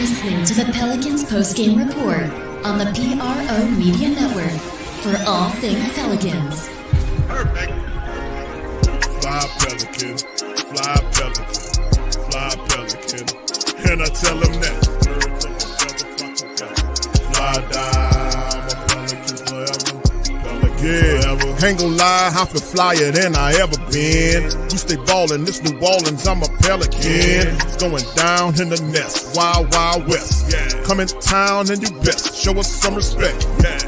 listening to the Pelicans postgame report on the PRO Media Network for all things Pelicans. Perfect. Fly Pelican, fly Pelican, fly Pelican. And I tell them that. Fly down, I'm a Pelican forever. Yeah, ain't gon' lie, I feel flyer than I ever been. We stay ballin', this New Orleans, I'm a Pelican. It's going down in the nest, wild, wild west. Come in town and you best, show us some respect.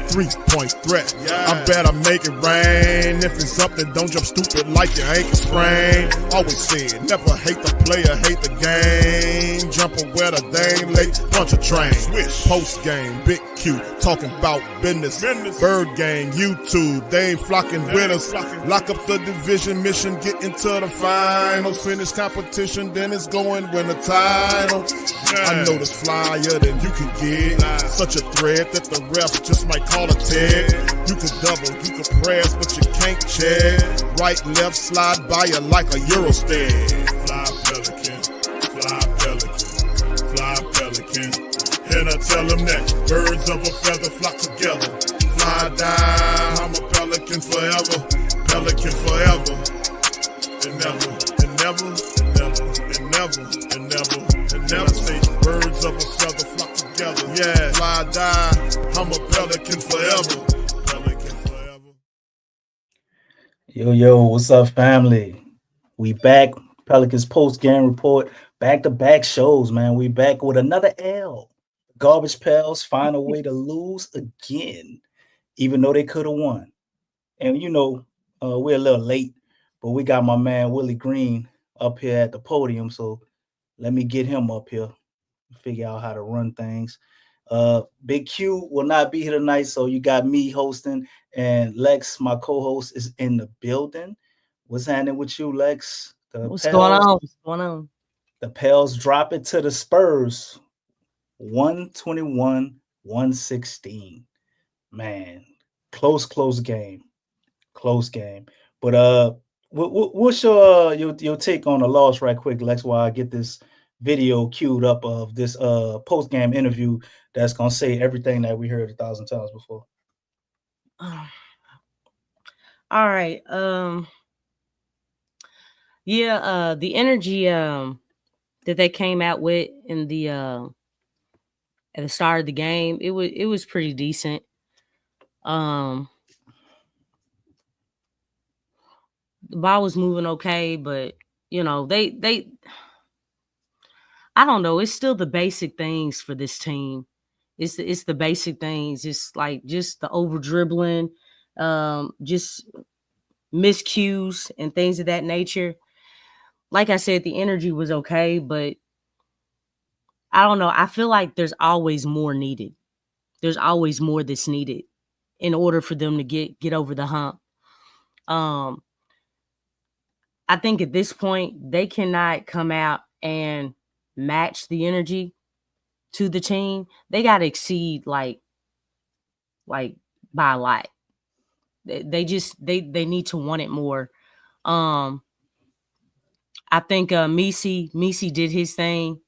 3-point threat, I better make it rain. If it's up, then don't jump stupid like your ankle sprain. Always said, never hate the player, hate the game. Jumpin' where the dame late, bunch of train. Post game, big Q, talking about business. Bird gang, YouTube, they ain't flocking with us. Lock up the division mission, get into the finals. Finish competition, then it's going win the title. I know this flyer than you can get. Such a threat that the ref just might call a tag. You could double, you could press, but you can't check. Right, left, slide by you like a Eurostep. Fly Pelican, fly Pelican, fly Pelican. And I tell them that birds of a feather flock together. Fly down, I'm a Pelican forever, Pelican forever. And never, and never, and never, and never, and never, and never say birds of a feather flock together. Yeah, fly down, I'm a Pelican forever, Pelican forever. Yo, what's up, family? We back, Pelicans post-game report, back-to-back shows, man. We back with another L. Garbage Pals find a way to lose again, even though they could have won. And, we're a little late, but we got my man Willie Green up here at the podium, so let me get him up here, figure out how to run things. Big Q will not be here tonight, so you got me hosting, and Lex, my co-host, is in the building. What's happening with you, Lex? What's going on? The Pels drop it to the Spurs, 121-116. Man, close game. But what's your take on the loss, right quick, Lex? While I get this video queued up of this post game interview that's gonna say everything that we heard 1,000 times before. All right. The energy that they came out with in the at the start of the game, it was pretty decent. The ball was moving okay, but they I don't know. It's still the basic things for this team. It's the basic things. It's like just the over dribbling, just miscues and things of that nature. Like I said, the energy was okay, but I don't know. I feel like there's always more needed. There's always more that's needed in order for them to get over the hump. I think at this point, they cannot come out and match the energy to the team. They got to exceed like by a lot. They need to want it more. I think Misi did his thing.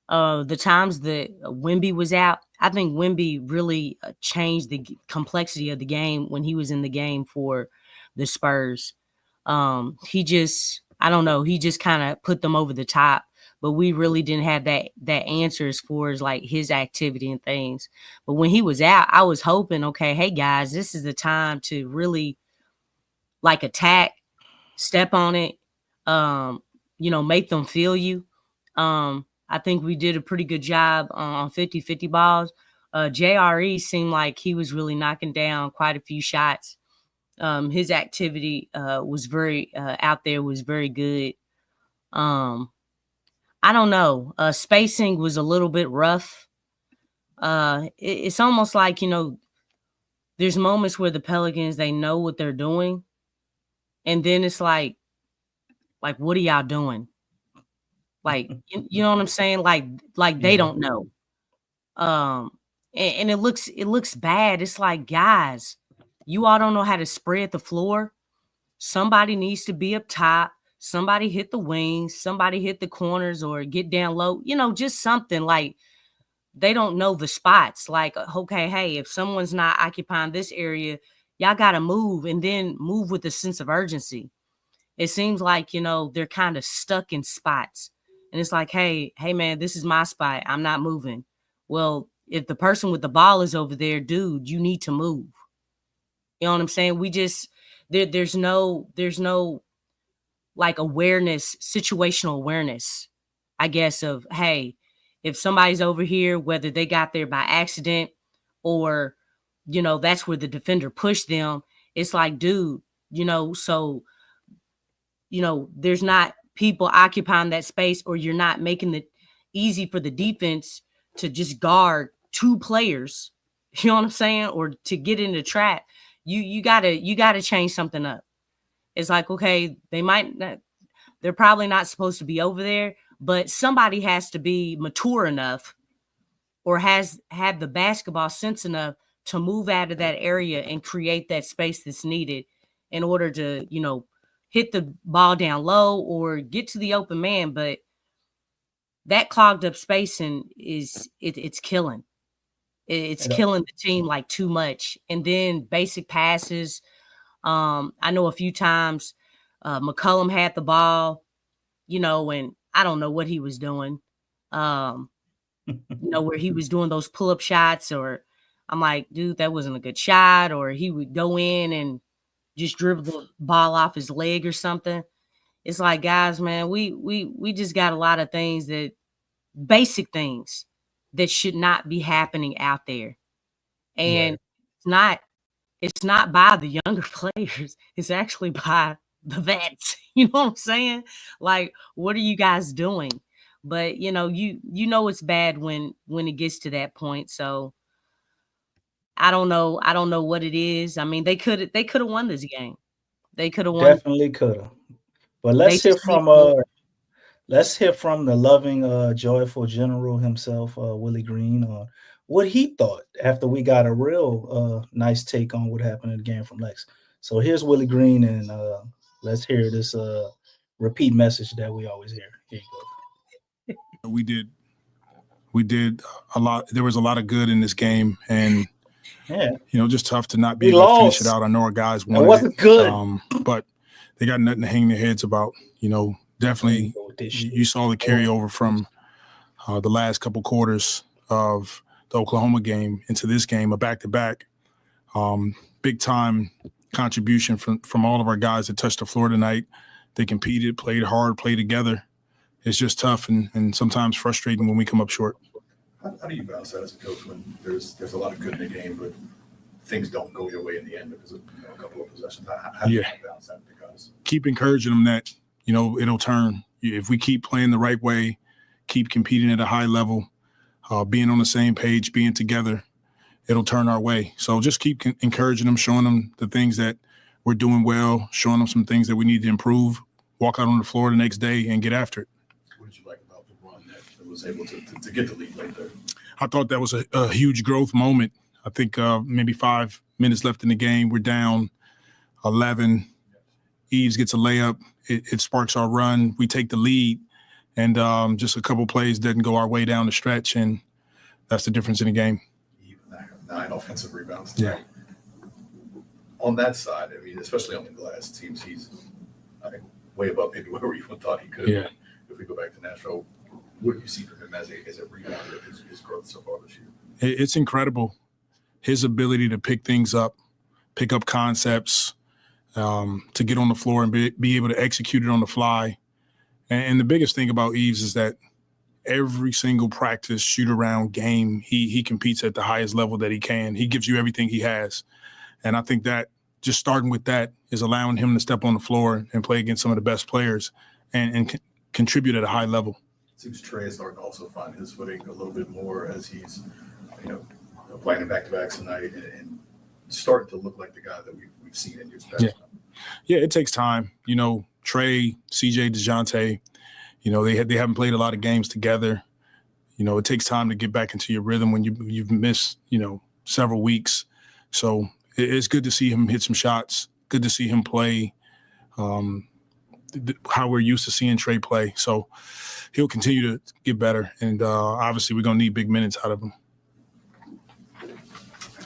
The times that Wemby was out, I think Wemby really changed the complexity of the game when he was in the game for the Spurs. He just kind of put them over the top, but we really didn't have that answer as far as like his activity and things. But when he was out, I was hoping, okay, hey guys, this is the time to really like attack, step on it, make them feel you. I think we did a pretty good job on 50-50 balls. JRE seemed like he was really knocking down quite a few shots. His activity was very out there, was very good. I don't know. Spacing was a little bit rough. It's almost like, there's moments where the Pelicans, they know what they're doing. And then it's like, what are y'all doing? Like, you know what I'm saying? Like they don't know. And it looks bad. It's like, guys, you all don't know how to spread the floor. Somebody needs to be up top. Somebody hit the wings. Somebody hit the corners or get down low. Just something like they don't know the spots. Like, okay, hey, if someone's not occupying this area, y'all got to move, and then move with a sense of urgency. It seems like, they're kind of stuck in spots. And it's like, hey, man, this is my spot. I'm not moving. Well, if the person with the ball is over there, dude, you need to move. You know what I'm saying? We just there's no like awareness, situational awareness, I guess, of, hey, if somebody's over here, whether they got there by accident or, that's where the defender pushed them. It's like, dude, so, there's not people occupying that space, or you're not making it easy for the defense to just guard two players. You know what I'm saying? Or to get in the trap. You gotta change something up. It's like, okay, they're probably not supposed to be over there, but somebody has to be mature enough or has had the basketball sense enough to move out of that area and create that space that's needed in order to, hit the ball down low or get to the open man. But that clogged up spacing it's killing. It's killing the team like too much. And then basic passes. I know a few times McCollum had the ball, and I don't know what he was doing, where he was doing those pull-up shots, or I'm like, dude, that wasn't a good shot. Or he would go in and just dribble the ball off his leg or something. It's like, guys, man, we just got a lot of things, basic things that should not be happening out there. And it's not by the younger players. It's actually by the vets. You know what I'm saying? Like, what are you guys doing? But you know it's bad when it gets to that point. So I don't know what it is. I mean, they could have won this game. They could have won. Definitely could have. But They just need more. let's hear from the loving, joyful general himself, Willie Green, on what he thought after we got a real nice take on what happened in the game from Lex. So here's Willie Green, and let's hear this repeat message that we always hear. Here you go. We did a lot. There was a lot of good in this game, and just tough to not be able to finish it out. I know our guys wanted it. Wasn't good, but they got nothing to hang their heads about. Definitely, you saw the carryover from the last couple quarters of the Oklahoma game into this game, a back-to-back. Big time contribution from all of our guys that touched the floor tonight. They competed, played hard, played together. It's just tough and sometimes frustrating when we come up short. How do you balance that as a coach when there's a lot of good in the game, but things don't go your way in the end because of a couple of possessions? How do you balance that? Because keep encouraging them that it'll turn. If we keep playing the right way, keep competing at a high level, being on the same page, being together, it'll turn our way. So just keep encouraging them, showing them the things that we're doing well, showing them some things that we need to improve, walk out on the floor the next day and get after it. What did you like about the run that was able to get the lead right there? I thought that was a huge growth moment. I think maybe 5 minutes left in the game. We're down 11. Eves gets a layup. It sparks our run. We take the lead, and just a couple plays doesn't go our way down the stretch, and that's the difference in the game. Even 9 offensive rebounds tonight. Yeah. On that side, I mean, especially on the glass teams, he's, I think, way above maybe where we even thought he could. Yeah. If we go back to Nashville, what do you see from him as a rebounder, his growth so far this year? It's incredible. His ability to pick things up, pick up concepts, to get on the floor and be able to execute it on the fly. And the biggest thing about Eves is that every single practice, shoot-around game, he competes at the highest level that he can. He gives you everything he has. And I think that just starting with that is allowing him to step on the floor and play against some of the best players and contribute at a high level. It seems Trey is starting to also find his footing a little bit more as he's, playing in back-to-backs tonight and starting to look like the guy that we've seen in years past. Yeah, it takes time. Trey, CJ, DeJounte, they haven't played a lot of games together. It takes time to get back into your rhythm when you've missed, several weeks. So it's good to see him hit some shots. Good to see him play. how we're used to seeing Trey play. So he'll continue to get better, and obviously we're gonna need big minutes out of him.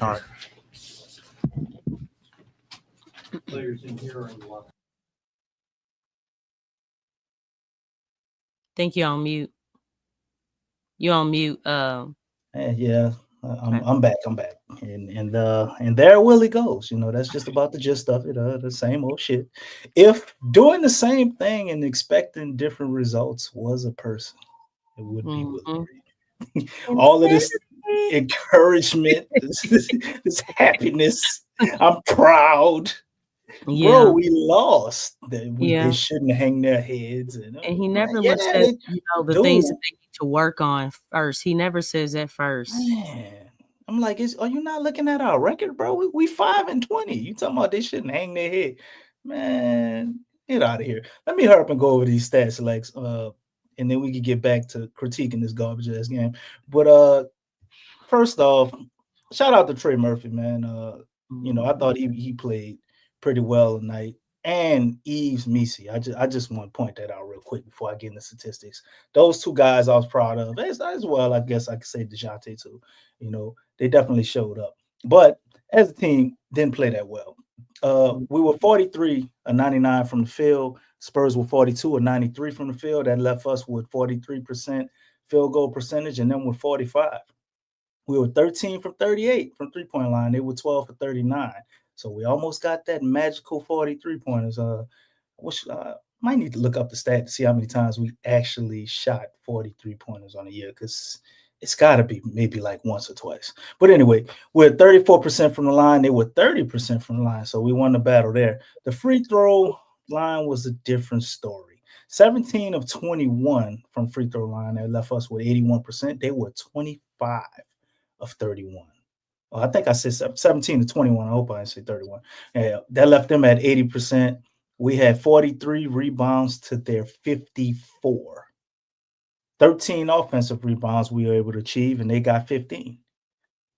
All right. Players in here are in the locker. Think you're on mute. You're on mute. Yeah, I'm back. And there Willie goes. That's just about the gist of it. The same old shit. If doing the same thing and expecting different results was a person, it would be Willie Reed. All of this encouragement, this happiness. I'm proud. Yeah. Bro, we lost. They Yeah. shouldn't hang their heads. And he never looks at the things that they need to work on first. He never says that first. Man, I'm like, are you not looking at our record, bro? We 5-20. You talking about they shouldn't hang their head? Man, get out of here. Let me hurry up and go over these stats, Lex. And then we can get back to critiquing this garbage ass game. But first off, shout out to Trey Murphy, man. I thought he played pretty well tonight. And Yves Missi. I just want to point that out real quick before I get into statistics. Those two guys I was proud of. As well, I guess I could say DeJounte too. They definitely showed up. But as a team, didn't play that well. We were 43 of 99 from the field. Spurs were 42 of 93 from the field. That left us with 43% field goal percentage, and then with 45. We were 13 from 38 from three-point line. They were 12 for 39. So we almost got that magical 43 pointers. Might need to look up the stat to see how many times we actually shot 43 pointers on a year, because it's got to be maybe like once or twice. But anyway, we're 34% from the line. They were 30% from the line. So we won the battle there. The free throw line was a different story. 17 of 21 from free throw line. That left us with 81%. They were 25 of 31. I think I said 17 to 21. I hope I didn't say 31. Yeah, that left them at 80%. We had 43 rebounds to their 54. 13 offensive rebounds we were able to achieve, and they got 15.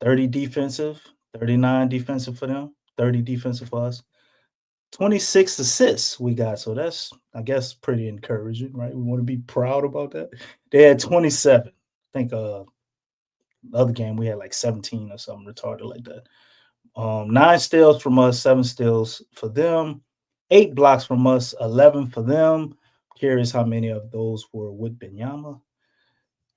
30 defensive, 39 defensive for them, 30 defensive for us. 26 assists we got. So that's, I guess, pretty encouraging, right? We want to be proud about that. They had 27. I think the other game we had like 17 or something retarded like that. 9 steals from us, 7 steals for them, 8 blocks from us, 11 for them. Curious how many of those were with Benyama.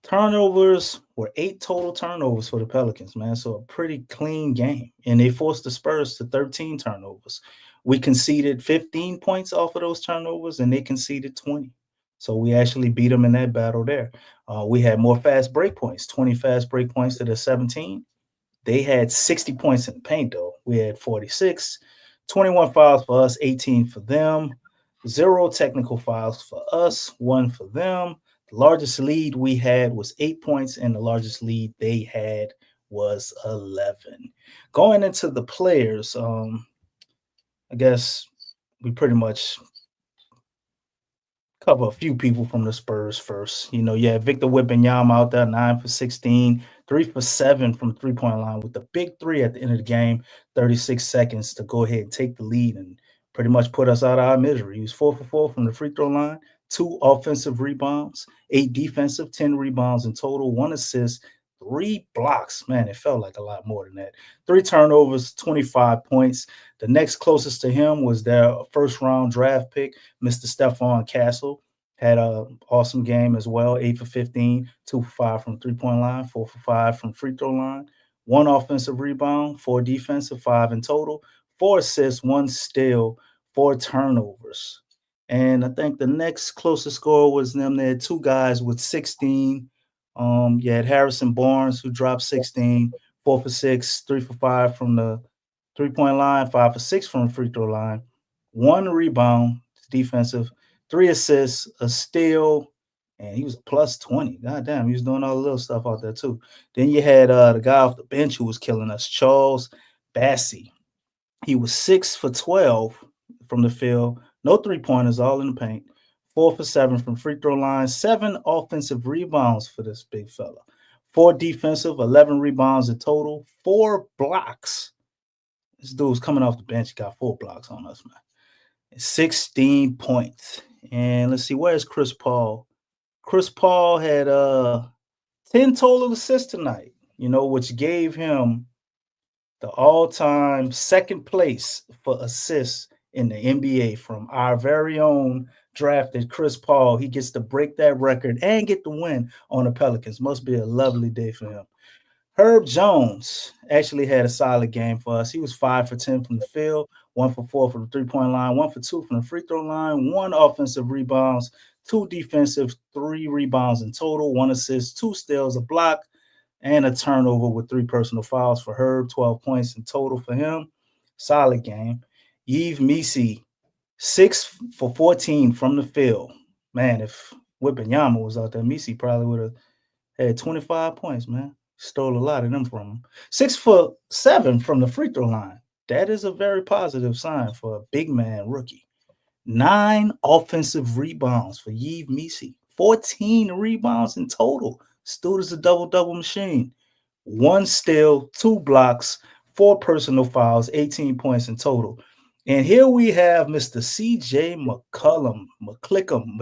Turnovers were 8 total turnovers for the Pelicans, man. So a pretty clean game. And they forced the Spurs to 13 turnovers. We conceded 15 points off of those turnovers, and they conceded 20. So we actually beat them in that battle there. We had more fast break points, 20 fast break points to the 17. They had 60 points in the paint, though. We had 46, 21 fouls for us, 18 for them, 0 technical fouls for us, 1 for them. The largest lead we had was 8 points, and the largest lead they had was 11. Going into the players, I guess we pretty much cover a few people from the Spurs first. You had Victor Wembanyama out there, 9 for 16, 3 for 7 from three-point line with the big three at the end of the game, 36 seconds to go ahead and take the lead and pretty much put us out of our misery. He was 4 for 4 from the free throw line, 2 offensive rebounds, 8 defensive, 10 rebounds in total, 1 assist, 3 blocks. Man, it felt like a lot more than that. 3 turnovers, 25 points. The next closest to him was their first-round draft pick, Mr. Stephon Castle. Had an awesome game as well, 8 for 15, 2 for 5 from three-point line, 4 for 5 from free throw line, 1 offensive rebound, 4 defensive, 5 in total, 4 assists, 1 steal, 4 turnovers. And I think the next closest scorer was them. They had 2 guys with 16. You had Harrison Barnes, who dropped 16, 4 for 6, 3 for 5 from the three-point line, 5 for 6 from the free throw line, 1 rebound, defensive, 3 assists, a steal, and he was plus 20. God damn, he was doing all the little stuff out there too. Then you had the guy off the bench who was killing us, Charles Bassey. He was 6 for 12 from the field, no three-pointers, all in the paint. 4 for 7 from free throw line, 7 offensive rebounds for this big fella, 4 defensive, 11 rebounds in total, 4 blocks. This dude's coming off the bench, got 4 blocks on us, man. 16 points. And let's see, where's Chris Paul? Chris Paul had 10 total assists tonight, which gave him the all-time second place for assists in the NBA from our very own drafted Chris Paul. He gets to break that record and get the win on the Pelicans. Must be a lovely day for him. Herb Jones actually had a solid game for us. He was 5 for 10 from the field, 1 for 4 from the three-point line, 1 for 2 from the free throw line, 1 offensive rebounds, 2 defensive, 3 rebounds in total, 1 assist, 2 steals, a block, and a turnover with 3 personal fouls for Herb, 12 points in total for him. Solid game. Yves Missi, 6 for 14 from the field. Man, if Wembanyama was out there, Missi probably would have had 25 points, man. Stole a lot of them from him. 6 for 7 from the free throw line. That is a very positive sign for a big man rookie. 9 offensive rebounds for Yves Missi. 14 rebounds in total. Stood as a double-double machine. 1 steal, 2 blocks, 4 personal fouls, 18 points in total. And here we have Mr. CJ McCollum,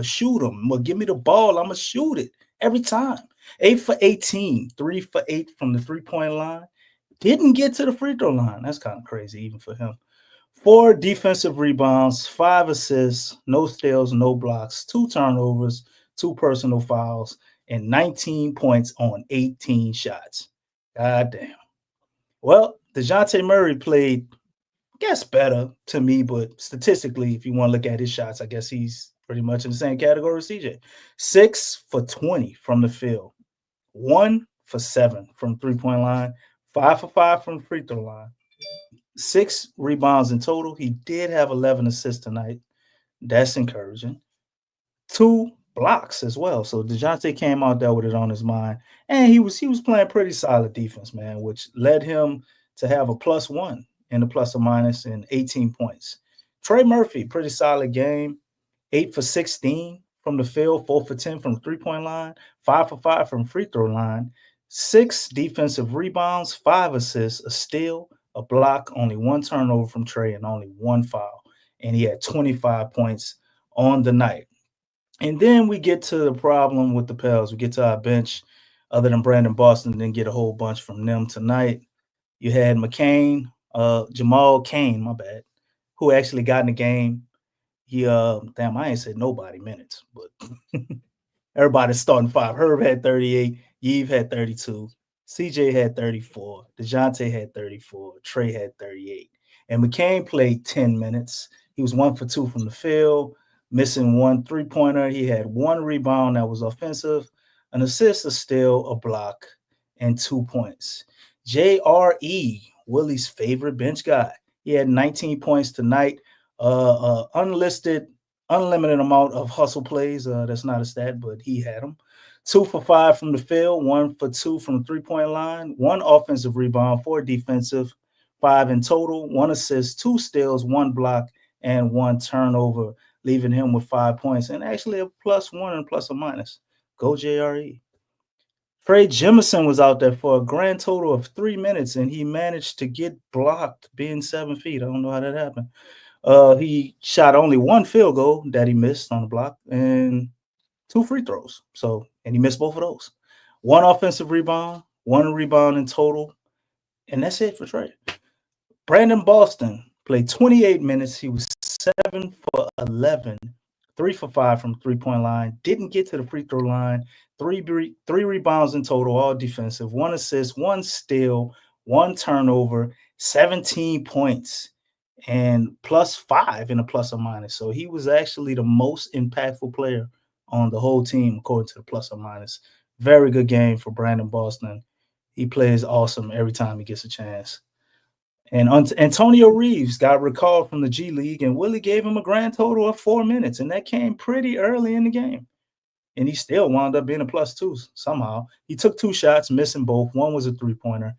shoot him. Give me the ball. I'm going to shoot it every time. 8 for 18, 3 for 8 from the three-point line. Didn't get to the free throw line. That's kind of crazy even for him. 4 defensive rebounds, 5 assists, no steals, no blocks, 2 turnovers, 2 personal fouls, and 19 points on 18 shots. God damn. Well, DeJounte Murray played, I guess, better to me, but statistically, if you want to look at his shots, I guess he's pretty much in the same category as CJ. 6 for 20 from the field, 1 for 7 from three-point line, 5 for 5 from the free throw line, 6 rebounds in total. He did have 11 assists tonight. That's encouraging. 2 blocks as well. So DeJounte came out there with it on his mind, and he was playing pretty solid defense, man, which led him to have a +1 and a plus or minus and 18 points. Trey Murphy, pretty solid game. 8 for 16 from the field, 4 for 10 from the three-point line, 5 for 5 from free throw line, 6 defensive rebounds, 5 assists, a steal, a block, only 1 turnover from Trey, and only 1 foul. And he had 25 points on the night. And then we get to the problem with the Pels. We get to our bench. Other than Brandon Boston, didn't get a whole bunch from them tonight. You had Jamal Cain, my bad, who actually got in the game. He I ain't said nobody minutes, but everybody's starting 5. Herb had 38, Yves had 32, CJ had 34, DeJounte had 34, Trey had 38. And McCain played 10 minutes. He was 1 for 2 from the field, missing 1 three-pointer. He had 1 rebound that was offensive, an assist, a steal, a block, and 2 points. JRE, Willie's favorite bench guy. He had 19 points tonight. Unlisted, unlimited amount of hustle plays. That's not a stat, but he had them. 2 for 5 from the field, 1 for 2 from the three-point line, 1 offensive rebound, 4 defensive, 5 in total, 1 assist, 2 steals, 1 block, and 1 turnover, leaving him with 5 points and actually a +1 and plus or minus. Go JRE. Trey Jemison was out there for a grand total of 3 minutes, and he managed to get blocked being 7 feet. I don't know how that happened. He shot only 1 field goal that he missed on the block and 2 free throws. And he missed both of those. 1 offensive rebound, 1 rebound in total, and that's it for Trey. Brandon Boston played 28 minutes. He was 7 for 11, 3 for 5 from three-point line. Didn't get to the free throw line. 3 rebounds in total, all defensive. 1 assist, 1 steal, 1 turnover, 17 points, and +5 in a plus or minus. So he was actually the most impactful player on the whole team, according to the plus or minus. Very good game for Brandon Boston. He plays awesome every time he gets a chance. And Antonio Reeves got recalled from the G League, and Willie gave him a grand total of 4 minutes, and that came pretty early in the game. And he still wound up being a +2 somehow. He took 2 shots, missing both. 1 was a three-pointer.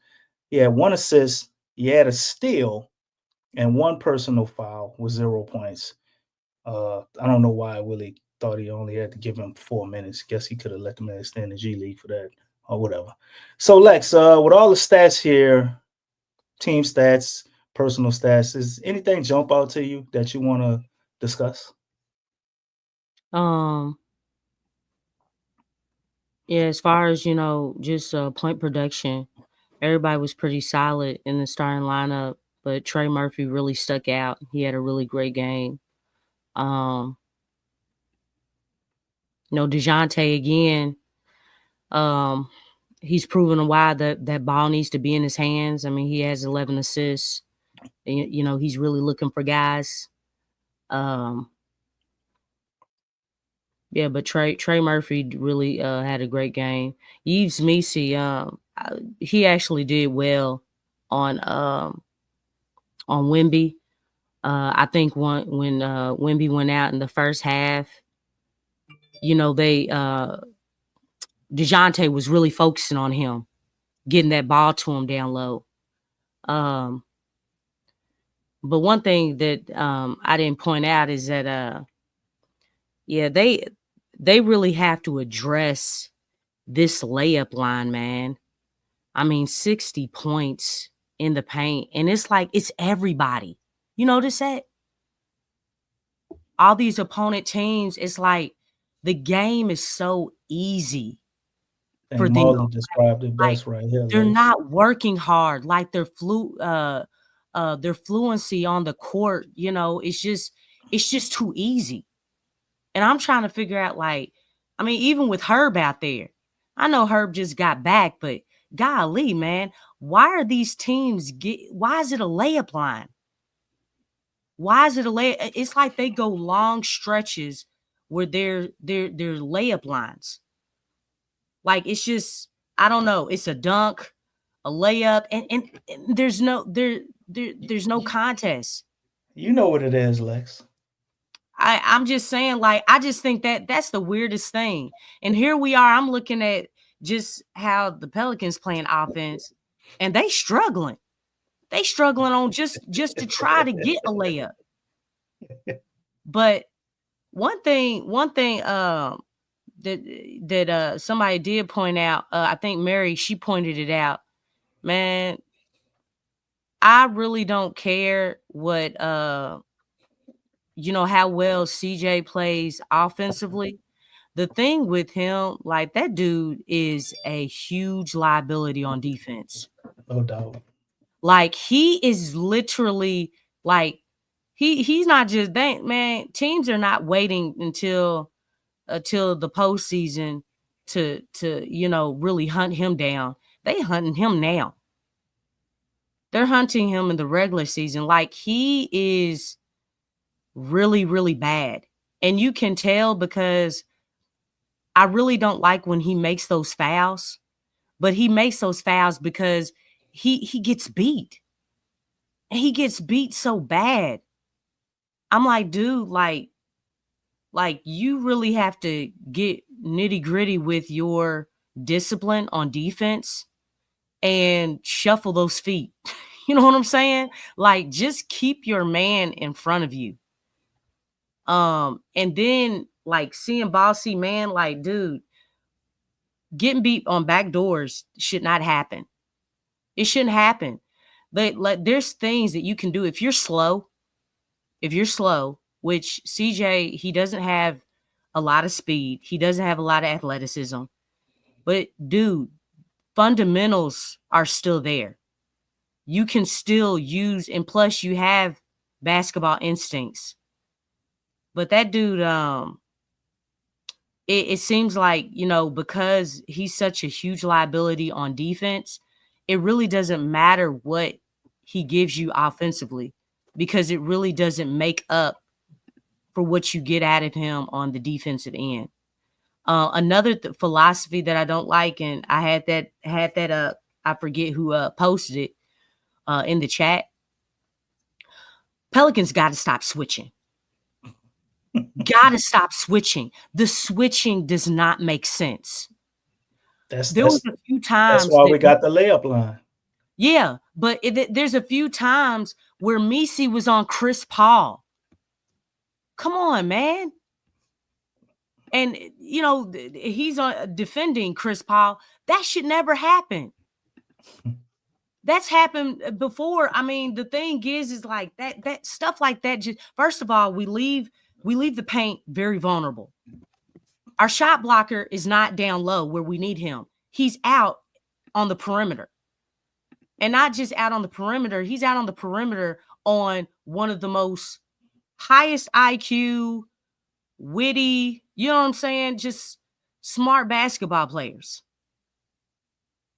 He had 1 assist. He had a steal and 1 personal foul with 0 points. I don't know why Willie thought he only had to give him 4 minutes. Guess he could have let the man stay in the G League for that or whatever. So, Lex, with all the stats here, team stats, personal stats, is anything jump out to you that you want to discuss? Yeah, as far as, just point production, everybody was pretty solid in the starting lineup, but Trey Murphy really stuck out. He had a really great game. Um, DeJounte again, he's proven why that ball needs to be in his hands. I mean, he has 11 assists. He's really looking for guys. Yeah, but Trey Murphy really had a great game. Yves Missi, he actually did well on Wemby. I think when Wemby went out in the first half, they DeJounte was really focusing on him, getting that ball to him down low. But one thing that I didn't point out is that they really have to address this layup line, man. I mean, 60 points in the paint, and it's like it's everybody. You notice that? All these opponent teams, it's like the game is so easy I for think them. Marley described it Like best right here. they're Lex. not working hard. Like their fluency on the court, it's just too easy. And I'm trying to figure out, even with Herb out there, I know Herb just got back, but golly, man, why are these teams why is it a layup line? Why is it a layup? It's like they go long stretches where they're layup lines. Like it's just, I don't know. It's a dunk, a layup, and there's there's no contest. You know what it is, Lex. I'm just saying, I just think that's the weirdest thing. And here we are, I'm looking at just how the Pelicans playing offense, and they struggling. They struggling on just to try to get a layup. But one thing that somebody did point out, I think Mary, she pointed it out. Man, I really don't care what how well CJ plays offensively. The thing with him, like that dude is a huge liability on defense. No doubt. Like he is literally like he's not just man, teams are not waiting until the postseason to really hunt him down. They hunting him now. They're hunting him in the regular season. Like he is really, really bad. And you can tell because I really don't like when he makes those fouls, but he makes those fouls because he gets beat. And he gets beat so bad. I'm like, dude, like you really have to get nitty-gritty with your discipline on defense and shuffle those feet. You know what I'm saying? Like just keep your man in front of you. And then like seeing Bossy, man, like, dude, getting beat on back doors should not happen. It shouldn't happen. But there's things that you can do if you're slow, which CJ, he doesn't have a lot of speed. He doesn't have a lot of athleticism. But dude, fundamentals are still there. You can still use, and plus you have basketball instincts. But that dude, it seems like, because he's such a huge liability on defense, it really doesn't matter what he gives you offensively because it really doesn't make up for what you get out of him on the defensive end. Another philosophy that I don't like, and I had that up, I forget who posted it in the chat. Pelicans got to stop switching. Got to stop switching. The switching does not make sense. There was a few times. That's why we got the layup line. Yeah, but there's a few times where Missi was on Chris Paul. Come on, man. And, he's defending Chris Paul. That should never happen. That's happened before. I mean, the thing is like that stuff like that. Just first of all, we leave we leave the paint very vulnerable. Our shot blocker is not down low where we need him. He's out on the perimeter. And not just out on the perimeter, he's out on the perimeter on one of the most highest IQ, witty, you know what I'm saying? Just smart basketball players.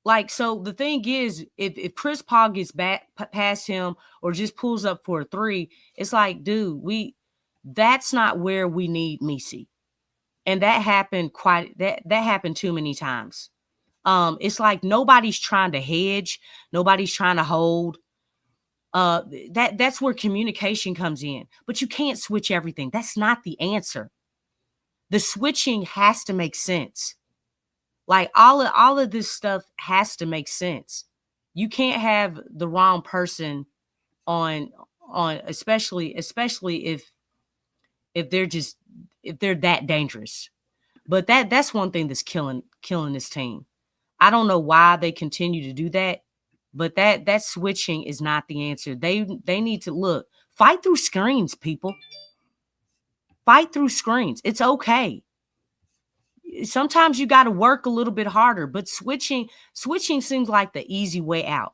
Like, so the thing is, if Chris Paul gets back past him or just pulls up for a three, it's like, dude, that's not where we need Messi. And that happened that happened too many times. It's like nobody's trying to hedge, nobody's trying to hold. That's where communication comes in. But you can't switch everything. That's not the answer. The switching has to make sense. Like all of this stuff has to make sense. You can't have the wrong person on especially if they're that dangerous. But that's one thing that's killing this team. I don't know why they continue to do that, but that switching is not the answer. They need to fight through screens, people. Fight through screens. It's okay. Sometimes you got to work a little bit harder, but switching seems like the easy way out.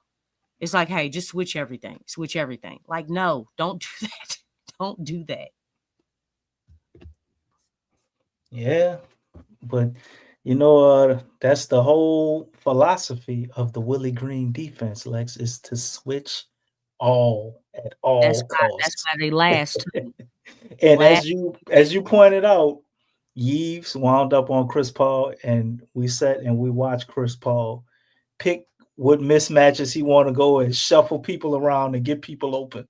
It's like, hey, just switch everything. Switch everything. Like, no, don't do that. Don't do that. Yeah, but that's the whole philosophy of the Willie Green defense, Lex, is to switch all at all That's costs. why they last. And as you pointed out, Yves wound up on Chris Paul, and we sat and we watched Chris Paul pick what mismatches he want to go and shuffle people around and get people open.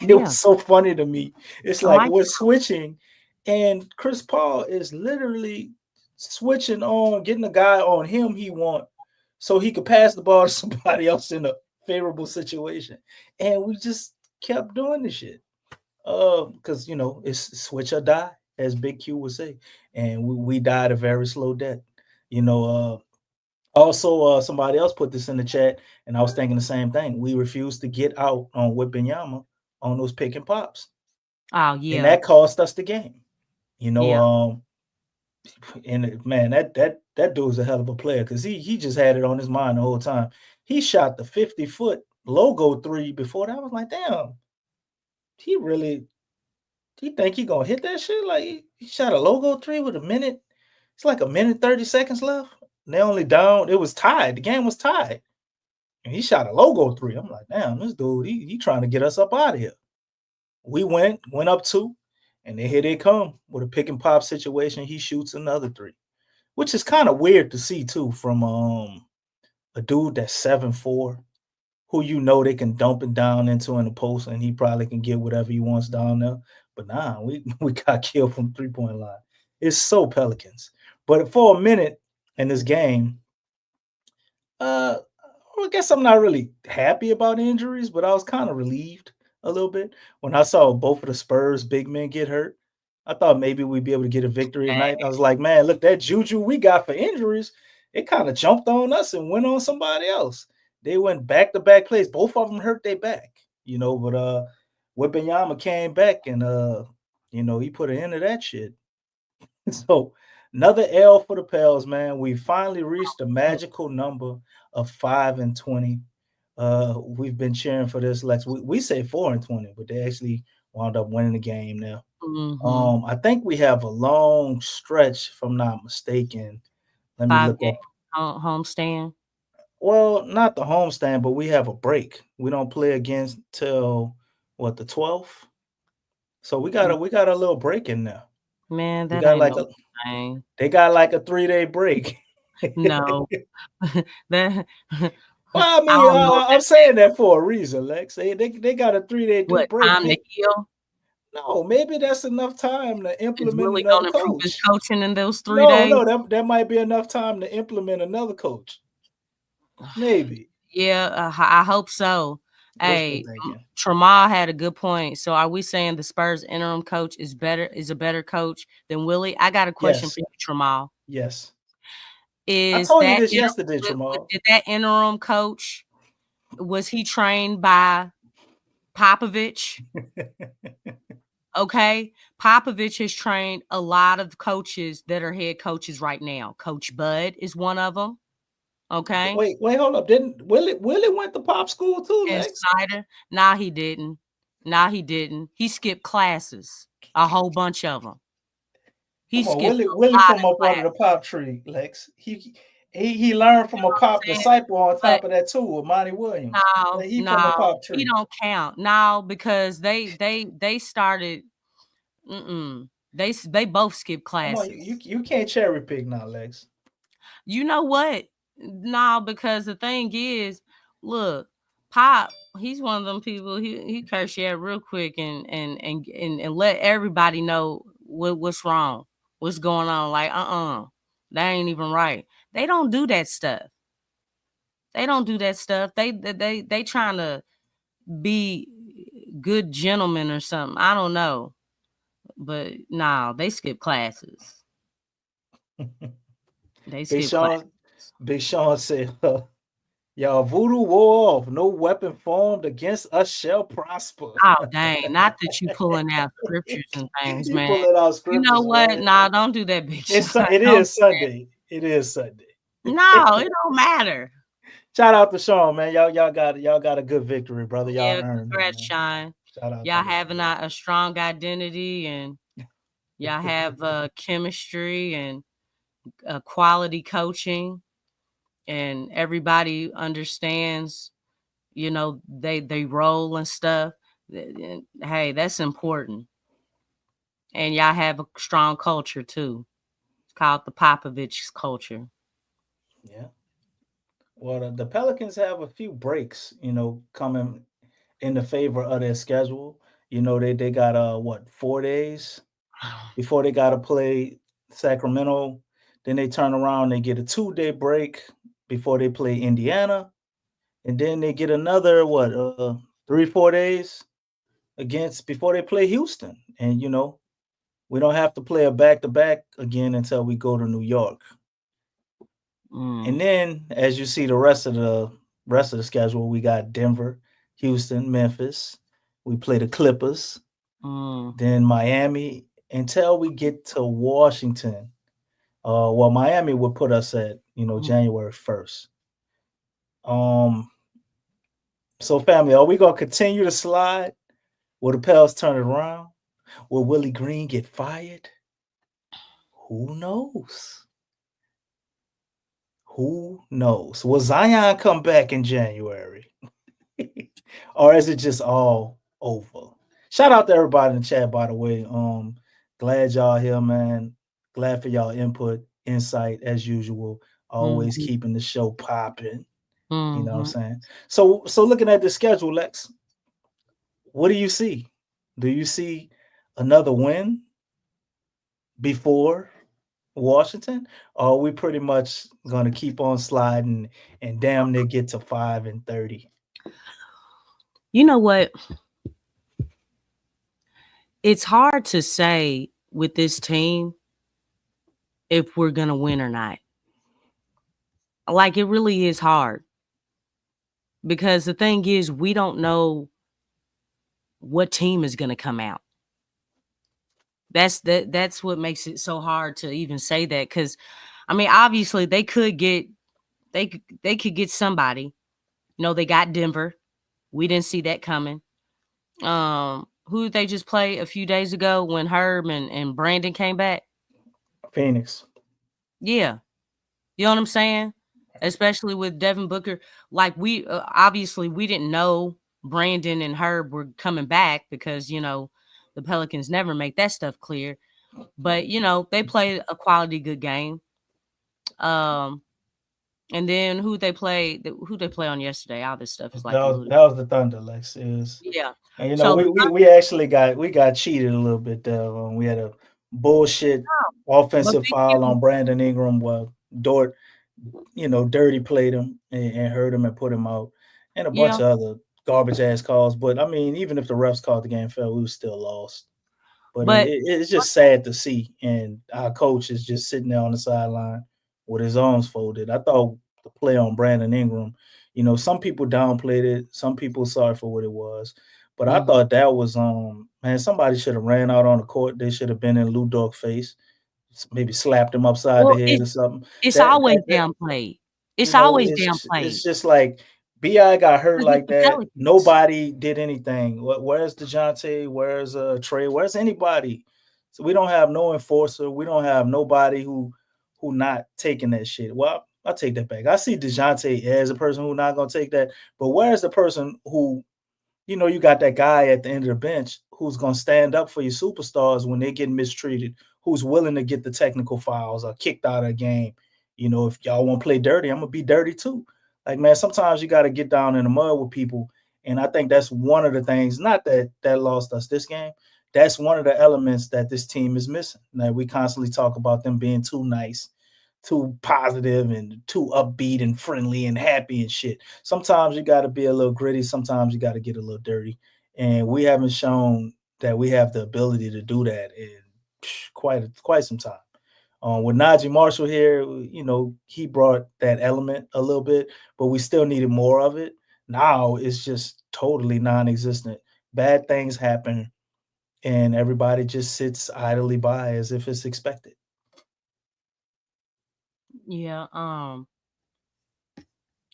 It was so funny to me. It's like we're switching, and Chris Paul is literally switching on, getting a guy on him he want so he could pass the ball to somebody else in a favorable situation. And we just kept doing this shit. Because it's switch or die, as Big Q would say. And we died a very slow death. Also, somebody else put this in the chat, and I was thinking the same thing. We refused to get out on Wembanyama on those pick and pops. Oh, yeah. And that cost us the game. Yeah. And man, that dude's a hell of a player because he just had it on his mind the whole time. He shot the 50-foot logo three before that. I was like, damn, he think he gonna hit that shit? Like he shot a logo three with a minute. It's like a minute 30 seconds left. And they only down. It was tied. The game was tied. And he shot a logo three. I'm like, damn, this dude, he trying to get us up out of here. We went up two, and then here they come with a pick and pop situation. He shoots another three, which is kind of weird to see too from a dude that's 7'4", who they can dump it down into in the post, and he probably can get whatever he wants down there. But nah, we got killed from 3-point line. It's so Pelicans. But for a minute in this game, I guess I'm not really happy about injuries, but I was kind of relieved a little bit when I saw both of the Spurs big men get hurt. I thought maybe we'd be able to get a victory tonight. I was like, man, look, that juju we got for injuries, it kind of jumped on us and went on somebody else. They went back-to-back plays. Both of them hurt their back, but Wembanyama came back and he put an end to that shit. So another L for the Pels, man. We finally reached the magical number of 5-20. We've been cheering for this, Lex. We say 4-20, but they actually wound up winning the game now. Mm-hmm. I think we have a long stretch, if I'm not mistaken. Let me look up. Homestand. Well, not the homestand, but we have a break. We don't play against till the 12th. So we got a little break in there. Man, that ain't like thing. They got like a 3-day break. No. Well, I mean, I'm saying that for a reason, Lex. They got a 3-day break. Time to heal? No, maybe that's enough time to implement really another coach. Improve his coaching in those 3 days? No, that might be enough time to implement another coach. Maybe. Yeah, I hope so. Hey, Tramal had a good point. So are we saying the Spurs interim coach is a better coach than Willie? I got a question for you, Tramal. Yes. I told you this yesterday, Tramal. Did that interim coach, was he trained by Popovich? Okay. Popovich has trained a lot of coaches that are head coaches right now. Coach Bud is one of them. Okay. Wait, hold up. Didn't Willie went to pop school too, And Lex? Snyder. Nah, he didn't. He skipped classes. A whole bunch of them. He Come on, skipped a Willie lot from of up under the classes. pop tree, Lex. He learned from a pop Saying? disciple on But top of that too, with Monty Williams. no, Like, he from a pop he tree. don't count. No, because they started. They both skipped Come on, classes. you can't cherry pick now, Lex. You know what? No, because the thing is, look, Pop, he's one of them people. He curse you out real quick and let everybody know what's wrong, what's going on. Like, that ain't even right. They don't do that stuff. They don't do that stuff. They trying to be good gentlemen or something. I don't know, but no, they skip classes. They skip classes. Big Sean said, y'all voodoo wore off. No weapon formed against us shall prosper. Oh dang! Not that you pulling out scriptures and things, He man. pulling out You know scriptures, what? man. Nah, don't do that, Big Sean. It Don't is do that. Sunday. It is Sunday. No, it don't matter. Shout out to Sean, man. Y'all got a good victory, brother. Y'all Yeah, earned it, congrats, man. Sean. Shout out Y'all to having a strong identity, and y'all have chemistry and quality coaching, and everybody understands. You know, they roll and stuff. Hey, that's important. And y'all have a strong culture too. It's called the Popovich culture. Yeah. Well, the Pelicans have a few breaks, coming in the favor of their schedule. They got 4 days before they got to play Sacramento. Then they turn around, they get a 2-day break before they play Indiana, and then they get another 3-4 days against before they play Houston. And we don't have to play a back-to-back again until we go to New York. And then, as you see, the rest of the schedule, we got Denver, Houston, Memphis. We play the Clippers, then Miami, until we get to Washington. Miami would put us at January 1st. So, family, are we gonna continue to slide? Will the Pels turn it around? Will Willie Green get fired? Who knows? Who knows? Will Zion come back in January? Or is it just all over? Shout out to everybody in the chat, by the way. Glad y'all here, man. Glad for y'all input, insight, as usual. Always keeping the show popping. You know what I'm saying? So looking at the schedule, Lex, what do you see? Do you see another win before Washington? Or are we pretty much going to keep on sliding and damn near get to 5-30? You know what? It's hard to say with this team if we're going to win or not. Like, it really is hard. Because the thing is, we don't know what team is going to come out. That's what makes it so hard to even say that. Because, I mean, obviously they could get somebody. They got Denver. We didn't see that coming. Who did they just play a few days ago when Herb and Brandon came back? Phoenix. Yeah. You know what I'm saying? Especially with Devin Booker. Like, we obviously we didn't know Brandon and Herb were coming back because, the Pelicans never make that stuff clear. But, they played a quality good game. And then who they play on yesterday? All this stuff is like that was the Thunder, Lex. Yeah. And we actually got cheated a little bit there. We had a bullshit offensive foul on Brandon Ingram. Well, Dort, Dirty played him and hurt him and put him out, and a bunch of other garbage ass calls. But I mean, even if the refs called the game fair, we were still lost. But it's just sad to see, and our coach is just sitting there on the sideline with his arms folded. I thought the play on Brandon Ingram, some people downplayed it, some people sorry for what it was, But I thought that was man, somebody should have ran out on the court. They should have been in Lou Dog face, maybe slapped him upside the Well, head or something. it's That always that downplayed. It's you know, always downplayed it's just like Bi got hurt 'cause it's like the that. Pelicans. Nobody did anything. Where's DeJounte? Where's Trey? Where's anybody? So we don't have no enforcer. We don't have nobody who not taking that shit. Well, I'll take that back. I see DeJounte as a person who not gonna take that. But where's the person who, you got that guy at the end of the bench who's gonna stand up for your superstars when they get mistreated, who's willing to get the technical fouls or kicked out of a game. If y'all want to play dirty, I'm gonna be dirty too. Like, man, sometimes you got to get down in the mud with people, and I think that's one of the things. Not that lost us this game. That's one of the elements that this team is missing. Now, we constantly talk about them being too nice, too positive, and too upbeat and friendly and happy and shit. Sometimes you got to be a little gritty. Sometimes you got to get a little dirty, and we haven't shown that we have the ability to do that in quite some time. With Najee Marshall here, he brought that element a little bit, but we still needed more of it. Now it's just totally non-existent. Bad things happen, and everybody just sits idly by as if it's expected. Yeah.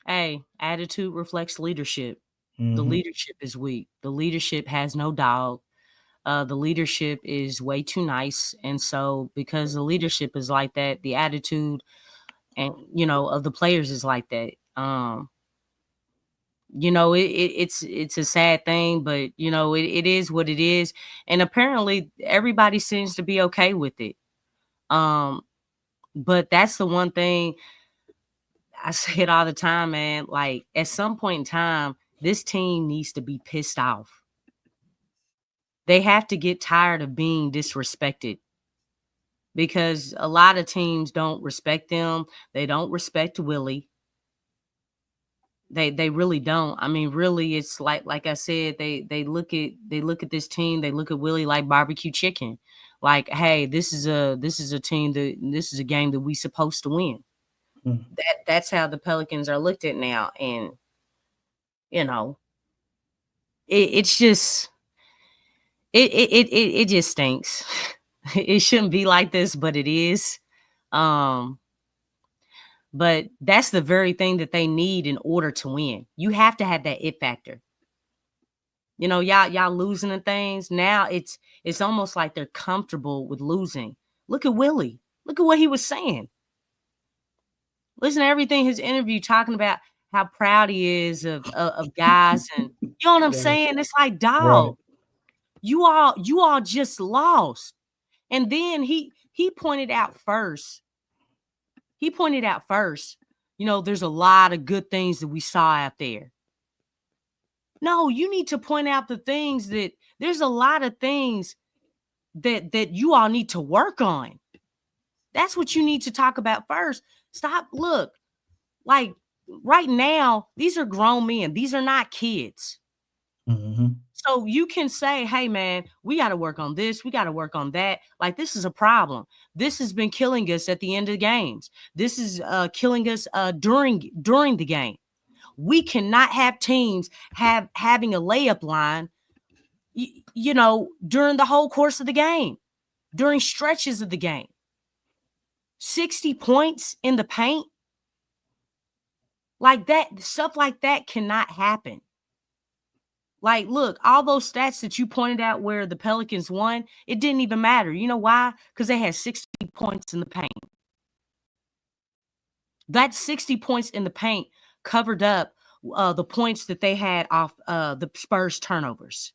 Hey, attitude reflects leadership. The leadership is weak. The leadership has no dog. The leadership is way too nice. And so because the leadership is like that, the attitude and of the players is like that. It's a sad thing, but it is what it is. And apparently everybody seems to be okay with it. But that's the one thing I say it all the time, man. Like, at some point in time, this team needs to be pissed off. They have to get tired of being disrespected because a lot of teams don't respect them. They don't respect Willie. They really don't. I mean, really, it's like I said, they look at this team, they look at Willie like barbecue chicken. Like, hey, this is a team this is a game that we supposed to win. That's how the Pelicans are looked at now, and it's just it just stinks. It shouldn't be like this, but it is. But that's the very thing that they need in order to win. You have to have that it factor. Y'all losing the things. Now it's almost like they're comfortable with losing. Look at Willie. Look at what he was saying. Listen to everything his interview talking about how proud he is of guys, and you know what I'm saying? It's like, dog, you all just lost. And then he pointed out first. There's a lot of good things that we saw out there. No, you need to point out the things that there's a lot of things that you all need to work on. That's what you need to talk about first. Look, like right now, these are grown men. These are not kids. So you can say, hey, man, we got to work on this. We got to work on that. Like, this is a problem. This has been killing us at the end of the games. This is killing us during the game. We cannot have teams having a layup line, during the whole course of the game, during stretches of the game. 60 points in the paint. Like that, stuff like that cannot happen. Like, look, all those stats that you pointed out where the Pelicans won, it didn't even matter. You know why? Because they had 60 points in the paint. That 60 points in the paint covered up the points that they had off the Spurs turnovers.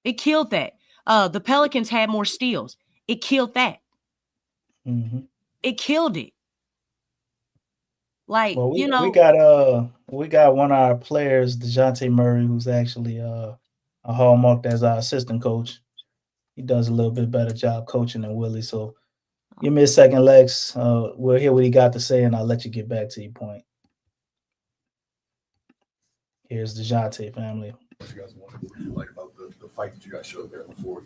It killed that. The Pelicans had more steals. It killed that. It killed it. Like, well, we got one of our players, DeJounte Murray, who's actually a hallmark as our assistant coach. He does a little bit better job coaching than Willie. So give me a second, Lex. We'll hear what he got to say, and I'll let you get back to your point. Here's DeJounte, family. What you guys like about the fight that you guys showed there in the fourth,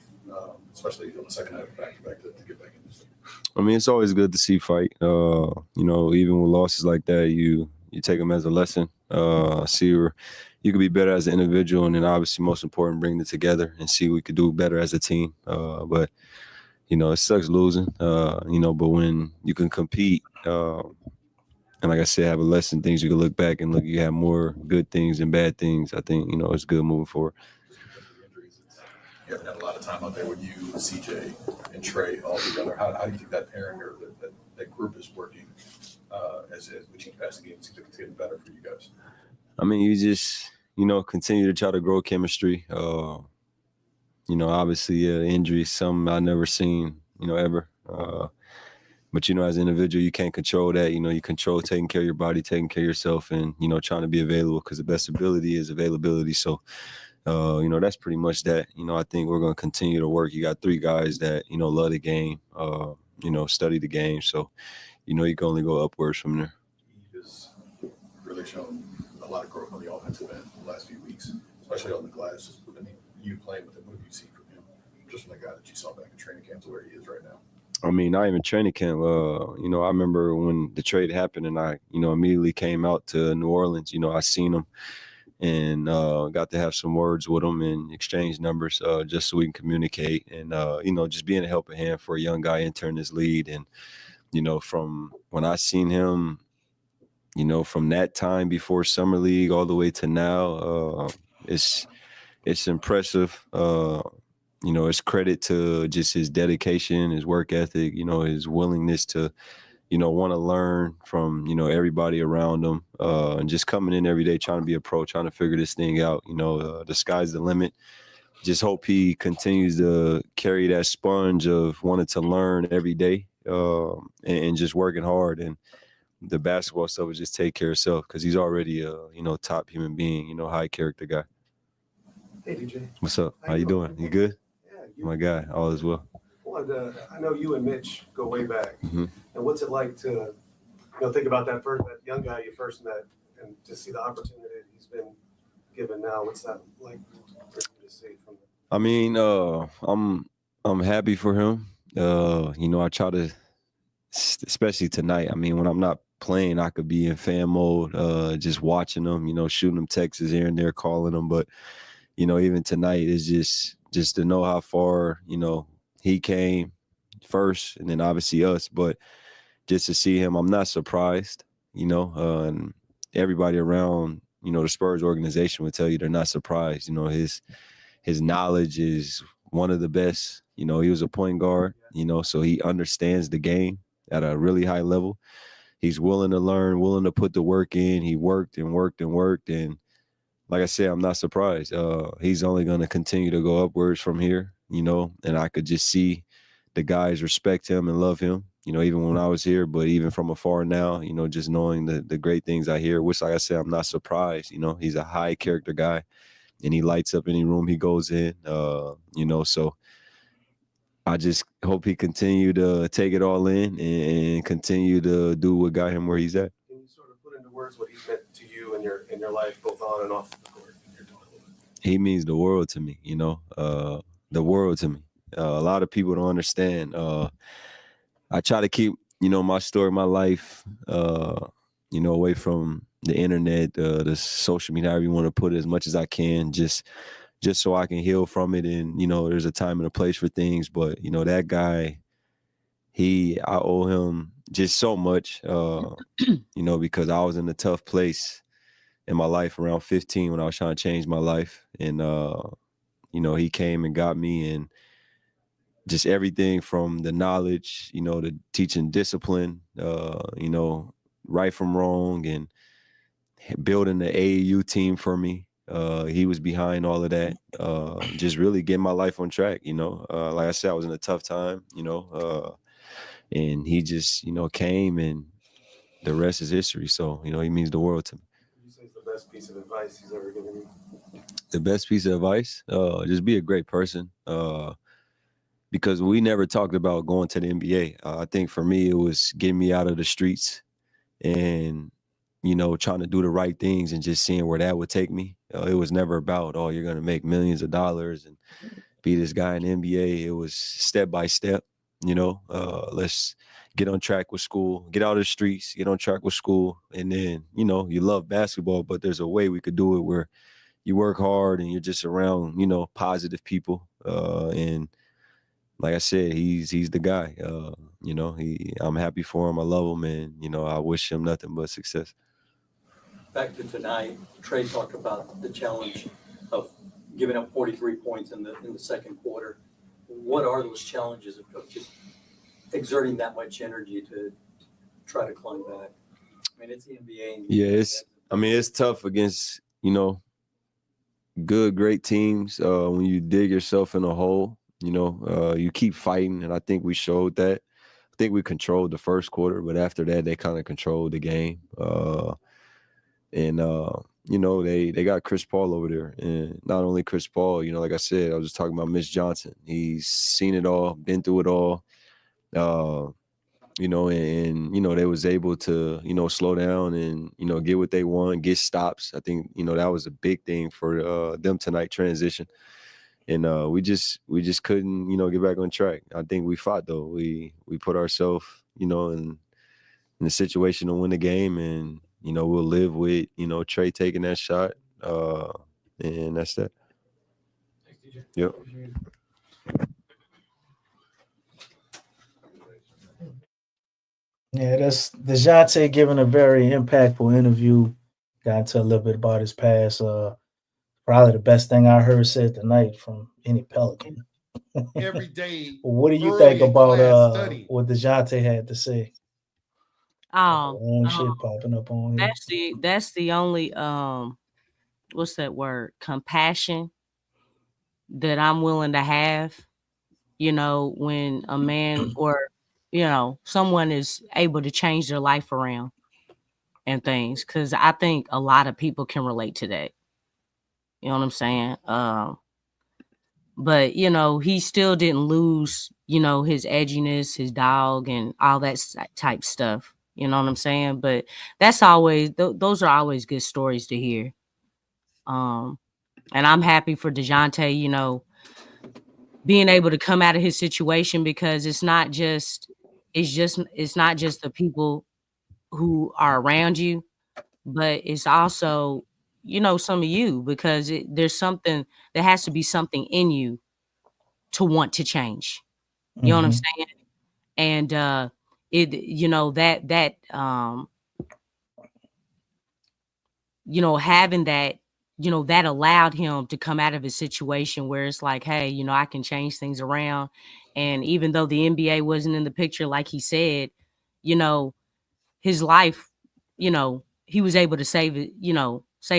especially on the second night of back-to-back to get back in this thing? I mean, it's always good to see fight. Even with losses like that, you take them as a lesson. see where you could be better as an individual, and then obviously most important, bring it together and see what we could do better as a team. But it sucks losing, but when you can compete, and like I said, have a lesson, things you can look back and you have more good things and bad things. I think, it's good moving forward. Just because of the injuries, you haven't had a lot of time out there with you, CJ, and Trey all together. How do you think that pairing or that group is working as we keep passing games to get better for you guys? I mean, you just, continue to try to grow chemistry. Obviously, injuries, something I've never seen, ever. But, as an individual, you can't control that. You control taking care of your body, taking care of yourself, and, trying to be available, because the best ability is availability. So, that's pretty much that. I think we're going to continue to work. You got 3 guys that, love the game, study the game. So, you can only go upwards from there. He has really shown a lot of growth on the offensive end the last few weeks, especially on the glass. I mean, you playing with him, what have you seen from him? Just from the guy that you saw back in training camp to where he is right now. I mean, not even training camp. I remember when the trade happened and I, immediately came out to New Orleans. I seen him and got to have some words with him and exchange numbers just so we can communicate. And, just being a helping hand for a young guy entering this league. And, from when I seen him, from that time before Summer League all the way to now, it's impressive. It's credit to just his dedication, his work ethic, his willingness to, want to learn from, everybody around him, and just coming in every day, trying to be a pro, trying to figure this thing out. The sky's the limit. Just hope he continues to carry that sponge of wanting to learn every day, and just working hard. And the basketball stuff is just take care of himself, because he's already a, top human being, high character guy. Hey, DJ. What's up? How you doing? You good? Yeah. My guy, all is well. Well, I know you and Mitch go way back. Mm-hmm. And what's it like to, think about that young guy you first met and to see the opportunity he's been given now? What's that like for you to see from the— I mean, I'm happy for him. I try to, especially tonight. I mean, when I'm not playing, I could be in fan mode, just watching them, shooting them texts here and there, calling them. But, even tonight is just to know how far, he came first and then obviously us. But just to see him, I'm not surprised, and everybody around, the Spurs organization would tell you they're not surprised. His knowledge is one of the best. He was a point guard, so he understands the game at a really high level. He's willing to learn, willing to put the work in. He worked and worked and worked. And like I said, I'm not surprised. He's only going to continue to go upwards from here, and I could just see the guys respect him and love him, even when I was here, but even from afar now, just knowing the great things I hear, which, like I said, I'm not surprised. He's a high character guy and he lights up any room he goes in, so I just hope he continue to take it all in and continue to do what got him where he's at. Can you sort of put into words what he's meant to you in your life, both on and off the court? He means the world to me, the world to me. A lot of people don't understand. I try to keep, my story, my life, away from the internet, the social media, however you want to put it, as much as I can, just so I can heal from it. And, there's a time and a place for things. But, that guy, I owe him just so much, because I was in a tough place in my life around 15 when I was trying to change my life. And, he came and got me, and just everything from the knowledge, to teaching discipline, right from wrong, and building the AAU team for me. He was behind all of that, just really getting my life on track, like I said, I was in a tough time, and he just, came, and the rest is history. So, he means the world to me. Would you say it's the best piece of advice he's ever given you? The best piece of advice? Just be a great person. Because we never talked about going to the NBA. I think for me, it was getting me out of the streets and, trying to do the right things and just seeing where that would take me. It was never about, oh, you're going to make millions of dollars and be this guy in the NBA. It was step by step, let's get on track with school, get out of the streets, get on track with school. And then, you love basketball, but there's a way we could do it where you work hard and you're just around, positive people. And like I said, he's the guy. I'm happy for him. I love him, and I wish him nothing but success. Back to tonight, Trey talked about the challenge of giving up 43 points in the second quarter. What are those challenges of just exerting that much energy to try to climb back? I mean, it's the NBA. And it's tough against, great teams when you dig yourself in a hole. You keep fighting, and I think we showed that. I think we controlled the first quarter, but after that, they kind of controlled the game. They got Chris Paul over there, and not only Chris Paul, like I said, I was just talking about Mitch Johnson. He's seen it all, been through it all. They was able to, slow down and, get what they want, get stops. I think, that was a big thing for them tonight, transition. And we just couldn't, get back on track. I think we fought, though. We put ourselves, in a situation to win the game, and, we'll live with, Trey taking that shot. And that's that. Thanks, DJ. Yep. Yeah, that's DeJounte giving a very impactful interview. Got into a little bit about his past. Probably the best thing I heard said tonight from any Pelican. Every day. What do you early think in about class study. what DeJounte had to say? Shit popping up on here. That's the only what's that word? Compassion that I'm willing to have, when a man or someone is able to change their life around and things, because I think a lot of people can relate to that. You know what I'm saying? But he still didn't lose, his edginess, his dog, and all that type stuff. You know what I'm saying? But that's always those are always good stories to hear. And I'm happy for DeJounte, being able to come out of his situation, because it's not just the people who are around you, but it's also, some of you, because there has to be something in you to want to change. You know what I'm saying? And having that, that allowed him to come out of his situation where it's like, hey, I can change things around. And even though the NBA wasn't in the picture, like he said, his life, he was able to save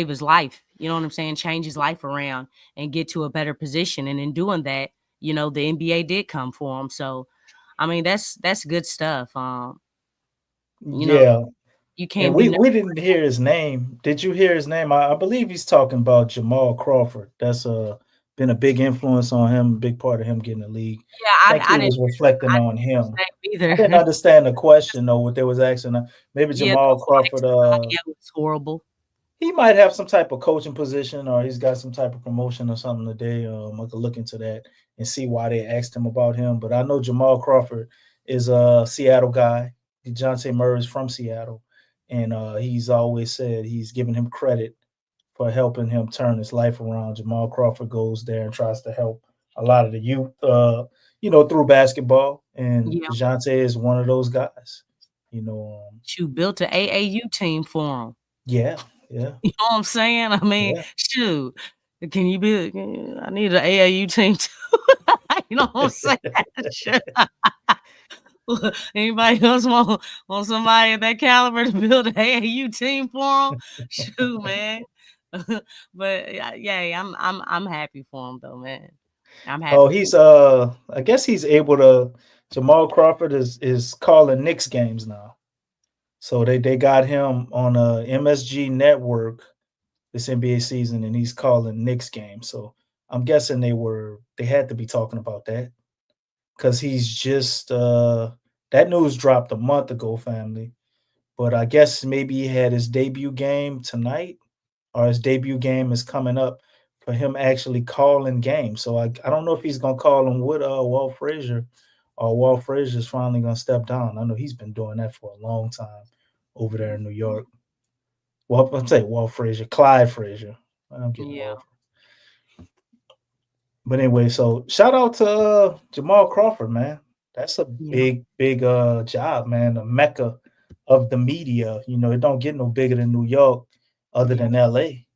his life. You know what I'm saying? Change his life around and get to a better position. And in doing that, the NBA did come for him. So, I mean, that's good stuff. You can't. We didn't hear his name. Did you hear his name? I believe he's talking about Jamal Crawford. That's been a big influence on him, a big part of him getting the league. Yeah, I think he was reflecting on him. Either. I didn't understand the question though. What they was asking. Maybe Jamal Crawford. It was horrible. He might have some type of coaching position, or he's got some type of promotion or something today. I could look into that and see why they asked him about him. But I know Jamal Crawford is a Seattle guy. DeJounte Murray is from Seattle, and he's always said he's given him credit for helping him turn his life around. Jamal Crawford goes there and tries to help a lot of the youth, through basketball, and DeJounte is one of those guys. You built an AAU team for him. Yeah. You know what I'm saying? I mean, shoot. Can you be? I need an AAU team too. You know what I'm saying? Anybody else want somebody of that caliber to build an AAU team for them? Shoot, man. But yeah, I'm happy for him though, man. I'm happy. Oh, he's I guess he's able to. Jamal Crawford is calling Knicks games now. So they got him on a MSG network this NBA season, and he's calling Knicks games. So I'm guessing they had to be talking about that, because he's just that news dropped a month ago, family. But I guess maybe he had his debut game tonight, or his debut game is coming up for him actually calling games. So I don't know if he's gonna call him with Walt Frazier Walt Frazier's finally gonna step down. I know he's been doing that for a long time over there in New York. Well, I'll say Walt Frazier, Clyde Frazier. I'm getting Yeah. Walt. But anyway, so shout out to Jamal Crawford, man. That's a Yeah. big job, man. The mecca of the media. You know, it don't get no bigger than New York other than LA.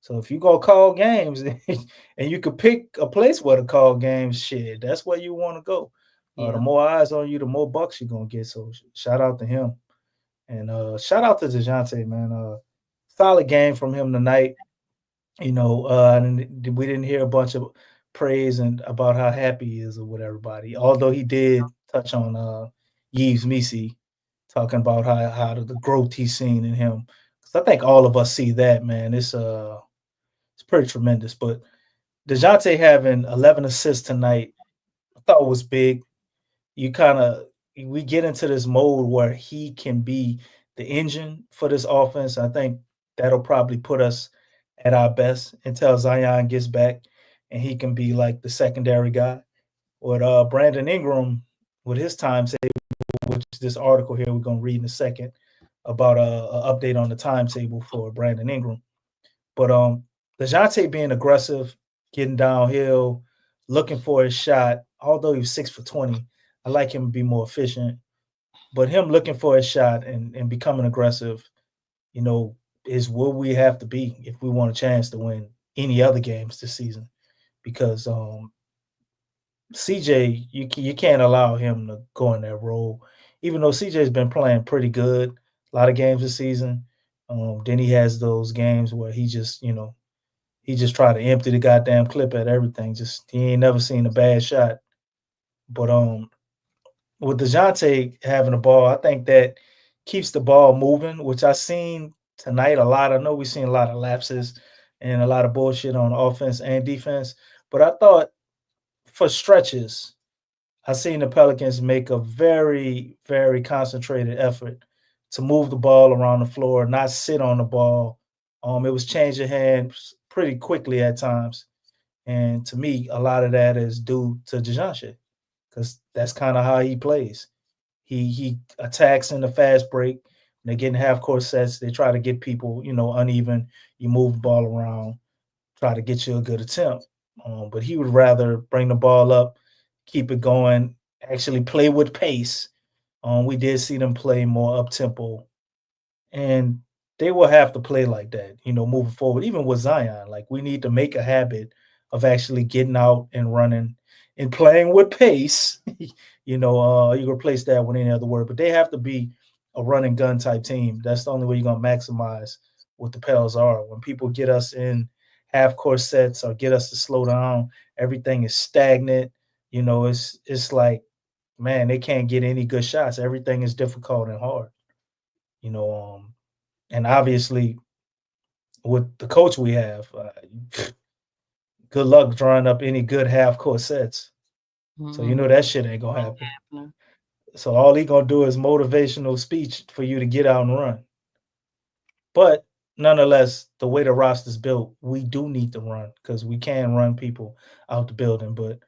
So if you go call games and you could pick a place where to call games, shit, that's where you want to go. The Yeah. more eyes on you, the more bucks you're gonna get. So shout out to him. And shout out to DeJounte, man. Solid game from him tonight. You know, and we didn't hear a bunch of praise and about how happy he is with everybody. Although he did touch on Yves Misi, talking about how the growth he's seen in him. 'Cause I think all of us see that, man. It's pretty tremendous. But DeJounte having 11 assists tonight, I thought was big. You kind of we get into this mode where he can be the engine for this offense. I think that'll probably put us at our best until Zion gets back and he can be like the secondary guy. With Brandon Ingram, with his timetable, which is this article here we're gonna read in a second about a update on the timetable for Brandon Ingram. But DeJounte being aggressive, getting downhill, looking for his shot, although he was 6 for 20, I like him to be more efficient. But him looking for his shot and becoming aggressive, you know, is where we have to be if we want a chance to win any other games this season. Because CJ, you can't allow him to go in that role, even though CJ's been playing pretty good a lot of games this season. Then he has those games where he just, you know, he just tried to empty the goddamn clip at everything. Just he ain't never seen a bad shot. But with DeJounte having the ball, I think that keeps the ball moving, which I seen tonight a lot. I know we've seen a lot of lapses and a lot of bullshit on offense and defense. But I thought for stretches, I seen the Pelicans make a very, very concentrated effort to move the ball around the floor, not sit on the ball. It was changing hands pretty quickly at times. And to me, a lot of that is due to DeJounte because that's kind of how he plays. He attacks in the fast break. When they get in half court sets, they try to get people, you know, uneven. You move the ball around, try to get you a good attempt. But he would rather bring the ball up, keep it going, actually play with pace. We did see them play more up tempo, and they will have to play like that, you know, moving forward. Even with Zion, like we need to make a habit of actually getting out and running and playing with pace. You know, you replace that with any other word, but they have to be a run and gun type team. That's the only way you're gonna maximize what the Pels are. When people get us in half court sets or get us to slow down, everything is stagnant. You know, it's like, man, they can't get any good shots. Everything is difficult and hard. You know, and obviously with the coach we have, good luck drawing up any good half court sets. So you know that shit ain't gonna happen. Happening. So all he gonna do is motivational speech for you to get out and run. But nonetheless, the way the roster's built, we do need to run because we can run people out the building. But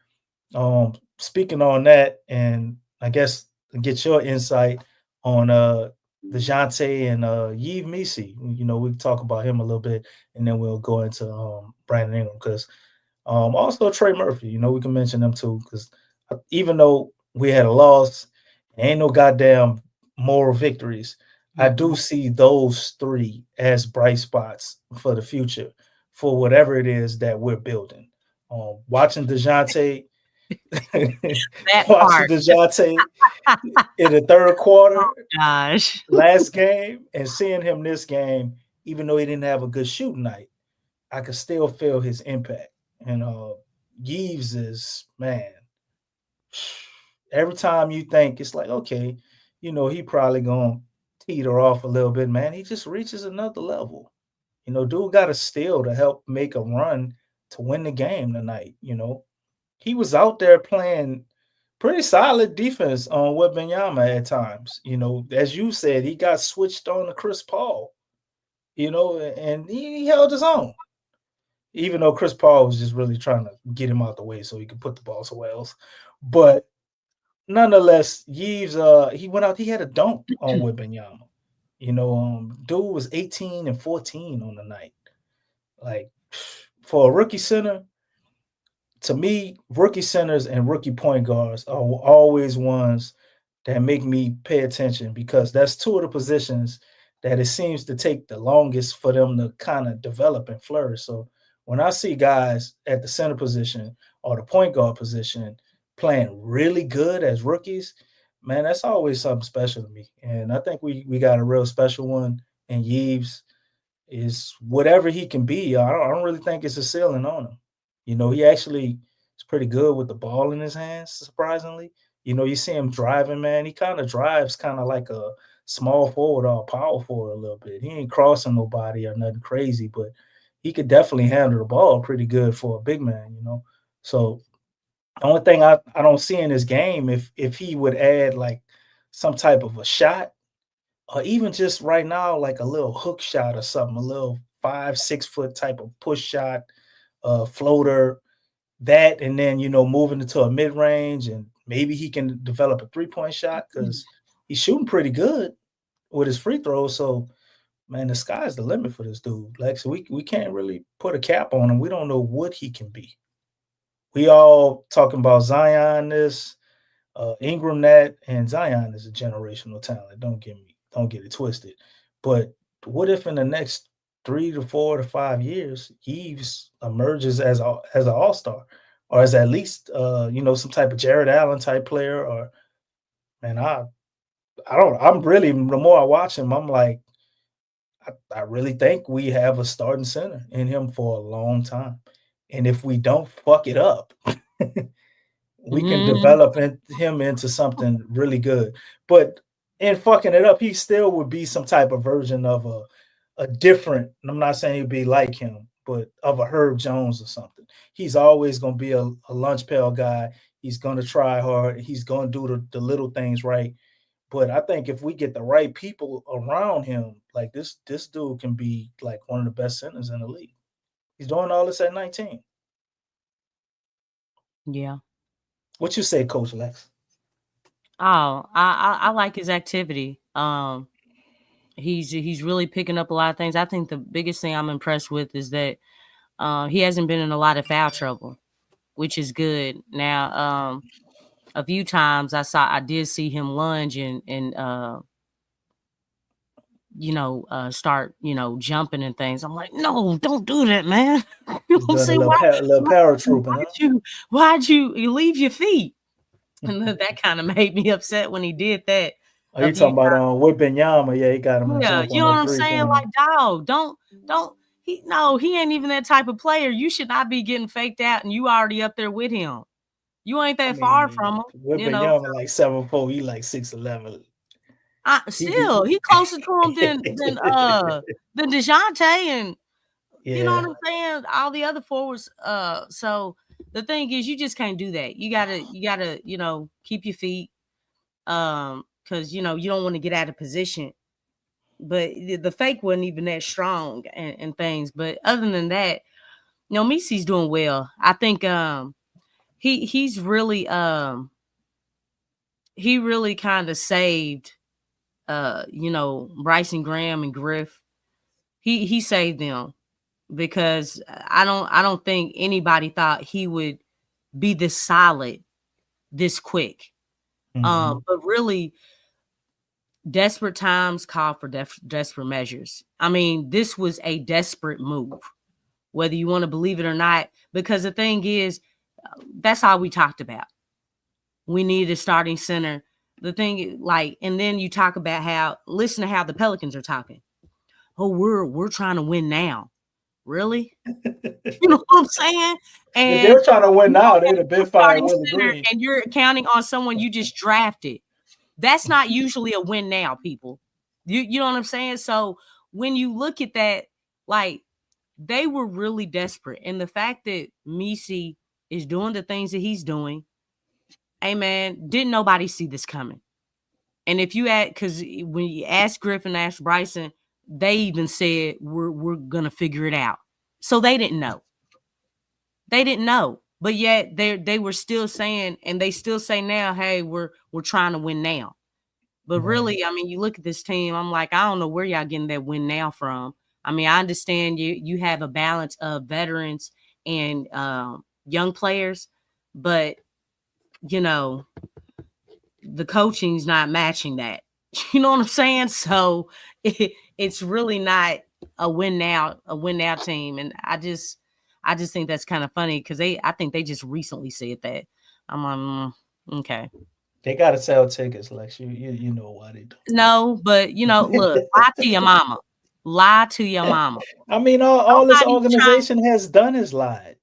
speaking on that, and I guess get your insight on DeJounte and Yves Misi. You know, we can talk about him a little bit, and then we'll go into Brandon Ingram because also Trey Murphy. You know, we can mention them too because even though we had a loss, ain't no goddamn moral victories. I do see those three as bright spots for the future for whatever it is that we're building. Watching DeJounte, That watching part. DeJounte in the third quarter Gosh. last game and seeing him this game, even though he didn't have a good shooting night, I could still feel his impact. And Yves is, man, every time you think it's like, okay, you know, he probably gonna teeter off a little bit, man. He just reaches another level. You know, dude got a steal to help make a run to win the game tonight. You know, he was out there playing pretty solid defense on Wembanyama at times. You know, as you said, he got switched on to Chris Paul. You know, and he held his own. Even though Chris Paul was just really trying to get him out the way so he could put the ball somewhere else. But nonetheless, Yves, he went out, he had a dunk on Wembanyama. Dude was 18 and 14 on the night. Like, for a rookie center, to me, rookie centers and rookie point guards are always ones that make me pay attention because that's two of the positions that it seems to take the longest for them to kind of develop and flourish. So when I see guys at the center position or the point guard position playing really good as rookies, man, that's always something special to me. And I think we got a real special one in Yves. Is whatever he can be. I don't really think it's a ceiling on him. He actually is pretty good with the ball in his hands, surprisingly. You see him driving, man. He kind of drives kind of like a small forward or a power forward a little bit. He ain't crossing nobody or nothing crazy, but he could definitely handle the ball pretty good for a big man. So the only thing I don't see in his game, if he would add like some type of a shot, or even just right now, like a little hook shot or something, a little 5, 6 foot type of push shot, floater, that, and then moving into a mid range, and maybe he can develop a 3-point shot because he's shooting pretty good with his free throws. So, man, the sky's the limit for this dude. Like, so we can't really put a cap on him. We don't know what he can be. We all talking about Zion this, Ingram that, and Zion is a generational talent. Don't get it twisted. But what if in the next 3 to 4 to 5 years, Yves emerges as an all-star, or as at least some type of Jared Allen type player? Or, man, I'm really, the more I watch him, I'm like, I really think we have a starting center in him for a long time. And if we don't fuck it up, we can develop him into something really good. But in fucking it up, he still would be some type of version of a different, and I'm not saying he'd be like him, but of a Herb Jones or something. He's always going to be a lunch pail guy. He's going to try hard. He's going to do the little things right. But I think if we get the right people around him, like this dude can be like one of the best centers in the league. He's doing all this at 19. Yeah. What you say, Coach Lex? Oh, I like his activity. He's really picking up a lot of things. I think the biggest thing I'm impressed with is that he hasn't been in a lot of foul trouble, which is good. Now, a few times I did see him lunge and start jumping and things. I'm like, no, don't do that, man. You know, Doing say a little paratrooping, huh? why'd you leave your feet? And that kind of made me upset when he did that. Are you talking about Wembanyama? Yeah, he got him to Yeah, jump you on know what that I'm saying? 3-pointer. Like, dog, don't he ain't even that type of player. You should not be getting faked out and you already up there with him. You ain't that far from him, Wembanyama like 7'4", he like 6'11". Still, he closer to him than DeJounte, and you know what I'm saying? All the other forwards. So the thing is, you just can't do that. You gotta, keep your feet, because you don't want to get out of position. But the fake wasn't even that strong and things. But other than that, Misi's doing well. I think he's really he really kind of saved Bryson Graham and Griff. He saved them because I don't think anybody thought he would be this solid this quick. Mm-hmm. But really, desperate times call for desperate measures. I mean, this was a desperate move, whether you want to believe it or not, because the thing is, that's all we talked about. We needed a starting center. The thing, and then you talk about listen to how the Pelicans are talking. Oh, we're trying to win now. Really? You know what I'm saying? And if they're trying to win now, they'd have been firing Willie Green. And you're counting on someone you just drafted. That's not usually a win now, people. You know what I'm saying? So when you look at that, they were really desperate. And the fact that Misi is doing the things that he's doing, hey man, didn't nobody see this coming? And if you because when you ask Griffin, ask Bryson, they even said we're gonna figure it out. So they didn't know. They didn't know. but yet they were still saying, and they still say now, hey, we're trying to win now. But really, I mean, you look at this team, I'm like, I don't know where y'all getting that win now from. I mean, I understand you have a balance of veterans and young players, but you know, the coaching's not matching that. You know what I'm saying? So it's really not a win now team. And I just think that's kind of funny because I think they just recently said that. I'm like, okay. They gotta sell tickets, Lex. You know why they do. No, but look, lie to your mama. Lie to your mama. I mean, all this Nobody's organization has done is lied.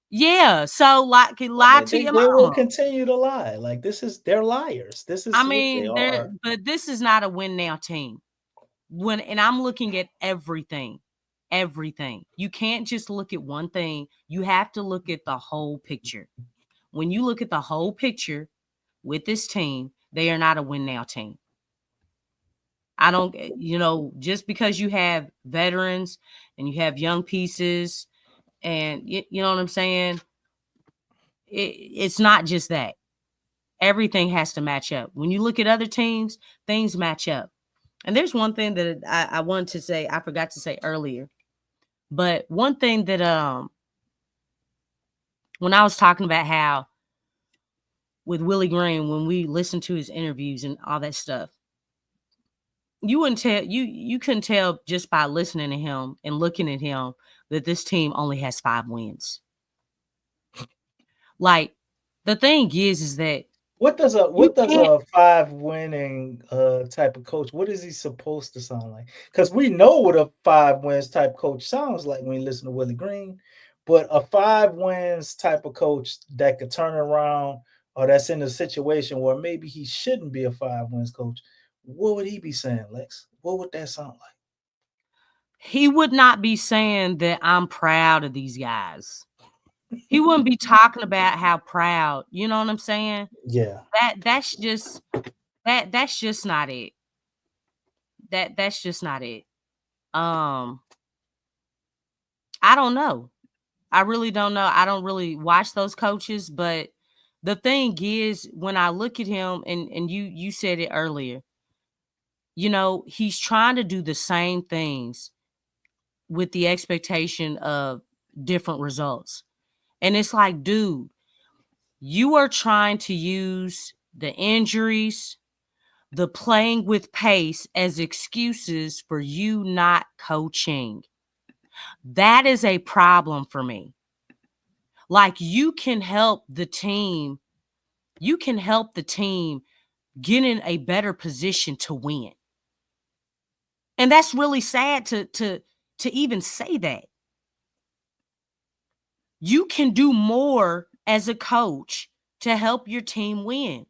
Yeah, so lie to your They will mama. continue to lie. Like they're liars. This is I what they mean, are. but this is not a win now team. And I'm looking at everything. You can't just look at one thing. You have to look at the whole picture. When you look at the whole picture with this team, they are not a win now team. I don't, just because you have veterans and you have young pieces and you know what I'm saying? It's not just that. Everything has to match up. When you look at other teams, things match up. And there's one thing that I wanted to say, I forgot to say earlier. But one thing that when I was talking about how with Willie Green, when we listened to his interviews and all that stuff, you couldn't tell just by listening to him and looking at him that this team only has 5 wins. Like the thing is that what does a 5 winning type of coach, what is he supposed to sound like? Because we know what a 5 wins type coach sounds like when you listen to Willie Green, but a 5 wins type of coach that could turn around or that's in a situation where maybe he shouldn't be a 5 wins coach, what would he be saying, Lex? What would that sound like? He would not be saying that I'm proud of these guys. He wouldn't be talking about how proud, you know what I'm saying? Yeah. That's just not it. That's just not it. I don't know. I really don't know. I don't really watch those coaches, but the thing is when I look at him and you said it earlier, he's trying to do the same things with the expectation of different results. And it's like, dude, you are trying to use the injuries, the playing with pace as excuses for you not coaching. That is a problem for me. Like you can help the team get in a better position to win. And that's really sad to even say that. You can do more as a coach to help your team win.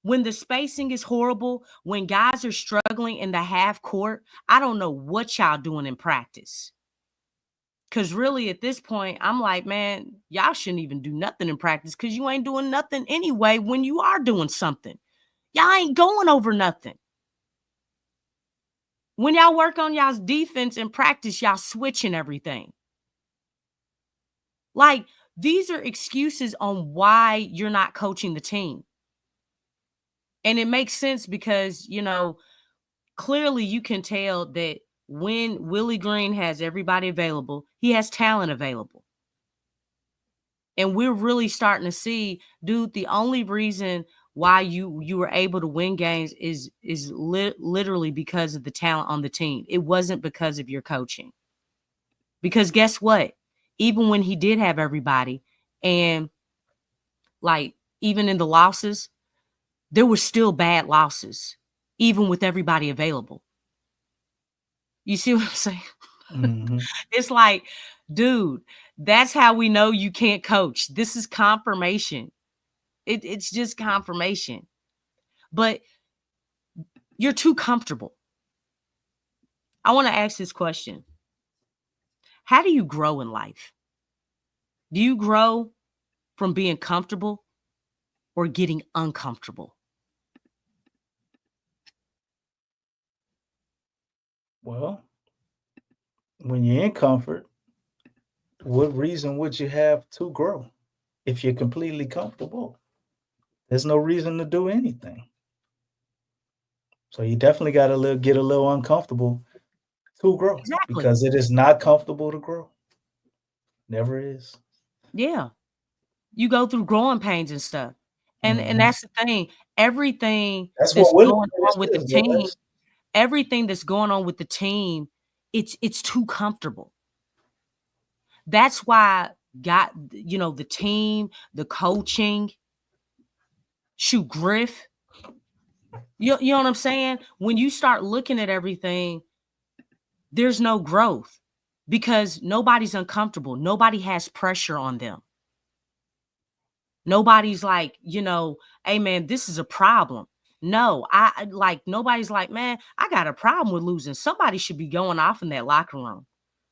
When the spacing is horrible, when guys are struggling in the half court, I don't know what y'all doing in practice. Because really at this point, I'm like, man, y'all shouldn't even do nothing in practice because you ain't doing nothing anyway when you are doing something. Y'all ain't going over nothing. When y'all work on y'all's defense in practice, y'all switching everything. Like, these are excuses on why you're not coaching the team. And it makes sense because, clearly you can tell that when Willie Green has everybody available, he has talent available. And we're really starting to see, dude, the only reason why you were able to win games is literally because of the talent on the team. It wasn't because of your coaching. Because guess what? Even when he did have everybody, and like even in the losses, there were still bad losses, even with everybody available. You see what I'm saying? Mm-hmm. It's like, dude, that's how we know you can't coach. This is confirmation. It's just confirmation. But you're too comfortable. I want to ask this question. How do you grow in life? Do you grow from being comfortable or getting uncomfortable? Well, when you're in comfort, what reason would you have to grow? if you're completely comfortable, there's no reason to do anything. So you definitely got to get a little uncomfortable to grow Exactly. because it is not comfortable to grow. Never is. Yeah. You go through growing pains and stuff. And Mhm. that's the thing. Everything That's that's what Willie going on with the is, team, Lex. everything that's going on with the team, it's too comfortable. That's why the team, the coaching, shoot, Griff. You know what I'm saying? When you start looking at everything, there's no growth because nobody's uncomfortable. Nobody has pressure on them. Nobody's like, hey man, this is a problem. No, nobody's like, man, I got a problem with losing. Somebody should be going off in that locker room.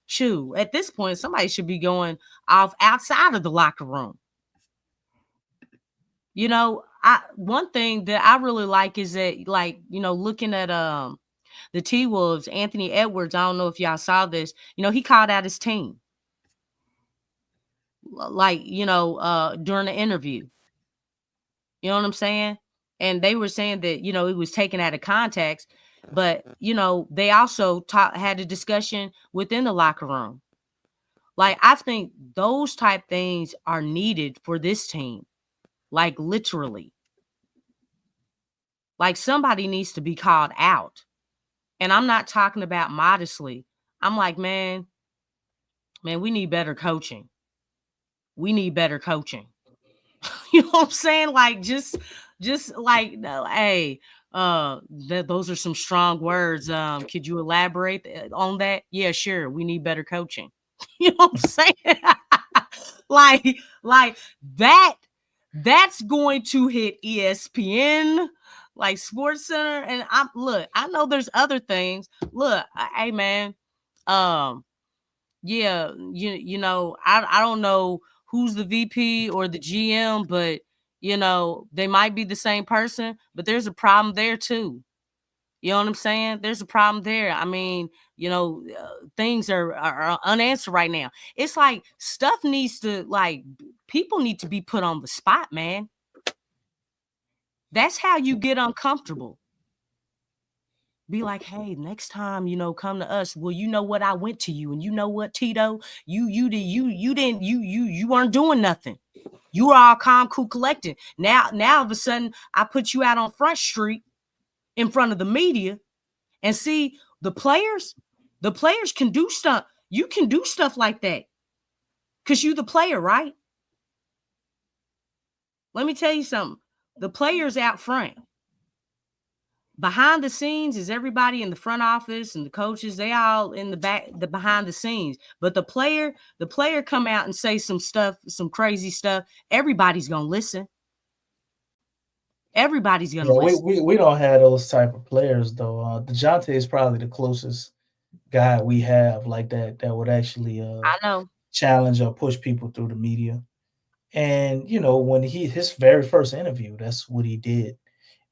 Shoot, at this point, somebody should be going off outside of the locker room. One thing that I really like is that, looking at the T-Wolves, Anthony Edwards, I don't know if y'all saw this, he called out his team. During the interview. You know what I'm saying? And they were saying that, it was taken out of context, but, they also had a discussion within the locker room. Like, I think those type things are needed for this team. Like, literally. Like, somebody needs to be called out. And I'm not talking about modestly. I'm like, man, we need better coaching. We need better coaching. You know what I'm saying? Like, just like, no, hey, those are some strong words. Could you elaborate on that? Yeah, sure. We need better coaching. You know what I'm saying? like that's going to hit ESPN, like Sports Center. And I know there's other things. Look, hey man, yeah, I don't know who's the VP or the GM, but they might be the same person, but there's a problem there too. You know what I'm saying? There's a problem there. I mean, things are unanswered right now. It's like stuff needs to, people need to be put on the spot, man. That's how you get uncomfortable. Be like, hey, next time, come to us. Well, you know what? I went to you, and you know what, Tito? You weren't doing nothing. You were all calm, cool, collected. Now all of a sudden, I put you out on Front Street in front of the media, and see the players. The players can do stuff. You can do stuff like that because you the player, right? Let me tell you something. The players out front. Behind the scenes is everybody in the front office and the coaches. They all in the back, the behind the scenes. But the player come out and say some stuff, some crazy stuff. Everybody's gonna listen. Everybody's gonna Yeah, listen. we don't have those type of players though. DeJounte is probably the closest guy we have like that would actually I know. challenge or push people through the media. And when his very first interview, that's what he did.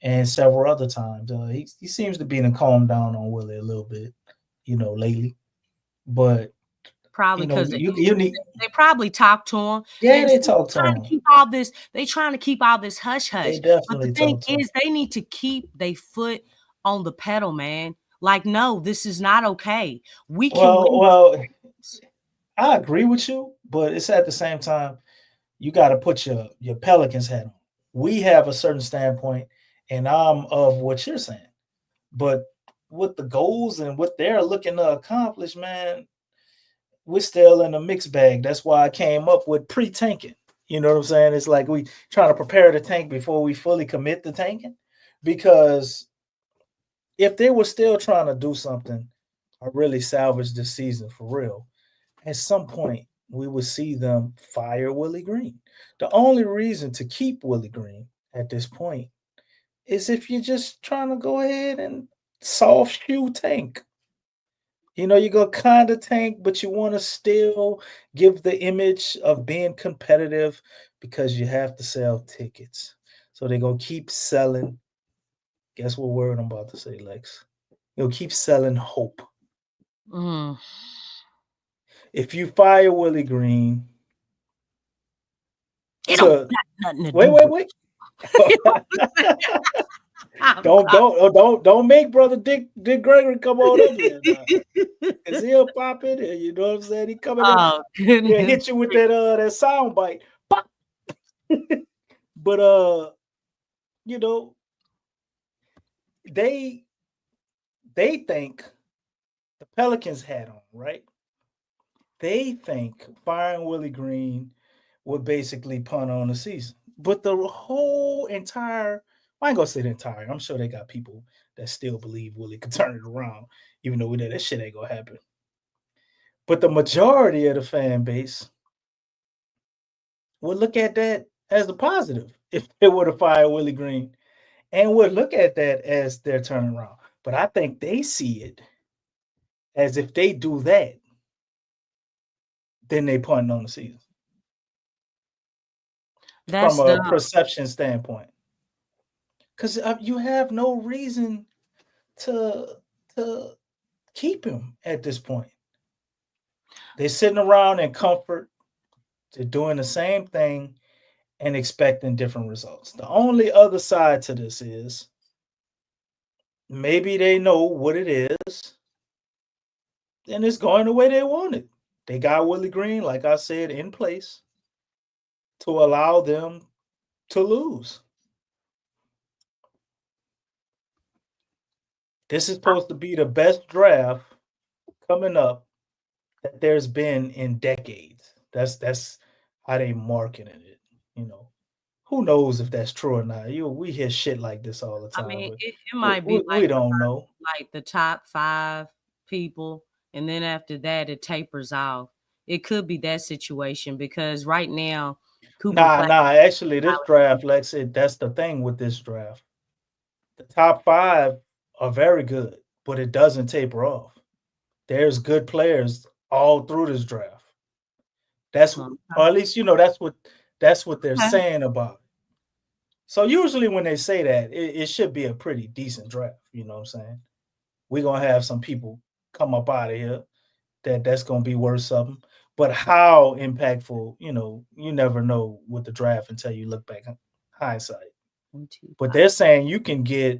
And several other times, he seems to be calmed down on Willie a little bit, lately. But Probably because you need. they probably talk to him. Yeah, they talk to him. They trying to keep all this hush hush. They But definitely the thing talk to him. is, they need to keep their foot on the pedal, man. Like, no, this is not okay. We can win. Well, I agree with you, but it's at the same time, you got to put your Pelicans hat on. We have a certain standpoint, and I'm of what you're saying. But with the goals and what they're looking to accomplish, man, we're still in a mixed bag. That's why I came up with pre-tanking. You know what I'm saying? It's like we trying to prepare the tank before we fully commit to tanking. Because if they were still trying to do something or really salvage this season for real, at some point we would see them fire Willie Green. The only reason to keep Willie Green at this point is if you're just trying to go ahead and soft shoe tank. You go kind of tank, but you want to still give the image of being competitive because you have to sell tickets. So they're going to keep selling. Guess what word I'm about to say, Lex? You'll keep selling hope. Mm. If you fire Willie Green, It don't got nothing to do. Wait. Don't make brother Dick Gregory come on up here now. Cause he'll pop in here, you know what I'm saying? He coming in, Oh he'll goodness. hit you with that sound bite. Pop. But you know, they think the Pelicans had on, right? They think firing Willie Green would basically punt on the season. But the whole entire, I ain't gonna say the entire, I'm sure they got people that still believe Willie could turn it around, even though we know that shit ain't gonna happen. But the majority of the fan base would look at that as a positive if they were to fire Willie Green and would look at that as their turnaround. But I think they see it as if they do that, then they punt on the season. That's From a the perception standpoint. Because you have no reason to keep him at this point. They're sitting around in comfort. They're doing the same thing and expecting different results. The only other side to this is maybe they know what it is and it's going the way they want it. They got Willie Green, like I said, in place to allow them to lose. This is supposed to be the best draft coming up that there's been in decades. That's how they marketed it. You know, who knows if that's true or not? We hear shit like this all the I time, mean, but it might be we don't know. like the top 5 people, and then after that it tapers off. It could be that situation because right now Cooper Flag Nah. Actually, this draft, Lexxah, that's the thing with this draft. The top 5 are very good, but it doesn't taper off. There's good players all through this draft. That's or at least that's what they're saying about it. So usually when they say that, it should be a pretty decent draft. You know what I'm saying? We're gonna have some people come up out of here that's gonna be worth something. But how impactful, you never know with the draft until you look back in hindsight. But they're saying you can get,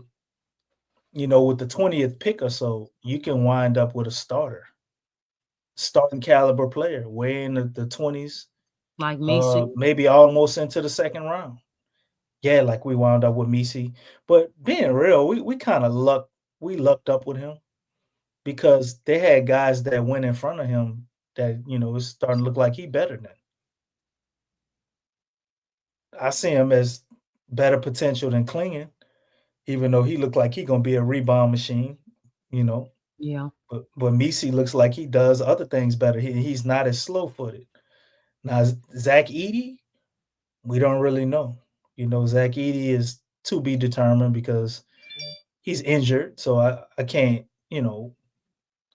with the 20th pick or so, you can wind up with a starting caliber player, way in the 20s, like Misi. maybe almost into the second round. Yeah, like we wound up with Misi. But being real, we kind of lucked up with him because they had guys that went in front of him that, it's starting to look like he better than. I see him as better potential than Klingon, even though he looked like he gonna be a rebound machine, Yeah. But Misi looks like he does other things better. He's not as slow-footed. Now Zach Edey, we don't really know. Zach Edey is to be determined because he's injured. So I can't,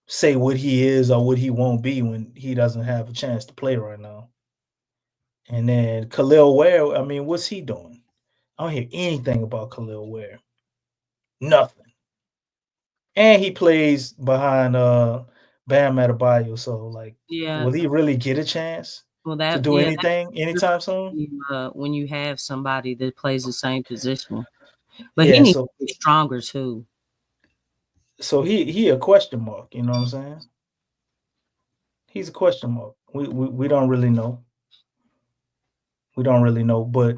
say what he is or what he won't be when he doesn't have a chance to play right now. And then Khalil Ware, I mean, what's he doing? I don't hear anything about Khalil Ware. Nothing. And he plays behind Bam Adebayo. So will he really get a chance to do anything anytime soon? When you have somebody that plays the same position. But he needs to be stronger too. So he a question mark, you know what I'm saying? He's a question mark. We don't really know. We don't really know. But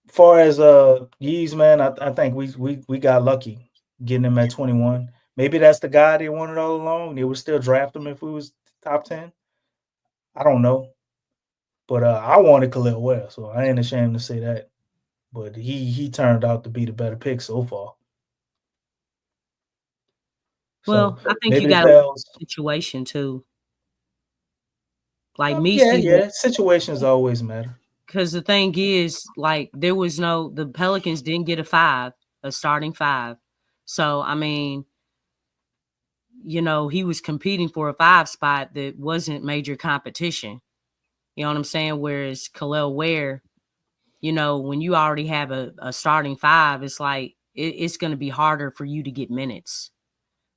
far as Yeez, man, I think we got lucky getting him at 21. Maybe that's the guy they wanted all along. They would still draft him if we was top 10. I don't know. But I wanted Khalil Ware, so I ain't ashamed to say that. But he turned out to be the better pick so far. Well, I think you got a situation too. Like yeah, situations always matter. Because the thing is, the Pelicans didn't get a starting 5. So I mean, he was competing for a 5 spot that wasn't major competition. You know what I'm saying? Whereas Khalil Ware, when you already have a starting 5, it's like it's going to be harder for you to get minutes.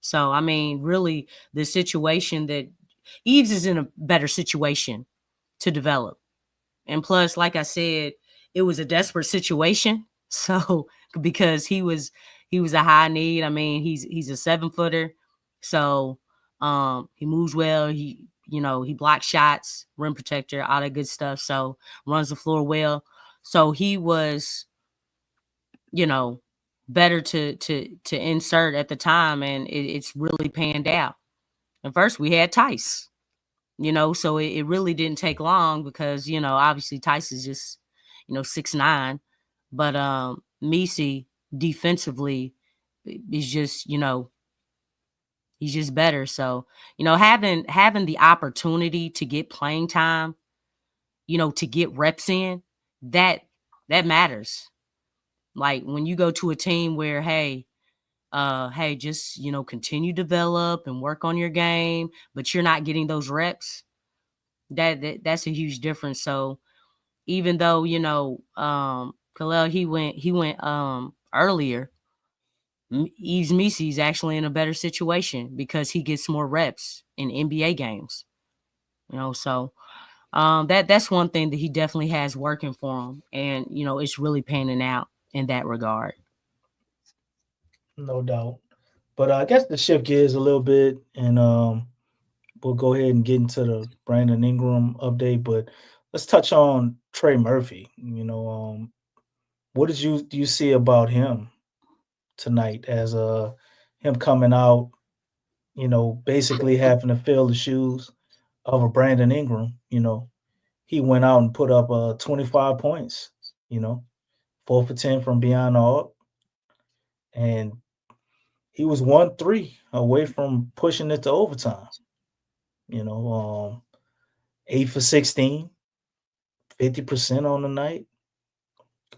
So, I mean, really, the situation that Eves is in a better situation to develop And plus, like I said, it was a desperate situation. So because he was a high need. I mean, he's a 7-footer. So he moves well. He blocks shots, rim protector, all that good stuff. So runs the floor well. So he was, better to insert at the time, and it's really panned out. And first we had Tice, so it really didn't take long because, obviously Tice is just, 6'9", but Misi defensively is just, he's just better. So, having the opportunity to get playing time, to get reps in, that matters. Like when you go to a team where, hey, just, continue to develop and work on your game, but you're not getting those reps, that's a huge difference. So even though, Khalil, he went earlier, Yves Misi's actually in a better situation because he gets more reps in NBA games. So that's one thing that he definitely has working for him, and it's really panning out in that regard. No doubt. But I guess to shift gears a little bit, and we'll go ahead and get into the Brandon Ingram update. But let's touch on Trey Murphy. What do you see about him tonight as him coming out? Basically having to fill the shoes of a Brandon Ingram. He went out and put up 25 points. 4 for 10 from beyond the arc, and he was 1-3 away from pushing it to overtime. 8 for 16, 50% on the night.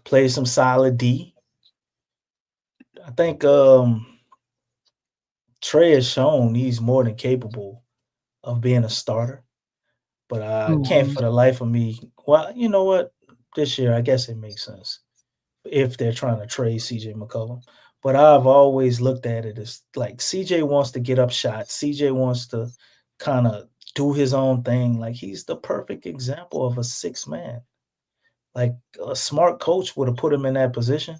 Played some solid D. I think Trey has shown he's more than capable of being a starter, but I can't for the life of me. Well, you know what? This year, I guess it makes sense if they're trying to trade CJ McCollum. But I've always looked at it as like CJ wants to get up shots. CJ wants to kind of do his own thing. Like he's the perfect example of a 6-man. Like a smart coach would have put him in that position,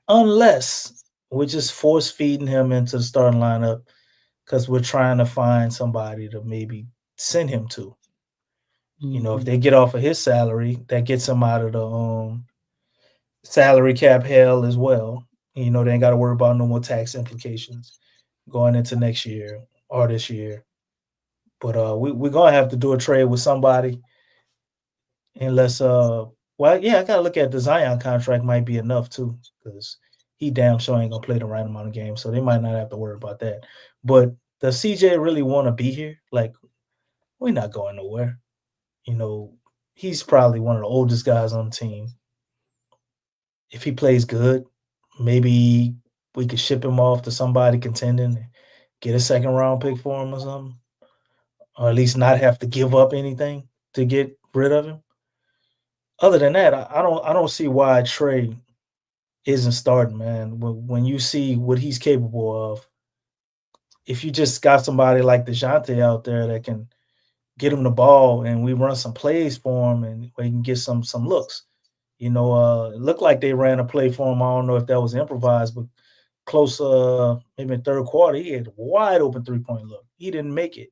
unless we're just force feeding him into the starting lineup because we're trying to find somebody to maybe send him to. If they get off of his salary, that gets him out of the salary cap hell as well. They ain't got to worry about no more tax implications going into next year or this year. But we're gonna have to do a trade with somebody, unless I gotta look at the Zion contract might be enough too, because he damn sure ain't gonna play the right amount of games, so they might not have to worry about that. But does CJ really want to be here? Like, we're not going nowhere. He's probably one of the oldest guys on the team. If he plays good, maybe we could ship him off to somebody contending, get a second round pick for him or something, or at least not have to give up anything to get rid of him. Other than that, I don't see why Trey isn't starting, man. When you see what he's capable of, if you just got somebody like DeJounte out there that can get him the ball and we run some plays for him and we can get some looks. It looked like they ran a play for him. I don't know if that was improvised, but close, maybe in third quarter, he had a wide open 3-point look. He didn't make it.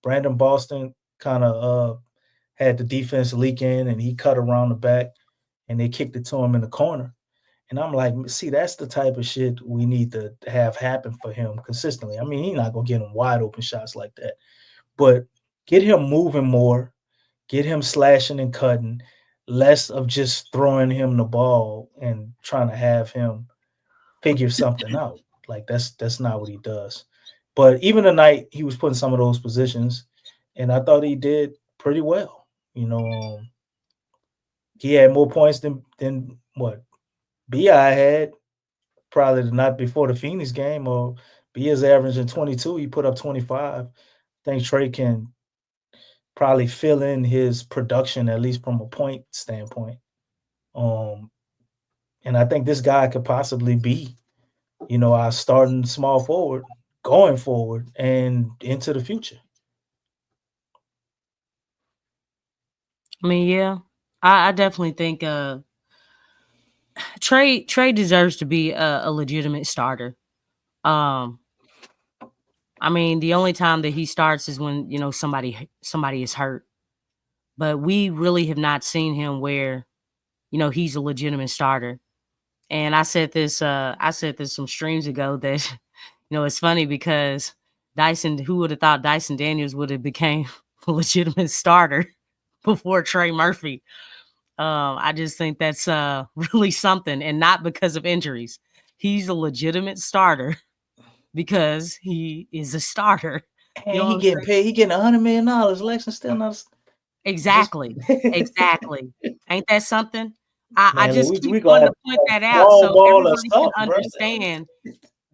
Brandon Boston kind of had the defense leak in, and he cut around the back, and they kicked it to him in the corner. And I'm like, see, that's the type of shit we need to have happen for him consistently. I mean, he's not going to get him wide open shots like that, but get him moving more, get him slashing and cutting, less of just throwing him the ball and trying to have him figure something out. Like that's not what he does. But even tonight, he was put in some of those positions, and I thought he did pretty well. He had more points than what BI had probably the night before the Phoenix game, or BI's averaging 22. He put up 25. I think Trey can probably fill in his production, at least from a point standpoint. And I think this guy could possibly be, our starting small forward going forward and into the future. I mean, yeah, I definitely think Trey deserves to be a legitimate starter. Um, I mean, the only time that he starts is when somebody is hurt. But we really have not seen him where he's a legitimate starter. And I said this some streams ago that it's funny because who would have thought Dyson Daniels would have became a legitimate starter before Trey Murphy. I just think that's really something, and not because of injuries. He's a legitimate starter because he is a starter. You And know he what I'm getting saying? paid. He getting $100 million. Lexxah still not just Exactly. Exactly. Ain't that something? I man. Look, just keep we wanting gonna to point that have out small so ball or everybody can something, bro. understand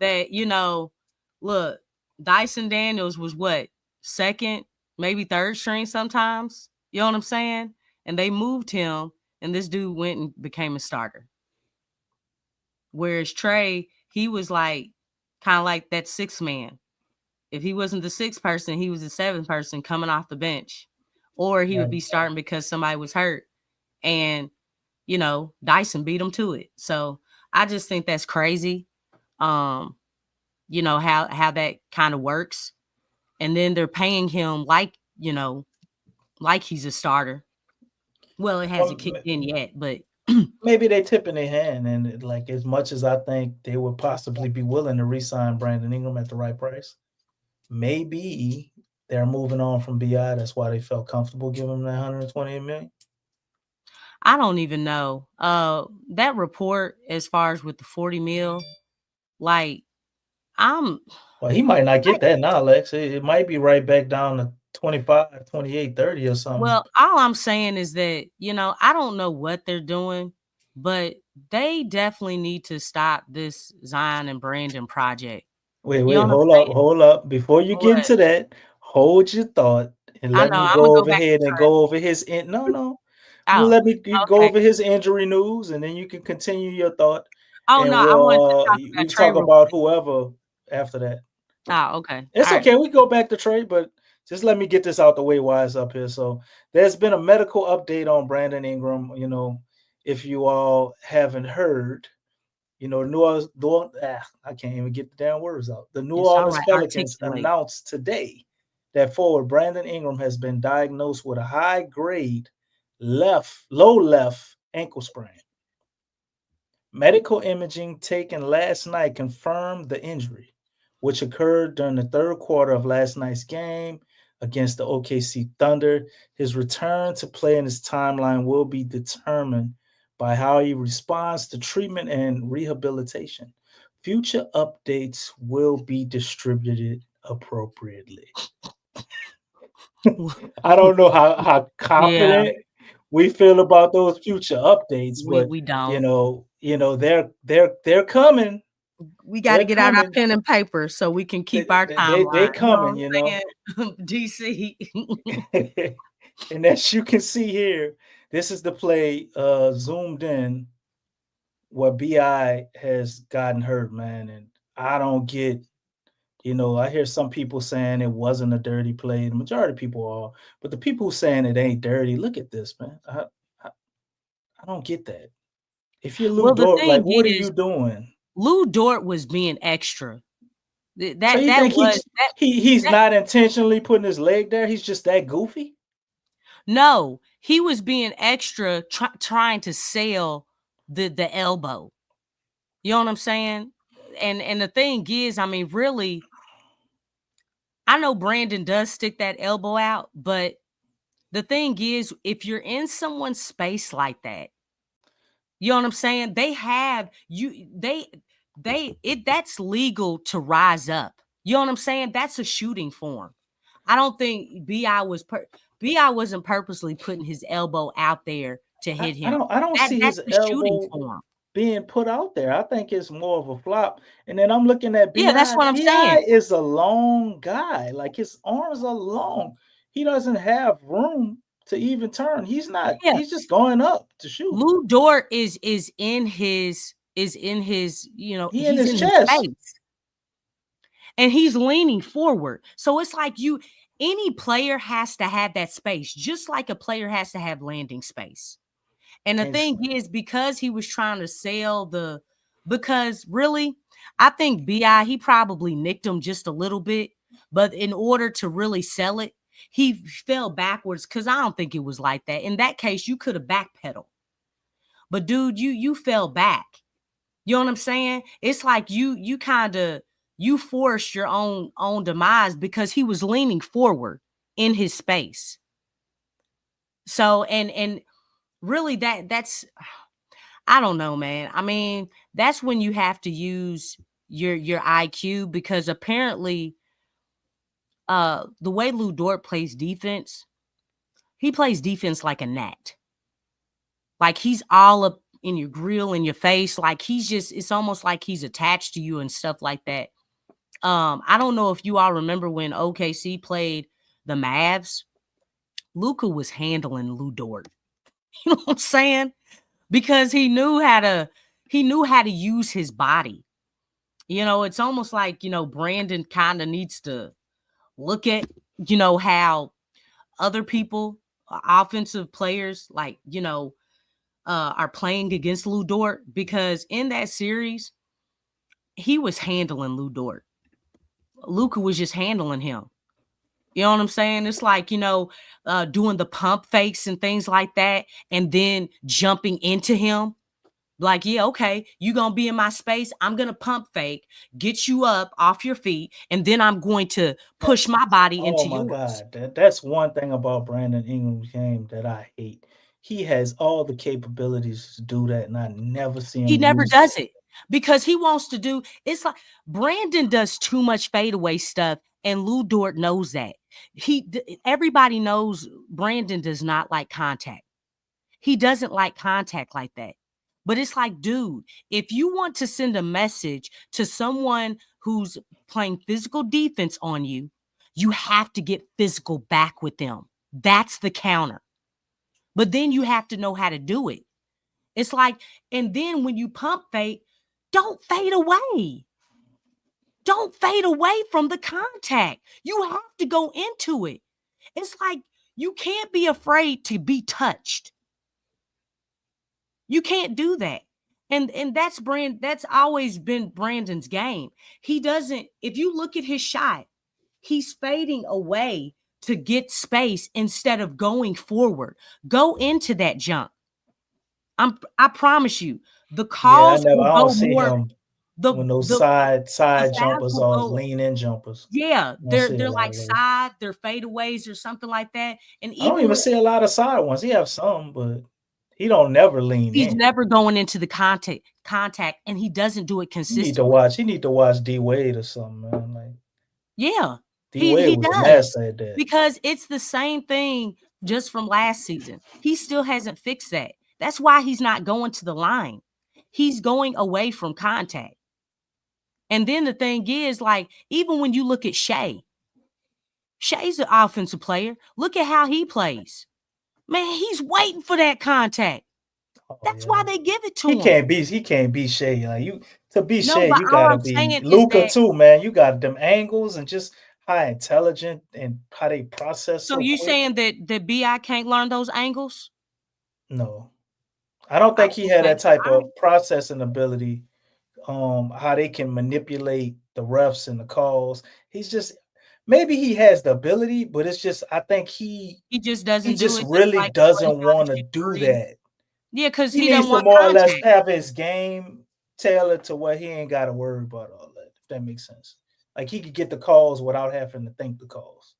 that, look, Dyson Daniels was what? Second, maybe third string sometimes. You know what I'm saying? And they moved him, and this dude went and became a starter. Whereas Trey, he was like kind of like that sixth man. If he wasn't the sixth person, he was the seventh person coming off the bench. Or he would be starting because somebody was hurt. And, Dyson beat him to it. So I just think that's crazy. How that kind of works. And then they're paying him like he's a starter. Well, it hasn't kicked in yet, but Maybe they tipping their hand, and like as much as I think they would possibly be willing to re-sign Brandon Ingram at the right price, maybe they're moving on from BI. That's why they felt comfortable giving him that $128 million. I don't even know. That report as far as with the 40 mil, like Well, he might not get that now, Lex. It might be right back down to 25, 28, 30 or something. Well, all I'm saying is that, I don't know what they're doing, but they definitely need to stop this Zion and Brandon project. Wait, You know what I'm hold saying? up, hold up. Before you get What? into that, hold your thought and I let know. me I'm gonna go go over back here to and Trey. go over his no. You Oh, let me go okay. over his injury news, and then you can continue your thought, Oh and no, I wanted to talk we about can Trey talk real about quick. whoever after that. Oh, okay. It's All right. okay. We go back to Trey, but just let me get this out the way while it's up here. So there's been a medical update on Brandon Ingram. If you all haven't heard, I can't even get the damn words out. The New It's all Orleans right. Pelicans Articulate. announced today that forward Brandon Ingram has been diagnosed with a high-grade low left ankle sprain. Medical imaging taken last night confirmed the injury, which occurred during the third quarter of last night's game against the OKC Thunder. His return to play in his timeline will be determined by how he responds to treatment and rehabilitation. Future updates will be distributed appropriately. I don't know how Yeah, confident we feel about those future updates, but we don't. they're coming. We got to They're get out our coming. pen and paper so we can keep our They timeline. You know coming, what I'm saying? DC. And as you can see here, this is the play zoomed in where BI has gotten hurt, man. And I don't get, I hear some people saying it wasn't a dirty play. The majority of people are, but the people saying it ain't dirty, look at this, man. I don't get that. If you're Lou Well, the Dort, like, thing what are is, you doing? Lou Dort was being extra. So you That think was that. he's that not intentionally putting his leg there? He's just that goofy? No, he was being extra, trying to sell the elbow. You know what I'm saying? And the thing is, I mean, really, I know Brandon does stick that elbow out, but the thing is, if you're in someone's space like that, you know what I'm saying? They have you. That's legal to rise up. You know what I'm saying? That's a shooting form. I don't think Bi wasn't purposely putting his elbow out there to hit him. I don't see That's his the shooting elbow form. being put out there. I think it's more of a flop. And then I'm looking at Yeah, that's BI. what I'm saying. BI is a long guy. Like his arms are long. He doesn't have room to even turn. Yeah, He's just going up to shoot. Lou Dort is in his He in he's his in his chest. space and he's leaning forward. So it's like any player has to have that space, just like a player has to have landing space. And the thing is, because he was trying to sell because really, I think BI, he probably nicked him just a little bit, but in order to really sell it, he fell backwards because I don't think it was like that. In that case, you could have backpedaled. But dude, you fell back. You know what I'm saying? It's like you kind of forced your own demise because he was leaning forward in his space. So and really that's I don't know, man. I mean, that's when you have to use your IQ because apparently the way Lou Dort plays defense, he plays defense like a gnat. Like he's all up in your grill, in your face. Like it's almost like he's attached to you and stuff like that. I don't know if you all remember when OKC played the Mavs. Luka was handling Lou Dort. You know what I'm saying? Because he knew how to use his body. You know, it's almost like, Brandon kind of needs to look at, how other people, offensive players, like, are playing against Lou Dort, because in that series, he was handling Lou Dort. Luka was just handling him. You know what I'm saying? It's like, doing the pump fakes and things like that, and then jumping into him. Like, yeah, okay, you're going to be in my space. I'm going to pump fake, get you up off your feet, and then I'm going to push my body into yours. Oh my God. That's one thing about Brandon Ingram's game that I hate. He has all the capabilities to do that, and I never see him. He never use does it because he wants to do. It's like Brandon does too much fadeaway stuff, and Lou Dort knows that. Everybody knows Brandon does not like contact. He doesn't like contact like that. But it's like, dude, if you want to send a message to someone who's playing physical defense on you, you have to get physical back with them. That's the counter. But then you have to know how to do it. It's like, and then when you pump fake, don't fade away. Don't fade away from the contact. You have to go into it. It's like, you can't be afraid to be touched. You can't do that. And that's always been Brandon's game. He doesn't, if you look at his shot, he's fading away to get space instead of going forward. Go into that jump. I promise you, the calls I will don't go see more. him when those side jumpers will are go. lean in jumpers. Yeah, I don't see they're a lot like of those. side, they're fadeaways or something like that. And I don't even with, see a lot of side ones. He have some, but he don't never lean he's in. never going into the contact, and he doesn't do it He consistently. need to watch D Wade or something, man. Like Yeah, D he Wade was a does, master at that. because it's the same thing just from last season. He still hasn't fixed that. That's why he's not going to the line. He's going away from contact. And then the thing is, like, even when you look at Shea, Shea's an offensive player. Look at how he plays. Man, he's waiting for that contact. Oh, That's yeah. why they give it to He him. can't be Shea. Like to be No, Shea, but you all gotta I'm saying be is Luka that. too, man. You got them angles and just how intelligent and how they process So so you quick. saying that BI can't learn those angles? No, I don't think he had Okay. that type of processing ability. How they can manipulate the refs and the calls. He's just maybe he has the ability, but it's just I think He just doesn't he do just it just really like doesn't Clay want to Thompson do Curry. that. Yeah, because He he needs doesn't to want more or less contact. have his game tailored to where he ain't got to worry about all that, if that makes sense. Like he could get the calls without having to think the calls.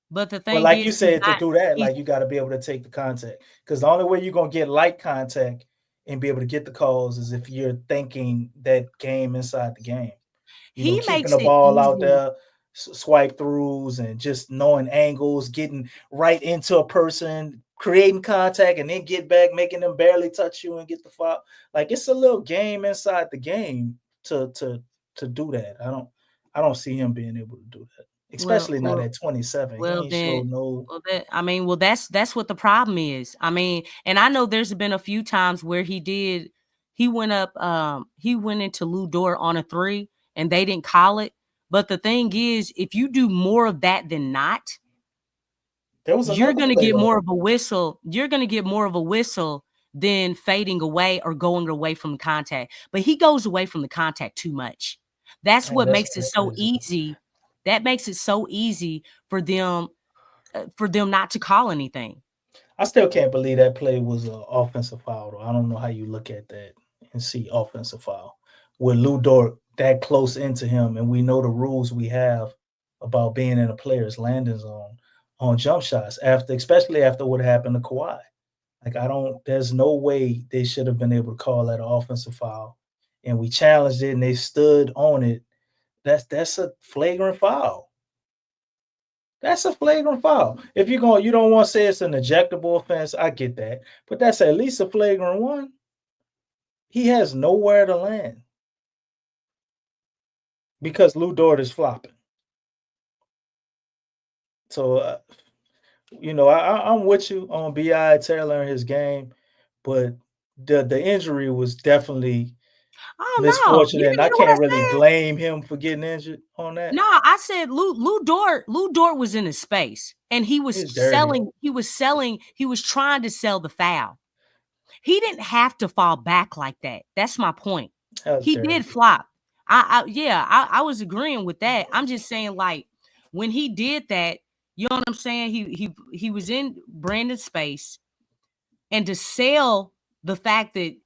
But the But thing like is, you he's said, to not. do that, He's, like you got to be able to take the contact. Because the only way you're gonna get light contact and be able to get the calls is if you're thinking that game inside the game. You know, he keeping makes the it ball out easy. there, swipe throughs, and just knowing angles, getting right into a person, creating contact, and then get back, making them barely touch you and get the foul. Like it's a little game inside the game to do that. I don't see him being able to do that, especially not at 27. He ain't show no. That's what the problem is. I mean, and I know there's been a few times where he went into Lou Dort on a 3 and they didn't call it. But the thing is, if you do more of that than not, There was you're another going to play get though. more of a whistle. You're going to get more of a whistle than fading away or going away from the contact. But he goes away from the contact too much. That's Man, what that's makes it so crazy. easy. That makes it so easy for them not to call anything. I still can't believe that play was an offensive foul, though. I don't know how you look at that and see offensive foul with Lou Dort that close into him, and we know the rules we have about being in a player's landing zone on jump shots especially after what happened to Kawhi. Like there's no way they should have been able to call that an offensive foul. And we challenged it and they stood on it. That's a flagrant foul. That's a flagrant foul. If you don't want to say it's an ejectable offense, I get that. But that's at least a flagrant one. He has nowhere to land because Lou Dort is flopping. So, I'm with you on B.I. Taylor and his game, but the injury was definitely Oh no, you misfortunate, and didn't I hear what can't I really said? blame him for getting injured on that. No, I said Lou Dort was in his space and he was He's dirty. he was trying to sell the foul. He didn't have to fall back like that. That's my point. That was He dirty. did flop. I was agreeing with that. I'm just saying, like, when he did that, you know what I'm saying? He was in Brandon's space, and to sell the fact that,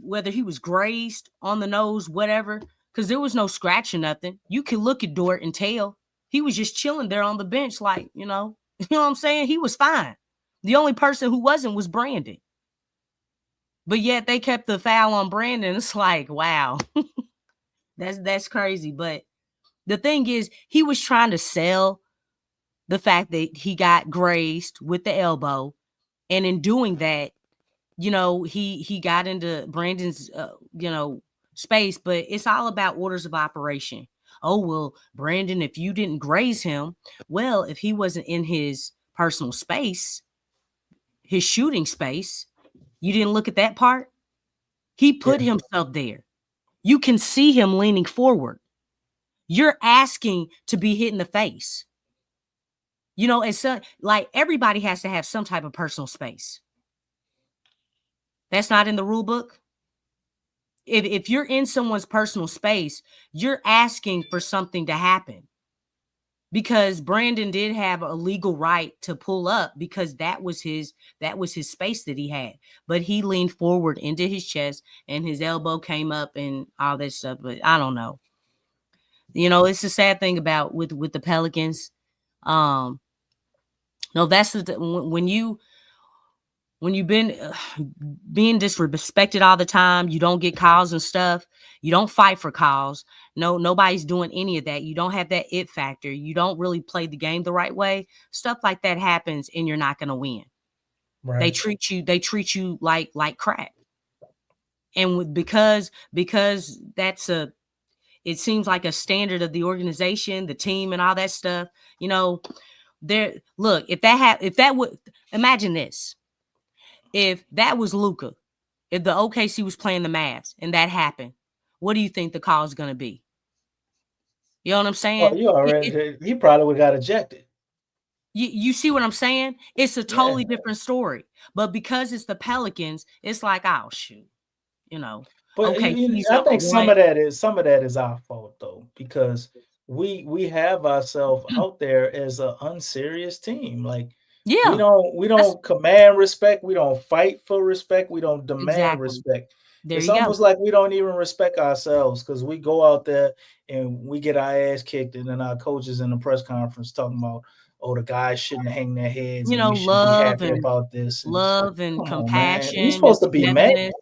whether he was grazed on the nose, whatever, because there was no scratch or nothing. You can look at Dort and tell he was just chilling there on the bench, like, you know what I'm saying? He was fine. The only person who wasn't was Brandon. But yet they kept the foul on Brandon. It's like, wow, that's crazy. But the thing is, he was trying to sell the fact that he got grazed with the elbow. And in doing that, he got into Brandon's, space. But it's all about orders of operation. Oh, well, Brandon, if you didn't graze him, well, if he wasn't in his personal space, his shooting space, you didn't look at that part? He put himself there. You can see him leaning forward. You're asking to be hit in the face. It's like everybody has to have some type of personal space. That's not in the rule book. If you're in someone's personal space, you're asking for something to happen. Because Brandon did have a legal right to pull up because that was his space that he had. But he leaned forward into his chest and his elbow came up and all that stuff. But I don't know. It's the sad thing about with the Pelicans. No, that's when you've been being disrespected all the time, you don't get calls and stuff. You don't fight for calls. No, nobody's doing any of that. You don't have that it factor. You don't really play the game the right way. Stuff like that happens, and you're not going to win. Right. They treat you like crap, and because that's it seems like a standard of the organization, the team, and all that stuff. Look, if that would imagine this. If that was Luka, if the OKC was playing the Mavs and that happened, what do you think the call is going to be? You know what I'm saying? Well, you already he probably would have got ejected. You see what I'm saying? It's a totally different story. But because it's the Pelicans, it's like, oh shoot, But okay, I think some of that is our fault though, because we have ourselves out there as an unserious team. Like we don't command respect, we don't fight for respect, we don't demand respect. It's almost like we don't even respect ourselves because we go out there and we get our ass kicked, and then our coaches in the press conference talking about, oh, the guys shouldn't hang their heads, and we should be happy about this. Love and compassion. You're supposed to be mad.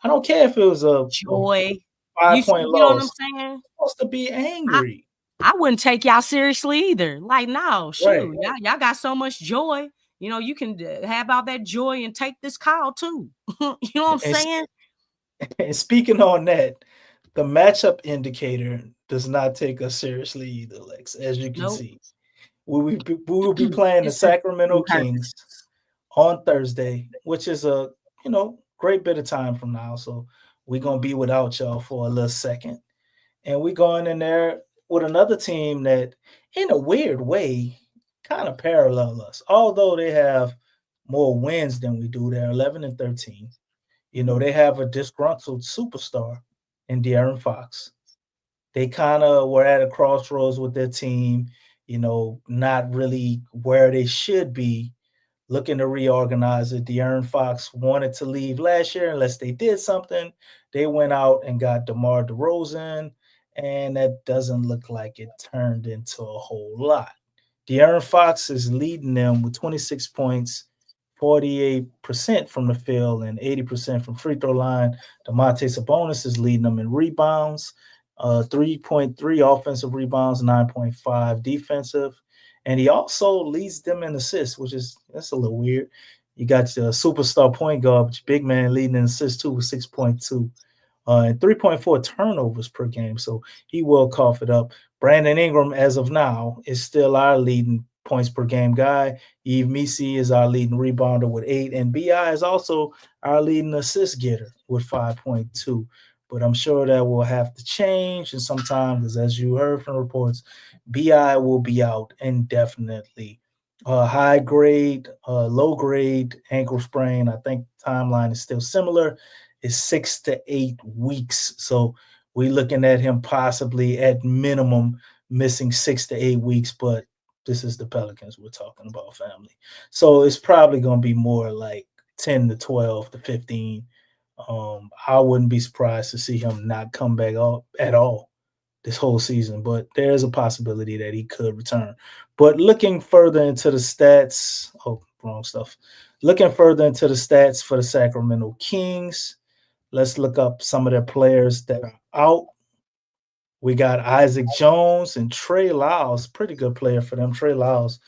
I don't care if it was a joy. 5-point loss. You know what I'm saying? You're supposed to be angry. I wouldn't take y'all seriously either. Like, no, shoot, Right. y'all got so much joy. You can have all that joy and take this call too. You know what I'm saying? And speaking on that, the matchup indicator does not take us seriously either, Lex, as you can see. We will be playing the Sacramento Kings on Thursday, which is a great bit of time from now. So we're going to be without y'all for a little second. And we're going in there with another team that, in a weird way, kind of parallel us. Although they have more wins than we do. They're 11-13. They have a disgruntled superstar in De'Aaron Fox. They kind of were at a crossroads with their team, not really where they should be, looking to reorganize it. De'Aaron Fox wanted to leave last year unless they did something. They went out and got DeMar DeRozan, and that doesn't look like it turned into a whole lot. De'Aaron Fox is leading them with 26 points, 48% from the field, and 80% from free throw line. Domantas Sabonis is leading them in rebounds, 3.3 offensive rebounds, 9.5 defensive. And he also leads them in assists, that's a little weird. You got your superstar point guard, but your big man leading in assists too with 6.2. And 3.4 turnovers per game. So he will cough it up. Brandon Ingram, as of now, is still our leading points per game guy. Yves Missi is our leading rebounder with 8. And B.I. is also our leading assist getter with 5.2. But I'm sure that will have to change in some time because, as you heard from reports, B.I. will be out indefinitely. High grade, low grade ankle sprain. I think timeline is still similar. Is 6 to 8 weeks. So we're looking at him possibly at minimum missing 6 to 8 weeks, but this is the Pelicans we're talking about, family. So it's probably going to be more like 10 to 12 to 15. I wouldn't be surprised to see him not come back up at all this whole season, but there's a possibility that he could return. But looking further into the stats, wrong stuff. Looking further into the stats for the Sacramento Kings, let's look up some of their players that are out. We got Isaac Jones and Trey Lyles, pretty good player for them. Trey Lyles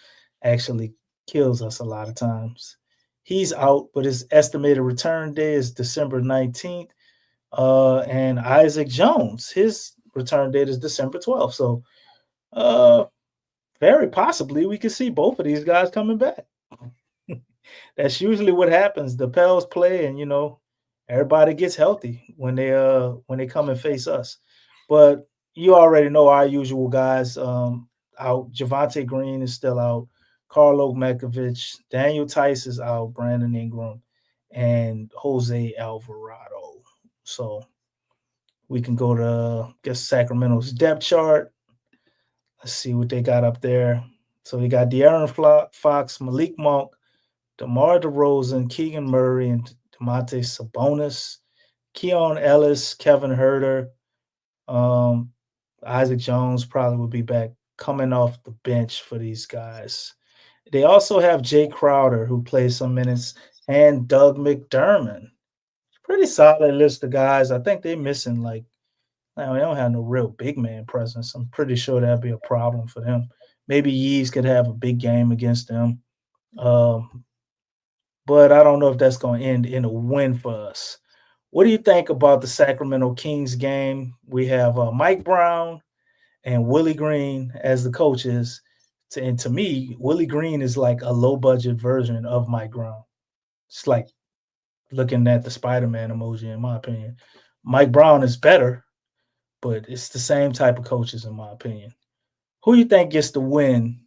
actually kills us a lot of times. He's out, but his estimated return day is December 19th. And Isaac Jones, his return date is December 12th. So very possibly we could see both of these guys coming back. That's usually what happens. The Pels play, and everybody gets healthy when they come and face us. But you already know our usual guys out. Javonte Green is still out. Carlo Mekovic, Daniel Tice is out. Brandon Ingram, and Jose Alvarado. So we can go to Sacramento's depth chart. Let's see what they got up there. So we got De'Aaron Fox, Malik Monk, DeMar DeRozan, Keegan Murray, and Domantas Sabonis, Keon Ellis, Kevin Huerter, Isaac Jones probably will be back coming off the bench for these guys. They also have Jay Crowder, who plays some minutes, and Doug McDermott. Pretty solid list of guys. I think they're missing they don't have no real big man presence. I'm pretty sure that'd be a problem for them. Maybe Yeeves could have a big game against them. But I don't know if that's going to end in a win for us. What do you think about the Sacramento Kings game? We have Mike Brown and Willie Green as the coaches. And to me, Willie Green is like a low-budget version of Mike Brown. It's like looking at the Spider-Man emoji, in my opinion. Mike Brown is better, but it's the same type of coaches, in my opinion. Who do you think gets the win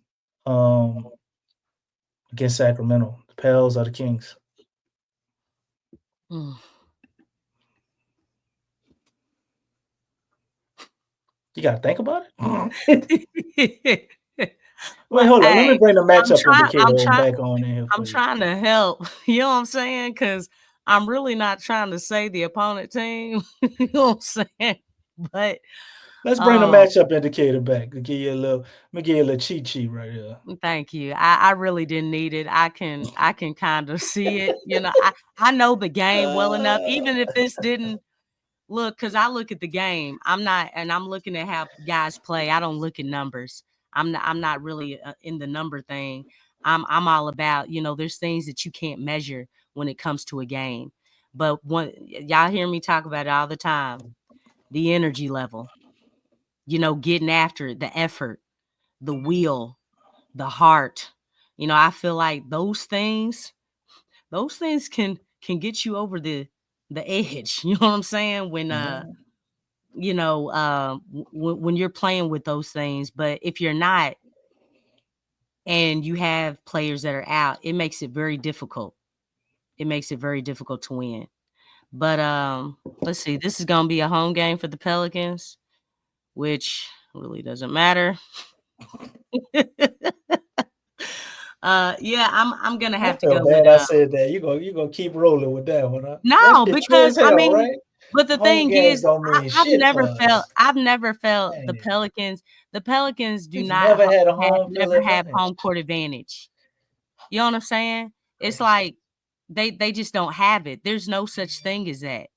against Sacramento? The Pels or the Kings? You got to think about it. Wait, hold on. Let me bring the matchup indicator back on in here. I'm trying to help. You know what I'm saying? Because I'm really not trying to say the opponent team. You know what I'm saying? But let's bring the matchup indicator back. Let me give you a little cheat sheet right here. Thank you. I really didn't need it. I can kind of see it. I know the game well enough. Even if this didn't look, because I look at the game. I'm looking at how guys play. I don't look at numbers. I'm not really in the number thing. I'm all about, there's things that you can't measure when it comes to a game. But y'all hear me talk about it all the time. The energy level, getting after it, the effort, the will, the heart. I feel like those things can get you over the edge. You know what I'm saying? When when you're playing with those things. But if you're not, and you have players that are out, it makes it very difficult. It makes it very difficult to win. But let's see. This is gonna be a home game for the Pelicans, which really doesn't matter. Yeah, I'm gonna I have to feel go with bad I said that. You gonna keep rolling with that one, huh? That no, shit true because as I hell, mean, right? but the Home thing games is, don't mean shit for us. I've never felt the Man, Pelicans do we've not never had a have home field never have advantage. home court advantage. You know what I'm saying? It's like they just don't have it. There's no such thing as that.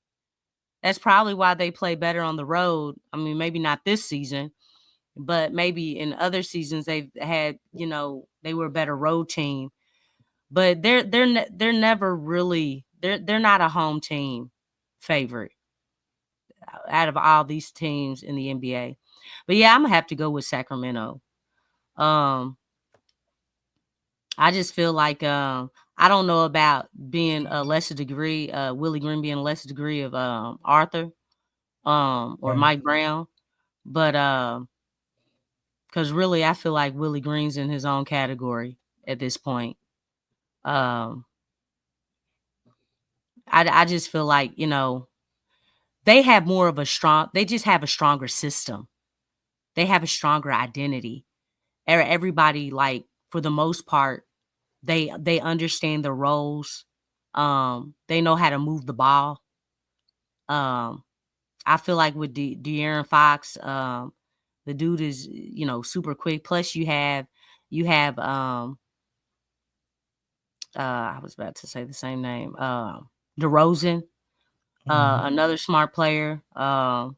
That's probably why they play better on the road. I mean, maybe not this season, but maybe in other seasons they've had, they were a better road team. But they're never really they're not a home team favorite out of all these teams in the NBA. But yeah, I'm gonna have to go with Sacramento. Um, I just feel like I don't know about being a lesser degree, Willie Green being a lesser degree of Arthur or Right. Mike Brown, but because really I feel like Willie Green's in his own category at this point. Um, I just feel like they have more of they just have a stronger system. They have a stronger identity. Everybody, like, for the most part, they understand their roles. They know how to move the ball. I feel like with De'Aaron Fox, the dude is, super quick. Plus you have I was about to say the same name. DeRozan, Mhm. another smart player. I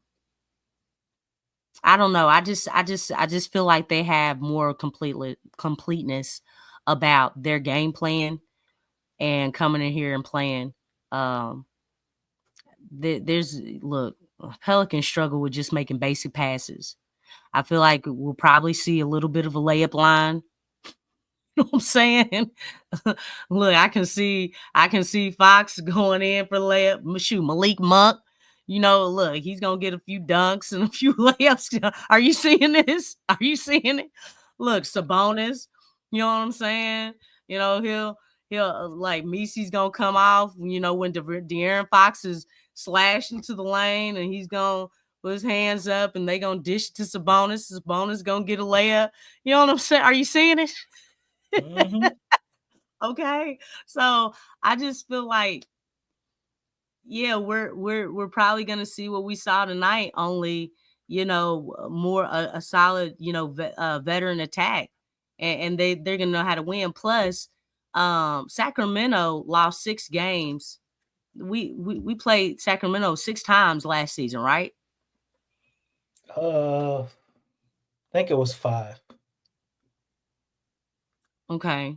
don't know. I just feel like they have more completeness about their game plan and coming in here and playing. Um, there's look, Pelicans struggle with just making basic passes. I feel like we'll probably see a little bit of a layup line. You know what I'm saying? Look, I can see Fox going in for layup. Shoot, Malik Monk. Look, he's gonna get a few dunks and a few layups. Are you seeing this? Are you seeing it? Look, Sabonis. You know what I'm saying? He'll like Misi's gonna come off. When De'Aaron Fox is slashing to the lane and he's gonna put his hands up and they gonna dish it to Sabonis. Sabonis gonna get a layup. You know what I'm saying? Are you seeing it? Mhm. Okay. So I just feel like, yeah, we're probably gonna see what we saw tonight, only more a solid, veteran attack. And they're gonna know how to win. Plus, Sacramento lost 6 games. We played Sacramento 6 times last season, right? I think it was 5. Okay.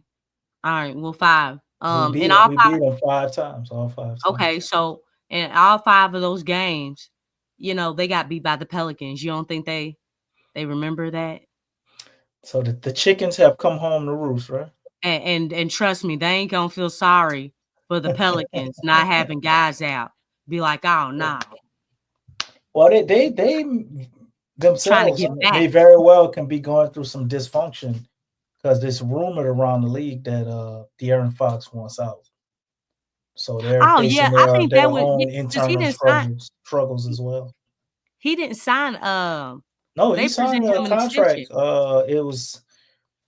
All right. Well, 5. We beat In them. all We 5. beat them 5 times. All 5 times. Okay, so in all 5 of those games, they got beat by the Pelicans. You don't think they remember that? So the chickens have come home to roost, right? And trust me, they ain't gonna feel sorry for the Pelicans not having guys out. Be like, oh no, Well, they trying to themselves get may back. very well can be going through some dysfunction because it's rumored around the league that De'Aaron Fox wants out. So they're Oh yeah, facing I their think their that would, own because internal struggles as well. he didn't sign. No, he They signed presented a him an extension. contract. It was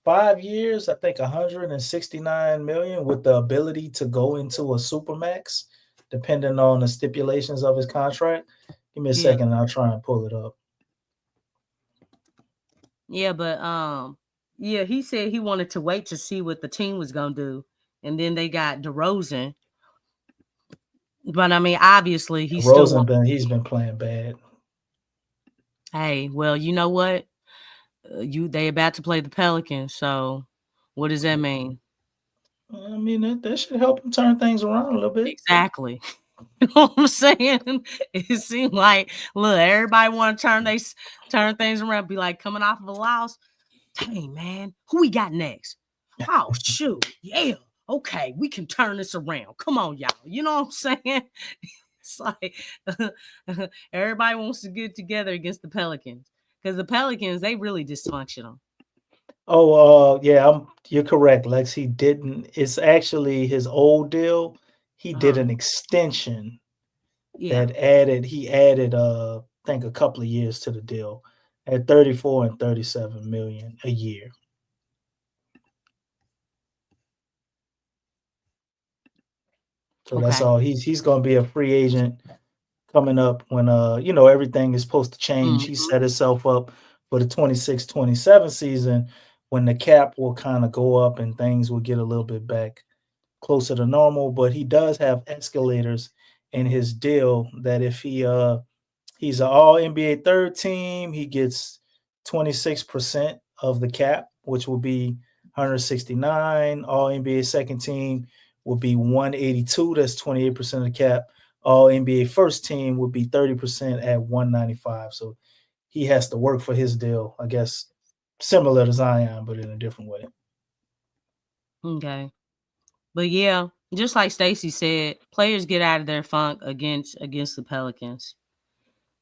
5 years, I think 169 million with the ability to go into a supermax, depending on the stipulations of his contract. Give me a Yeah, second, and I'll try and pull it up. yeah, but yeah, he said he wanted to wait to see what the team was gonna do, and then they got DeRozan. But I mean, obviously, he still wants. He's been playing bad. Hey, well, you know what? They about to play the Pelicans, so what does that mean? I mean, that should help him turn things around a little bit. Exactly. You know what I'm saying? It seemed like, look, everybody want to turn things around, be like coming off of a loss. Dang, man, who we got next? Oh, shoot, yeah, okay, we can turn this around. Come on, y'all. You know what I'm saying? It's like everybody wants to get together against the Pelicans because the Pelicans, they really dysfunctional. Oh, yeah, you're correct, Lex. He didn't. It's actually his old deal. He did Uh-huh. an extension Yeah. that added I think a couple of years to the deal at 34 and 37 million a year. So that's Okay. all. He's going to be a free agent coming up when everything is supposed to change. He Mhm. set himself up for the 26-27 season when the cap will kind of go up and things will get a little bit back closer to normal, but he does have escalators in his deal that if he's an all NBA third team, he gets 26% of the cap, which will be 169. All NBA second team will be 182. That's 28% of the cap. All NBA first team would be 30% at 195. So he has to work for his deal, I guess, similar to Zion, but in a different way. Okay. But yeah, just like Stacy said, players get out of their funk against the Pelicans.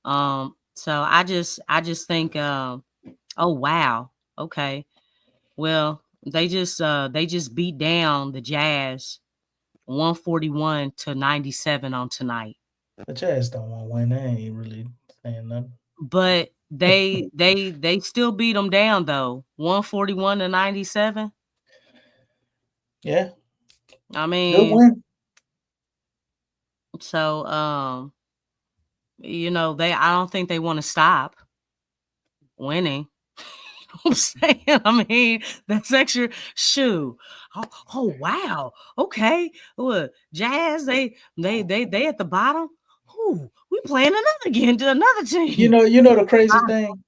So I just think oh wow. Okay. Well, they just beat down the Jazz 141-97 on tonight. The Jazz don't want to win. They ain't really saying nothing. But they still beat them down though. 141-97. Yeah, I good mean, win. so I don't think they want to stop winning. I'm saying, I mean, that's extra shoe. Oh wow. Okay. Look, Jazz, they at the bottom. Ooh, we playing another team. You know the crazy thing?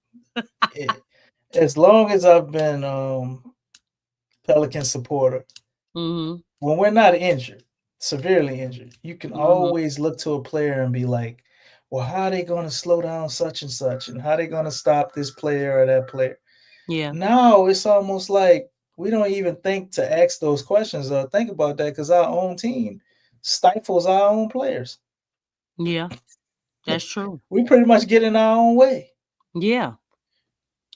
As long as I've been Pelican supporter, Mm-hmm. when we're not injured, severely injured, you can Mm-hmm. always look to a player and be like, well, how are they going to slow down such and such? And how are they going to stop this player or that player? Yeah. Now it's almost like we don't even think to ask those questions or think about that because our own team stifles our own players. Yeah. That's true. We pretty much get in our own way. Yeah.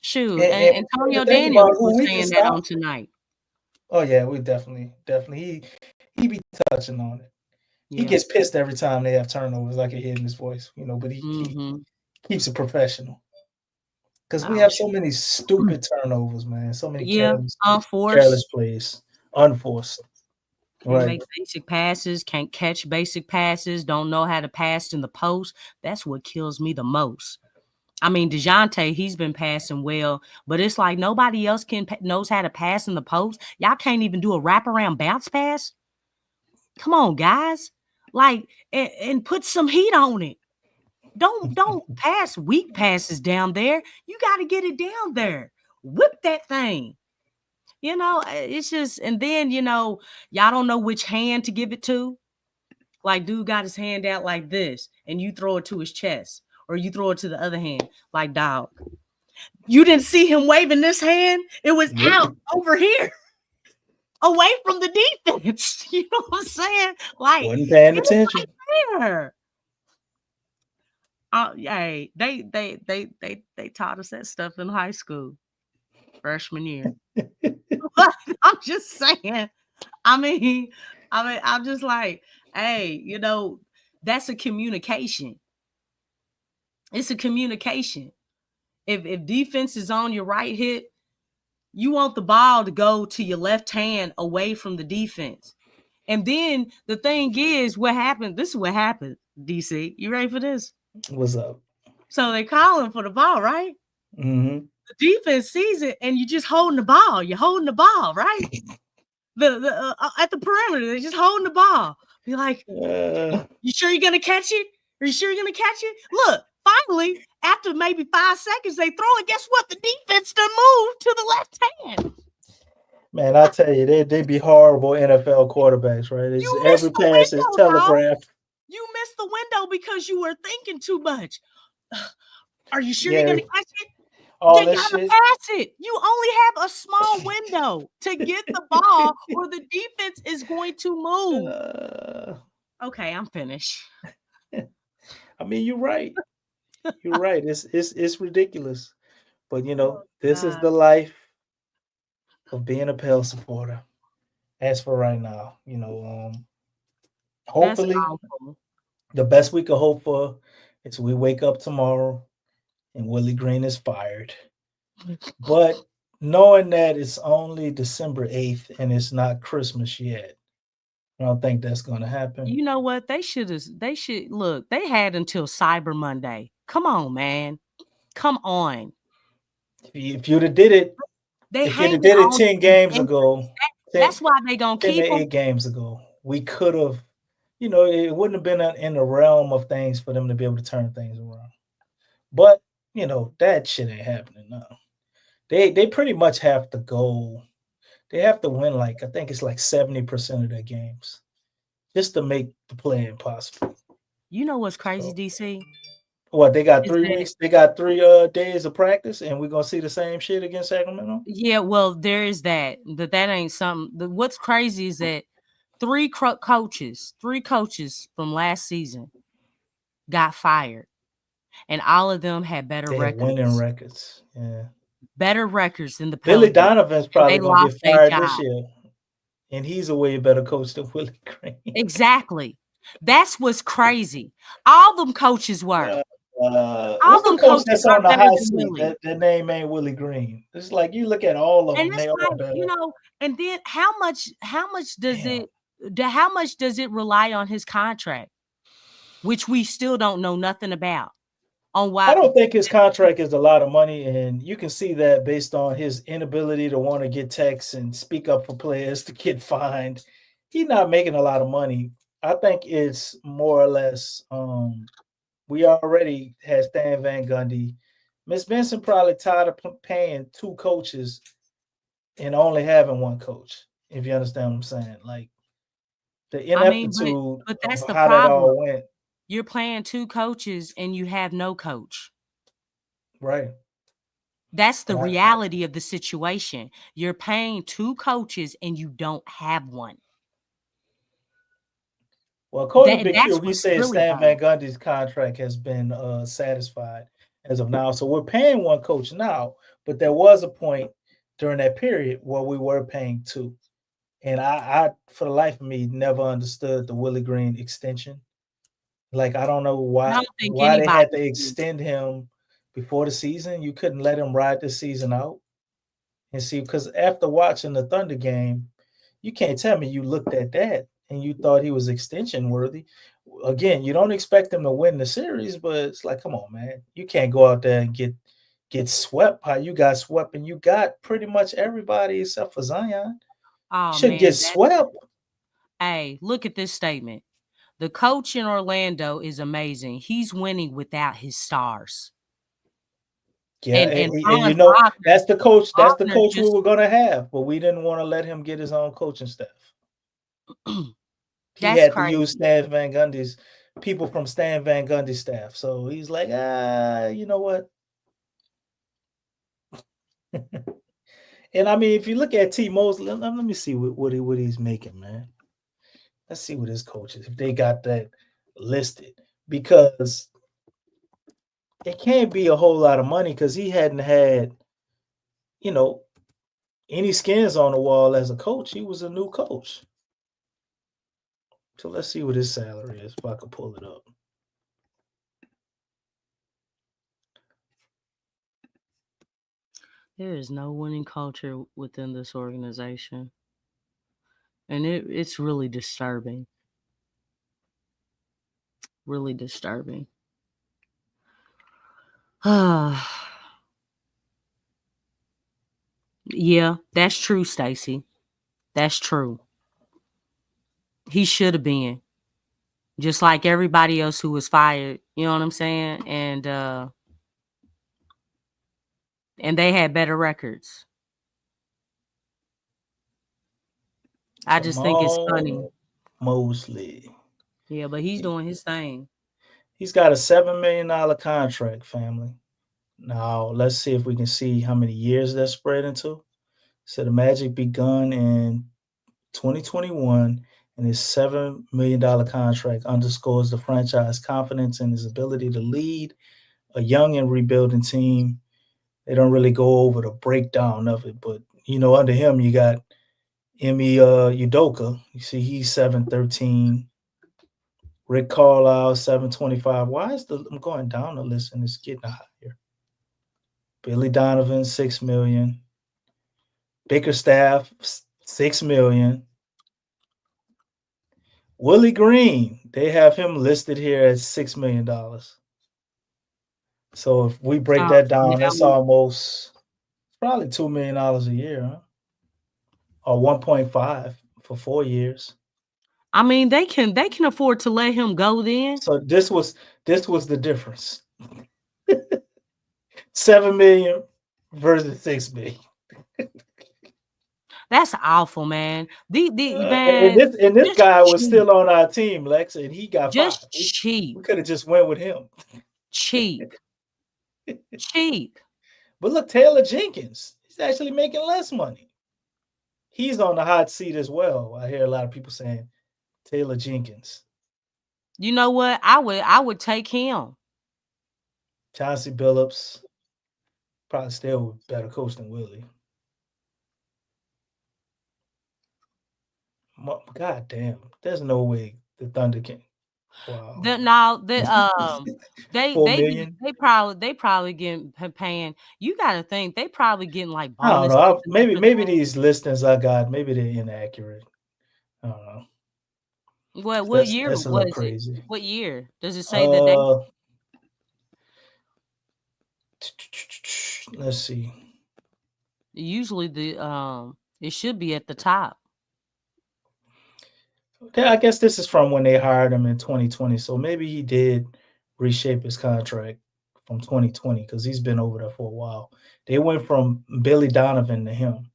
Shoot. And And we don't Antonio even think about Daniels who was we can saying that stop. on tonight. Oh yeah, we definitely he be touching on it. He Yeah. gets pissed every time they have turnovers. I can hear in his voice, but he Mm-hmm. keeps it professional because we Oh have so shoot. many stupid turnovers, man. So many Yeah. careless Unforced. plays, unforced. Can't Right. make basic passes, can't catch basic passes, don't know how to pass in the post. That's what kills me the most. I mean, DeJounte, he's been passing well, but it's like nobody else knows how to pass in the post. Y'all can't even do a wraparound bounce pass. Come on, guys. Like, and put some heat on it. Don't pass weak passes down there. You got to get it down there. Whip that thing. It's just, and then, y'all don't know which hand to give it to. Like, dude got his hand out like this, and you throw it to his chest, or you throw it to the other hand. Like, dog, you didn't see him waving this hand. It was Yep. out over here, away from the defense. You know what I'm saying? Like, Wasn't paying it was attention. right there. Hey, they taught us that stuff in high school, freshman year. I'm just saying. I mean, I'm just like, hey, that's a communication. It's a communication. If defense is on your right hip, you want the ball to go to your left hand away from the defense. And then the thing is, what happened? This is what happened, DC. You ready for this? What's up? So they calling for the ball, right? Mm-hmm. The defense sees it, and you just holding the ball. You're holding the ball, right? The at the perimeter, they're just holding the ball. Be like, you sure you're gonna catch it? Are you sure you're gonna catch it? Look, finally, after maybe 5 seconds, they throw it. Guess what? The defense done moved to the left hand. Man, I tell you, they be horrible NFL quarterbacks, right? It's You every missed the pass is window, bro. telegraphed. You missed the window because you were thinking too much. Are you sure you're Yeah, gonna catch it? all You that gotta shit. pass it. You only have a small window to get the ball, or the defense is going to move. Okay, I'm finished. I mean, you're right. You're right. It's ridiculous. But Oh, this is God. the life of being a Pels supporter. As for right now, That's hopefully awful. the best we could hope for is we wake up tomorrow and Willie Green is fired. But knowing that it's only December 8th and it's not Christmas yet, I don't think that's going to happen. You know what? They should look, they had until Cyber Monday. Come on, man. Come on. If you'd have did it, They if you'd have hanging did it on 10 to these games injuries. ago, 10, That's why they gonna 10 to keep them. 8 games ago, we could have, it wouldn't have been in the realm of things for them to be able to turn things around. But, that shit ain't happening now. They pretty much have to go. They have to win I think it's 70% of their games just to make the play impossible. You know what's crazy, So, DC? what, they got Is 3 that weeks? They got 3 days of practice, and we're gonna see the same shit against Sacramento? yeah, well, there is that. That ain't something. What's crazy is that three coaches from last season got fired, and all of them had better They had winning records. records. Yeah. Better records than the Billy Pelicans, Donovan's and probably they gonna lost get their fired this job. year, and he's a way better coach than Willie Green. Exactly. That's what's crazy. All them coaches were. All What's the them coach coaches that's are on the better hot than seat? Willie. Their name ain't Willie Green. It's like you look at all of And them; that's they all like, better. and then how much does Damn. how much does it rely on his contract, which we still don't know nothing about on I why. don't think his contract is a lot of money, and you can see that based on his inability to want to get texts and speak up for players to get fined. He's not making a lot of money. I think it's more or less we already had Stan Van Gundy. Miss Benson probably tired of paying 2 coaches and only having 1 coach, if you understand what I'm saying. Like the I mean, ineptitude but of that's the how that problem. all went. You're playing 2 coaches and you have no coach. Right. That's the Right. reality of the situation. You're paying 2 coaches and you don't have one. Well, according to Big That's Q, he what's said really Stan bad. Van Gundy's contract has been satisfied as of now. So we're paying 1 coach now, but there was a point during that period where we were paying 2. And I for the life of me, never understood the Willie Green extension. Like, I don't know I why don't think why they had to anybody is. extend him before the season. You couldn't let him ride the season out and see, because after watching the Thunder game, you can't tell me you looked at that and you thought he was extension worthy. Again, you don't expect him to win the series, but it's like, come on, man. You can't go out there and get swept how you got swept, and you got pretty much everybody except for Zion. Oh Should get man, swept. hey, look at this statement. The coach in Orlando is amazing. He's winning without his stars. Yeah, And and Franz Wagner, that's the coach. That's the Wagner coach we just were gonna have, but we didn't want to let him get his own coaching staff. He that's had to use crazy. Stan Van Gundy's people from Stan Van Gundy's staff. So he's like, you know what? And I mean, if you look at T. Mosley, let me see what he's making, man. Let's see what his coach is, if they got that listed, because it can't be a whole lot of money because he hadn't had, you know, any skins on the wall as a coach. He was a new coach. So let's see what his salary is if I can pull it up. There is no winning culture within this organization. And it's really disturbing. Really disturbing. Yeah, that's true, Stacy. That's true. He should have been. Just like everybody else who was fired. You know what I'm saying? And they had better records. I just think it's funny. Mosley. Yeah, but he's doing his thing. He's got a $7 million contract, family. Now, let's see if we can see how many years that's spread into. So the Magic begun in 2021, and his $7 million contract underscores the franchise confidence in his ability to lead a young and rebuilding team. They don't really go over the breakdown of it, but under him you got Emi Udoka. You see, he's 713. Rick Carlisle 725. Why is I'm going down the list and it's getting higher? Billy Donovan 6 million. Bickerstaff 6 million. Willie Green, they have him listed here at $6 million. So if we break that down, that's almost probably $2 million a year, huh? Or 1.5 for 4 years. I mean, they can afford to let him go then. So this was the difference. 7 million versus 6 million. That's awful, man. And this guy was cheap. still on our team, Lex, and he got just 5. cheap. We could have just went with him. Cheap. Cheap. But look, Taylor Jenkins, he's actually making less money. He's on the hot seat as well. I hear a lot of people saying Taylor Jenkins. You know what? I would take him. Chauncey Billups, probably still better coach than Willie. God damn, there's no way the Thunder can. Wow. They 4 million? they probably getting paying. You got to think they probably getting like I don't bonuses. know. Maybe these listings I got, maybe they're inaccurate. I don't know. What year that's a was little crazy. it? What year does it say that they? Let's see. Usually it should be at the top. Yeah, I guess this is from when they hired him in 2020. So maybe he did reshape his contract from 2020 because he's been over there for a while. They went from Billy Donovan to him.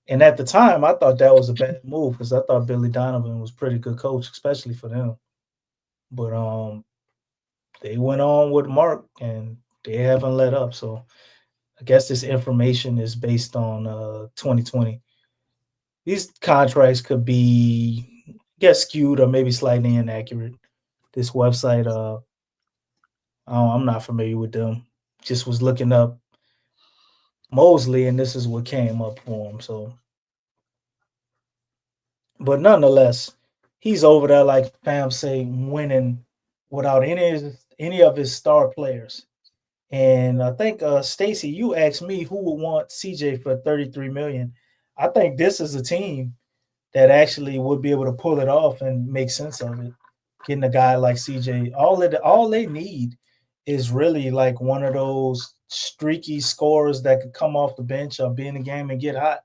And at the time, I thought that was a bad move because I thought Billy Donovan was a pretty good coach, especially for them. But they went on with Mark, and they haven't let up. So I guess this information is based on 2020. These contracts could be, skewed or maybe slightly inaccurate. This website, I'm not familiar with them. Just was looking up Mosley, and this is what came up for him. So, but nonetheless, he's over there, like fam say, winning without any of his star players. And I think Stacy, you asked me who would want CJ for $33 million. I think this is a team that actually would be able to pull it off and make sense of it. Getting a guy like CJ, all they need is really like one of those streaky scorers that could come off the bench or be in the game and get hot.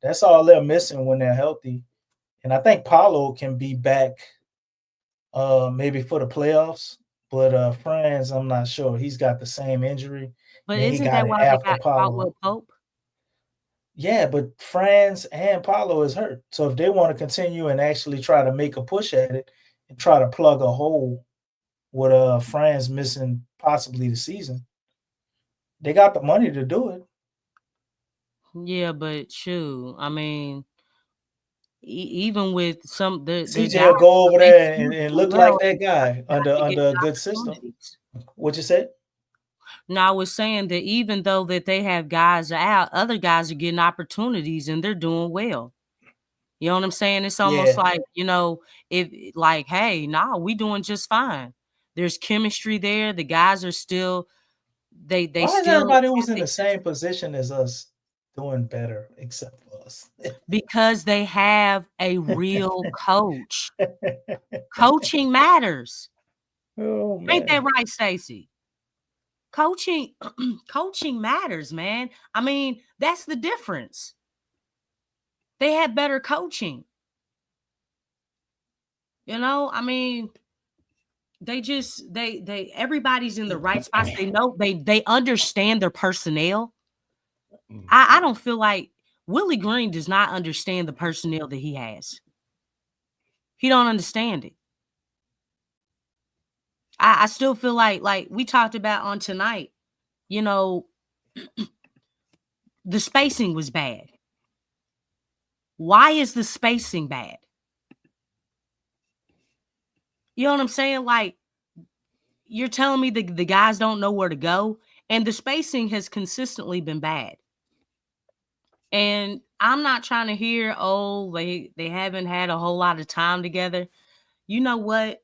That's all they're missing when they're healthy. And I think Paolo can be back maybe for the playoffs. But Franz, I'm not sure. He's got the same injury. But isn't that why they got Caldwell Pope? Yeah, but Franz and Paolo is hurt. So if they want to continue and actually try to make a push at it and try to plug a hole with Franz missing possibly the season, they got the money to do it. Yeah, but shoot, I mean, even with some CJ will go over there and look like that guy under a good system. What you said? No, I was saying that even though that they have guys out, other guys are getting opportunities and they're doing well. You know what I'm saying? It's almost like, if like, hey, we doing just fine. There's chemistry there. The guys are still they Why still is everybody who's in the same position as us doing better except for us? Because they have a real coach. Coaching matters. Oh, man. Ain't that right, Stacey? Coaching matters, man. I mean, that's the difference. They have better coaching. I mean, they everybody's in the right spots. They know they understand their personnel. I don't feel like Willie Green does not understand the personnel that he has. He don't understand it. I still feel like we talked about on tonight, the spacing was bad. Why is the spacing bad? You know what I'm saying? Like, you're telling me the guys don't know where to go, and the spacing has consistently been bad. And I'm not trying to hear, oh, they haven't had a whole lot of time together. You know what?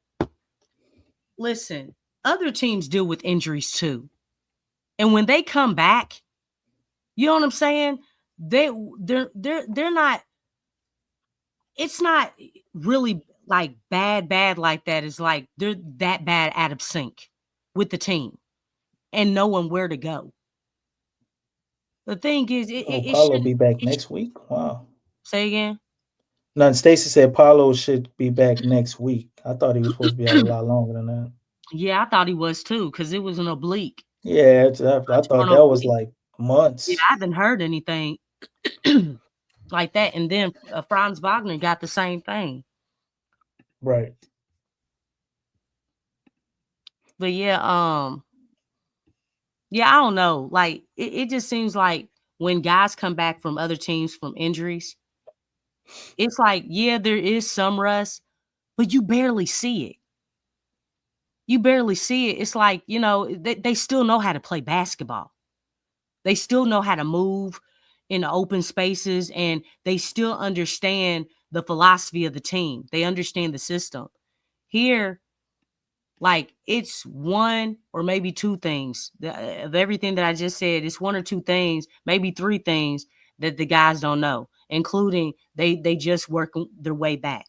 Listen, other teams deal with injuries too. And when they come back, you know what I'm saying? They're not, it's not really like bad like that. It's like they're that bad out of sync with the team and knowing where to go. The thing is, Oh, it Paulo shouldn't. be back next week. Wow. Say again. None. Stacy said Paulo should be back next week. I thought he was supposed to be out a lot longer than that. Yeah, I thought he was too, because it was an oblique. Yeah, I thought Torn that was oblique. like Yeah, months. I haven't heard anything like that. And then Franz Wagner got the same thing. Right. But yeah, I don't know. Like it just seems like when guys come back from other teams from injuries, it's like, yeah, there is some rust, but you barely see it. You barely see it. It's like, they still know how to play basketball. They still know how to move in the open spaces, and they still understand the philosophy of the team. They understand the system. Here, like, it's one or maybe two things of everything that I just said. It's one or two things, maybe three things that the guys don't know, including they just work their way back.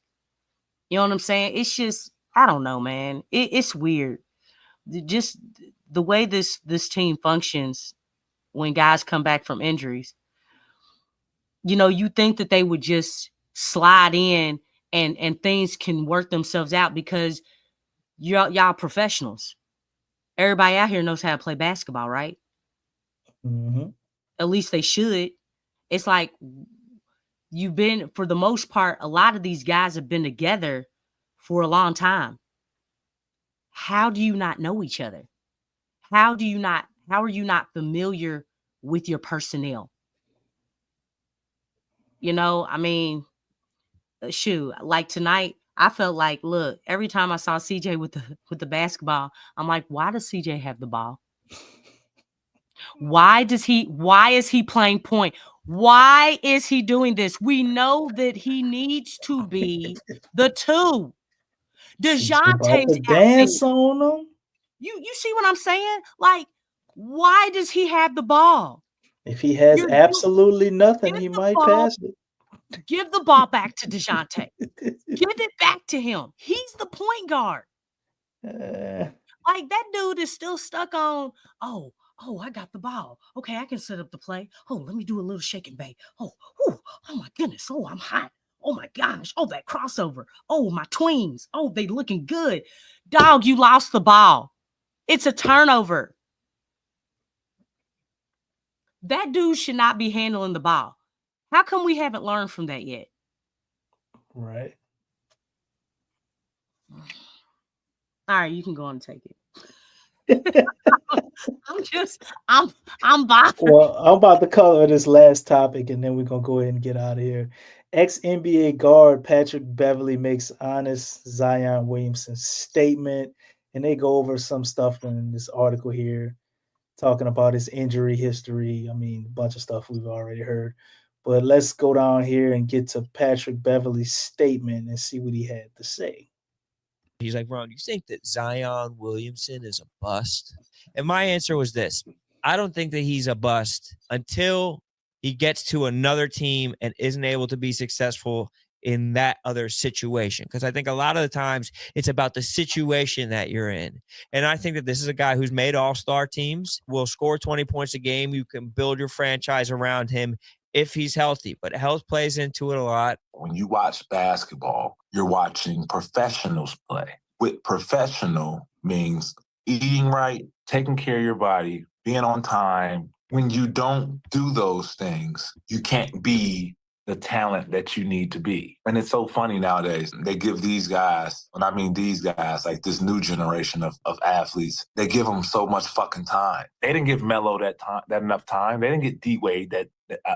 You know what I'm saying? It's just, I don't know, man. It's weird. Just the way this team functions when guys come back from injuries. You think that they would just slide in and things can work themselves out because y'all professionals. Everybody out here knows how to play basketball, right? Mm-hmm. At least they should. It's like for the most part, a lot of these guys have been together for a long time. How do you not know each other? How are you not familiar with your personnel? I mean, shoot, like tonight, I felt like, look, every time I saw CJ with the basketball, I'm like, why does CJ have the ball? Why is he playing point? Why is he doing this? We know that he needs to be the two. CJ about DeJounte's to out there. dance on them. You see what I'm saying? Like, why does he have the ball? If he has You're absolutely nothing, give he the might ball, pass it. give the ball back to DeJounte. Give it back to him. He's the point guard. Like, that dude is still stuck on, oh, I got the ball. Okay, I can set up the play. Oh, let me do a little shake and bake. Oh my goodness. Oh, I'm hot. Oh my gosh. Oh, that crossover. Oh, my twins. Oh, they looking good. Dog, you lost the ball. It's a turnover. That dude should not be handling the ball. How come we haven't learned from that yet? Right. All right, you can go on and take it. I'm bothered. Well, I'm about to cover this last topic and then we're going to go ahead and get out of here. Ex-NBA guard Patrick Beverley makes honest Zion Williamson statement, and they go over some stuff in this article here, talking about his injury history. I mean, a bunch of stuff we've already heard. But let's go down here and get to Patrick Beverley's statement and see what he had to say. He's like, Ron, you think that Zion Williamson is a bust? And my answer was this. I don't think that he's a bust until he gets to another team and isn't able to be successful in that other situation. Because I think a lot of the times it's about the situation that you're in. And I think that this is a guy who's made all-star teams, will score 20 points a game. You can build your franchise around him if he's healthy, but health plays into it a lot. When you watch basketball, you're watching professionals play. With professional means eating right, taking care of your body, being on time. When you don't do those things, you can't be the talent that you need to be. And it's so funny nowadays. They give these guys, and I mean these guys, like this new generation of athletes, they give them so much fucking time. They didn't give Melo that enough time. They didn't get D-Wade that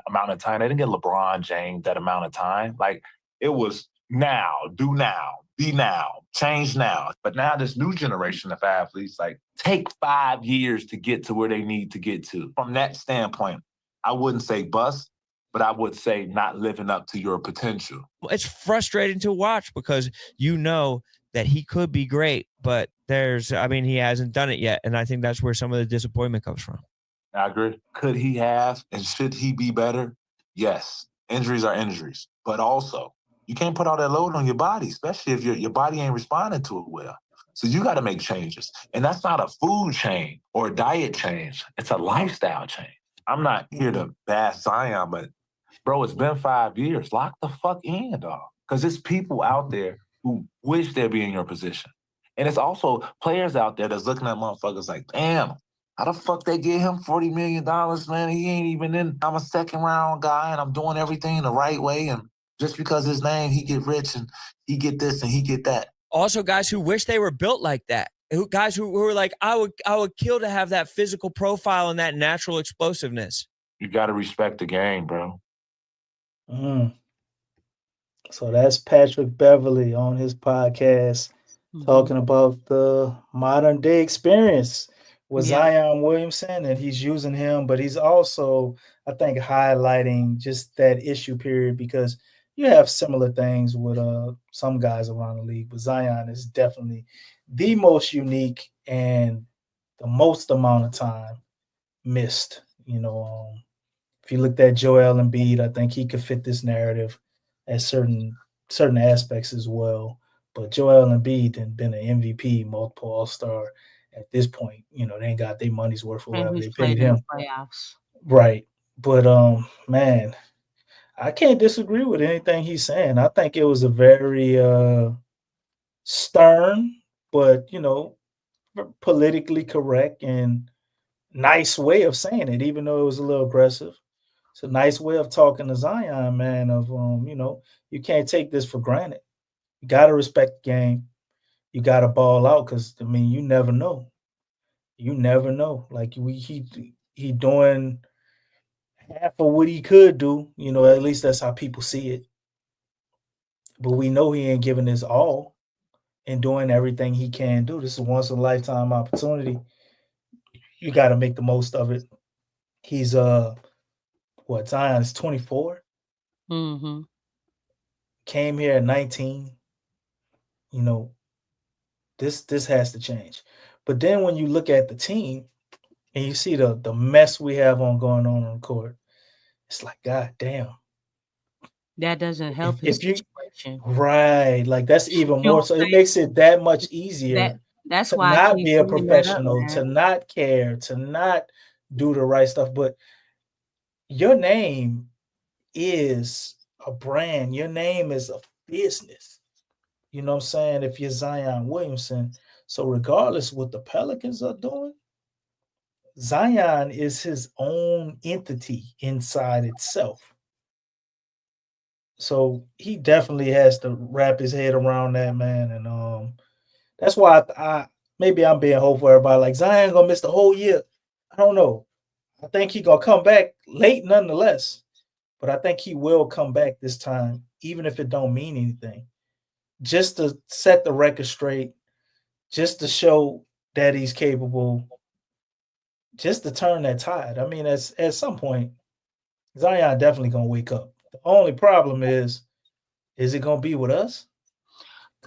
amount of time. They didn't get LeBron James that amount of time. Like, it was now, do now, be now, change now. But now this new generation of athletes, like, take 5 years to get to where they need to get to. From that standpoint, I wouldn't say bust. but I would say not living up to your potential. It's frustrating to watch because you know that he could be great, but he hasn't done it yet. And I think that's where some of the disappointment comes from. I agree. Could he have and should he be better? Yes. Injuries are injuries. But also, you can't put all that load on your body, especially if your body ain't responding to it well. So you got to make changes. And that's not a food change or a diet change. It's a lifestyle change. I'm not here to bash Zion, but, bro, it's been 5 years. Lock the fuck in, dog. Because there's people out there who wish they'd be in your position. And it's also players out there that's looking at motherfuckers like, damn, how the fuck they get him $40 million, man? He ain't even in. I'm a second round guy, and I'm doing everything the right way. And just because his name, he get rich, and he get this, and he get that. Also, guys who wish they were built like that. Guys who were like, I would kill to have that physical profile and that natural explosiveness. You got to respect the game, bro. So that's Patrick Beverly on his podcast talking about the modern day experience with Zion Williamson, and he's using him, but he's also, I think, highlighting just that issue period because you have similar things with some guys around the league, but Zion is definitely the most unique and the most amount of time missed. If you looked at Joel Embiid, I think he could fit this narrative at certain aspects as well. But Joel Embiid had been an MVP, multiple All-Star. At this point, they ain't got their money's worth for whatever they paid him. Playoffs. Right. But man, I can't disagree with anything he's saying. I think it was a very stern, but politically correct and nice way of saying it, even though it was a little aggressive. It's a nice way of talking to Zion, man, of you can't take this for granted. You gotta respect the game. You gotta ball out because you never know. You never know. Like he doing half of what he could do, at least that's how people see it. But we know he ain't giving his all and doing everything he can do. This is once in a lifetime opportunity. You gotta make the most of it. He's Zion is 24. Came here at 19. This has to change. But then when you look at the team and you see the mess we have going on the court, it's like, God damn. That doesn't help his situation. Right. Like that's even more. So it makes it that much easier that's to why not be a professional, to not care, to not do the right stuff. But your name is a brand. Your name is a business. You know what I'm saying? If you're Zion Williamson. So regardless what the Pelicans are doing, Zion is his own entity inside itself. So he definitely has to wrap his head around that, man. And that's why I maybe I'm being hopeful for everybody. Like Zion gonna miss the whole year. I don't know. I think he gonna come back late nonetheless. But I think he will come back this time, even if it don't mean anything. Just to set the record straight, just to show that he's capable, just to turn that tide. At some point, Zion definitely gonna wake up. The only problem is it gonna be with us?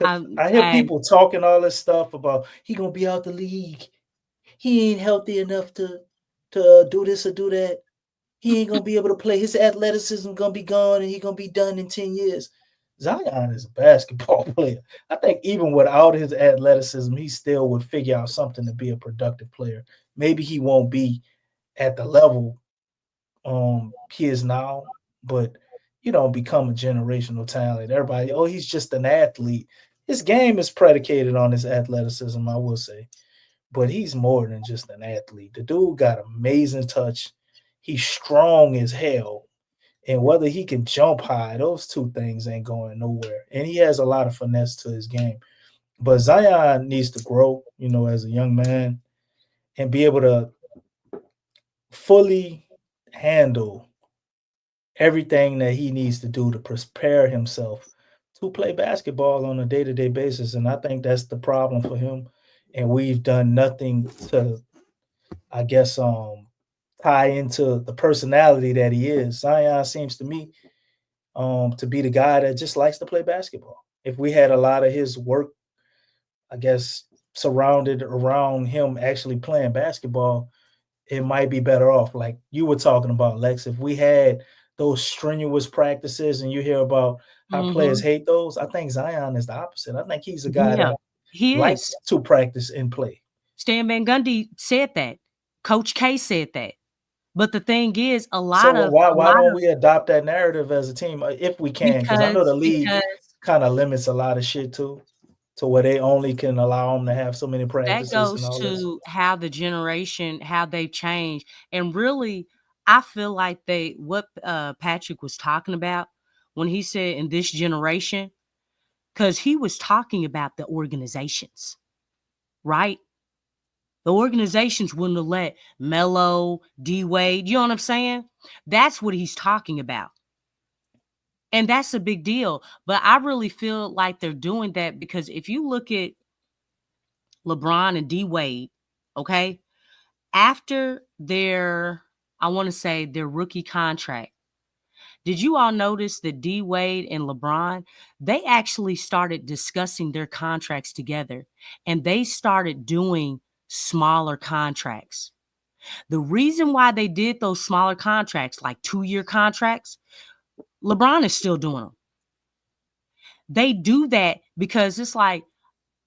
I hear people talking all this stuff about he gonna be out the league. He ain't healthy enough to do this or do that. He ain't gonna be able to play. His athleticism gonna be gone, and he gonna be done in 10 years. Zion is a basketball player. I think even without his athleticism, he still would figure out something to be a productive player. Maybe he won't be at the level he is now, but become a generational talent. Everybody, he's just an athlete. His game is predicated on his athleticism, I will say. But he's more than just an athlete. The dude got amazing touch. He's strong as hell. And whether he can jump high, those two things ain't going nowhere. And he has a lot of finesse to his game. But Zion needs to grow, as a young man and be able to fully handle everything that he needs to do to prepare himself to play basketball on a day-to-day basis. And I think that's the problem for him. And we've done nothing to, I guess, tie into the personality that he is. Zion seems to me to be the guy that just likes to play basketball. If we had a lot of his work, I guess, surrounded around him actually playing basketball, it might be better off. Like you were talking about, Lex, if we had those strenuous practices and you hear about how players hate those, I think Zion is the opposite. I think he's a guy Yeah, that he likes is. to practice and play. Stan Van Gundy said that. Coach K said that. But the thing is, a So lot of why don't we adopt that narrative as a team if we can? Because I know the league because kind of limits a lot of shit too, to where they only can allow them to have so many that practices and goes all this. to how the generation, how they've changed. And really, I feel like what Patrick was talking about when he said in this generation, because he was talking about the organizations, right? The organizations wouldn't have let Melo, D-Wade, you know what I'm saying? That's what he's talking about. And that's a big deal. But I really feel like they're doing that because if you look at LeBron and D-Wade, okay, after I want to say their rookie contract, did you all notice that D-Wade and LeBron, they actually started discussing their contracts together and they started doing smaller contracts. The reason why they did those smaller contracts, like 2-year contracts, LeBron is still doing them. They do that because it's like,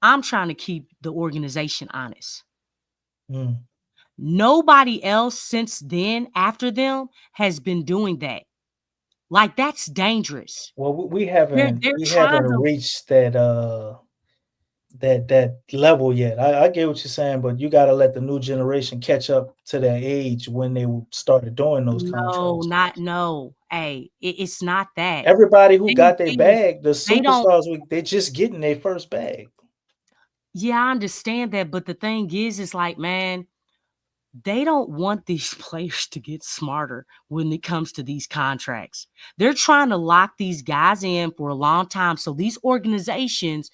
I'm trying to keep the organization honest. Nobody else since then, after them, has been doing that. Like, that's dangerous. Well, we haven't trying to reached that that level yet. I get what you're saying, but you got to let the new generation catch up to their age when they started doing those contracts. Hey, it's not that. Everybody who got their They bag, the don't. superstars, they're just getting their first bag. Yeah, I understand that, but the thing is like, man, they don't want these players to get smarter when it comes to these contracts. They're trying to lock these guys in for a long time. So these organizations,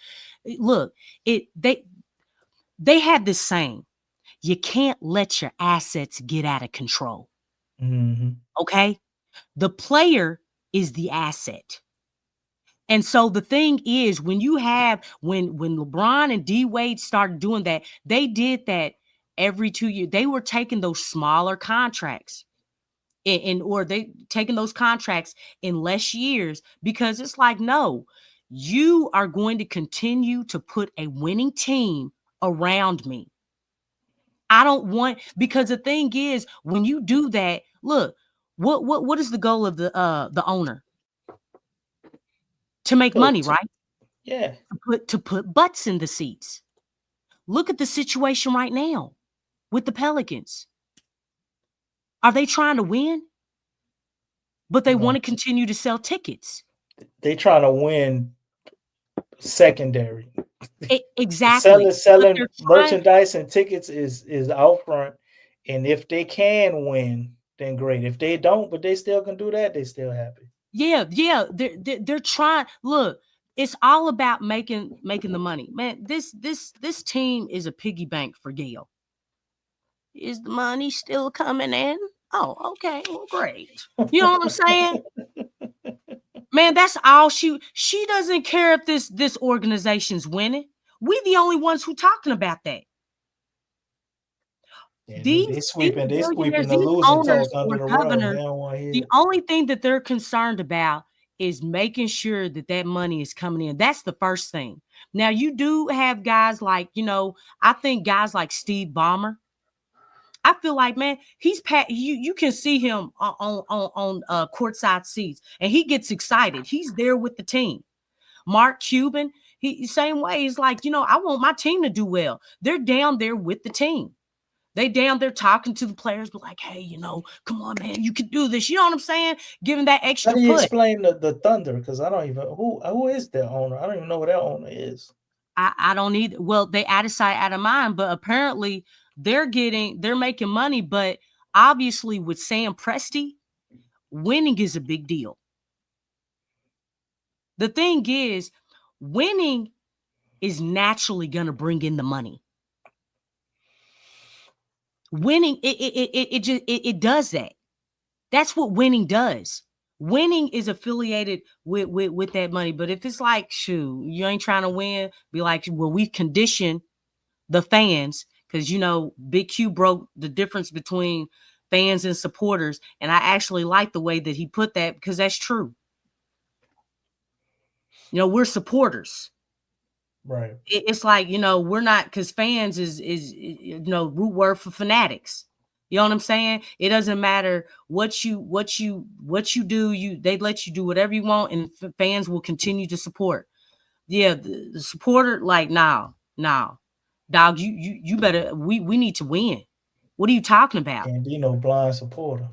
look, they had this saying, you can't let your assets get out of control. Okay? The player is the asset. And so the thing is, when LeBron and D-Wade started doing that, they did that every 2 years. They were taking those smaller contracts or they taking those contracts in less years because it's like, no, you are going to continue to put a winning team around me. I don't want, because the thing is, when you do that, look, what is the goal of the owner? To make money, right? Yeah. To put butts in the seats. Look at the situation right now with the Pelicans. Are they trying to win? But they want to continue to sell tickets. They trying to win secondary. Exactly. Selling merchandise and tickets is out front. And if they can win, then great. If they don't, but they still can do that, they still happy. Yeah. They're trying. Look, it's all about making the money. Man, this team is a piggy bank for Gail. Is the money still coming in? Oh, okay. Well, great. You know what I'm saying? Man, that's all she doesn't care if this organization's winning. We the only ones who talking about that. Yeah, they sweeping the losing owners talk under or the rug. governors, They don't want to hear the only thing that they're concerned about is making sure that money is coming in. That's the first thing. Now, you do have guys like, I think guys like Steve Ballmer. I feel like, man, you can see him on courtside seats, and he gets excited. He's there with the team. Mark Cuban, he same way. He's like, I want my team to do well. They're down there with the team. They down there talking to the players, but like, hey, come on, man, you can do this. You know what I'm saying? Giving that extra How do you push. explain the Thunder? Because I don't even who is their owner? I don't even know what their owner is. I don't either. Well, they out of sight, out of mind, but apparently they're making money. But obviously with Sam Presti, winning is a big deal. The thing is, winning is naturally going to bring in the money. Winning, it does that. That's what winning does. Winning is affiliated with that money. But if it's like, shoot, you ain't trying to win, be like, well, we condition the fans, because Big Q broke the difference between fans and supporters. And I actually like the way that he put that, because that's true. We're supporters. Right. It's like, we're not, because fans is root word for fanatics. You know what I'm saying? It doesn't matter what you do. They let you do whatever you want, and fans will continue to support. Yeah, the supporter, like, no, dog, you better. We need to win. What are you talking about? Can't be no blind supporter.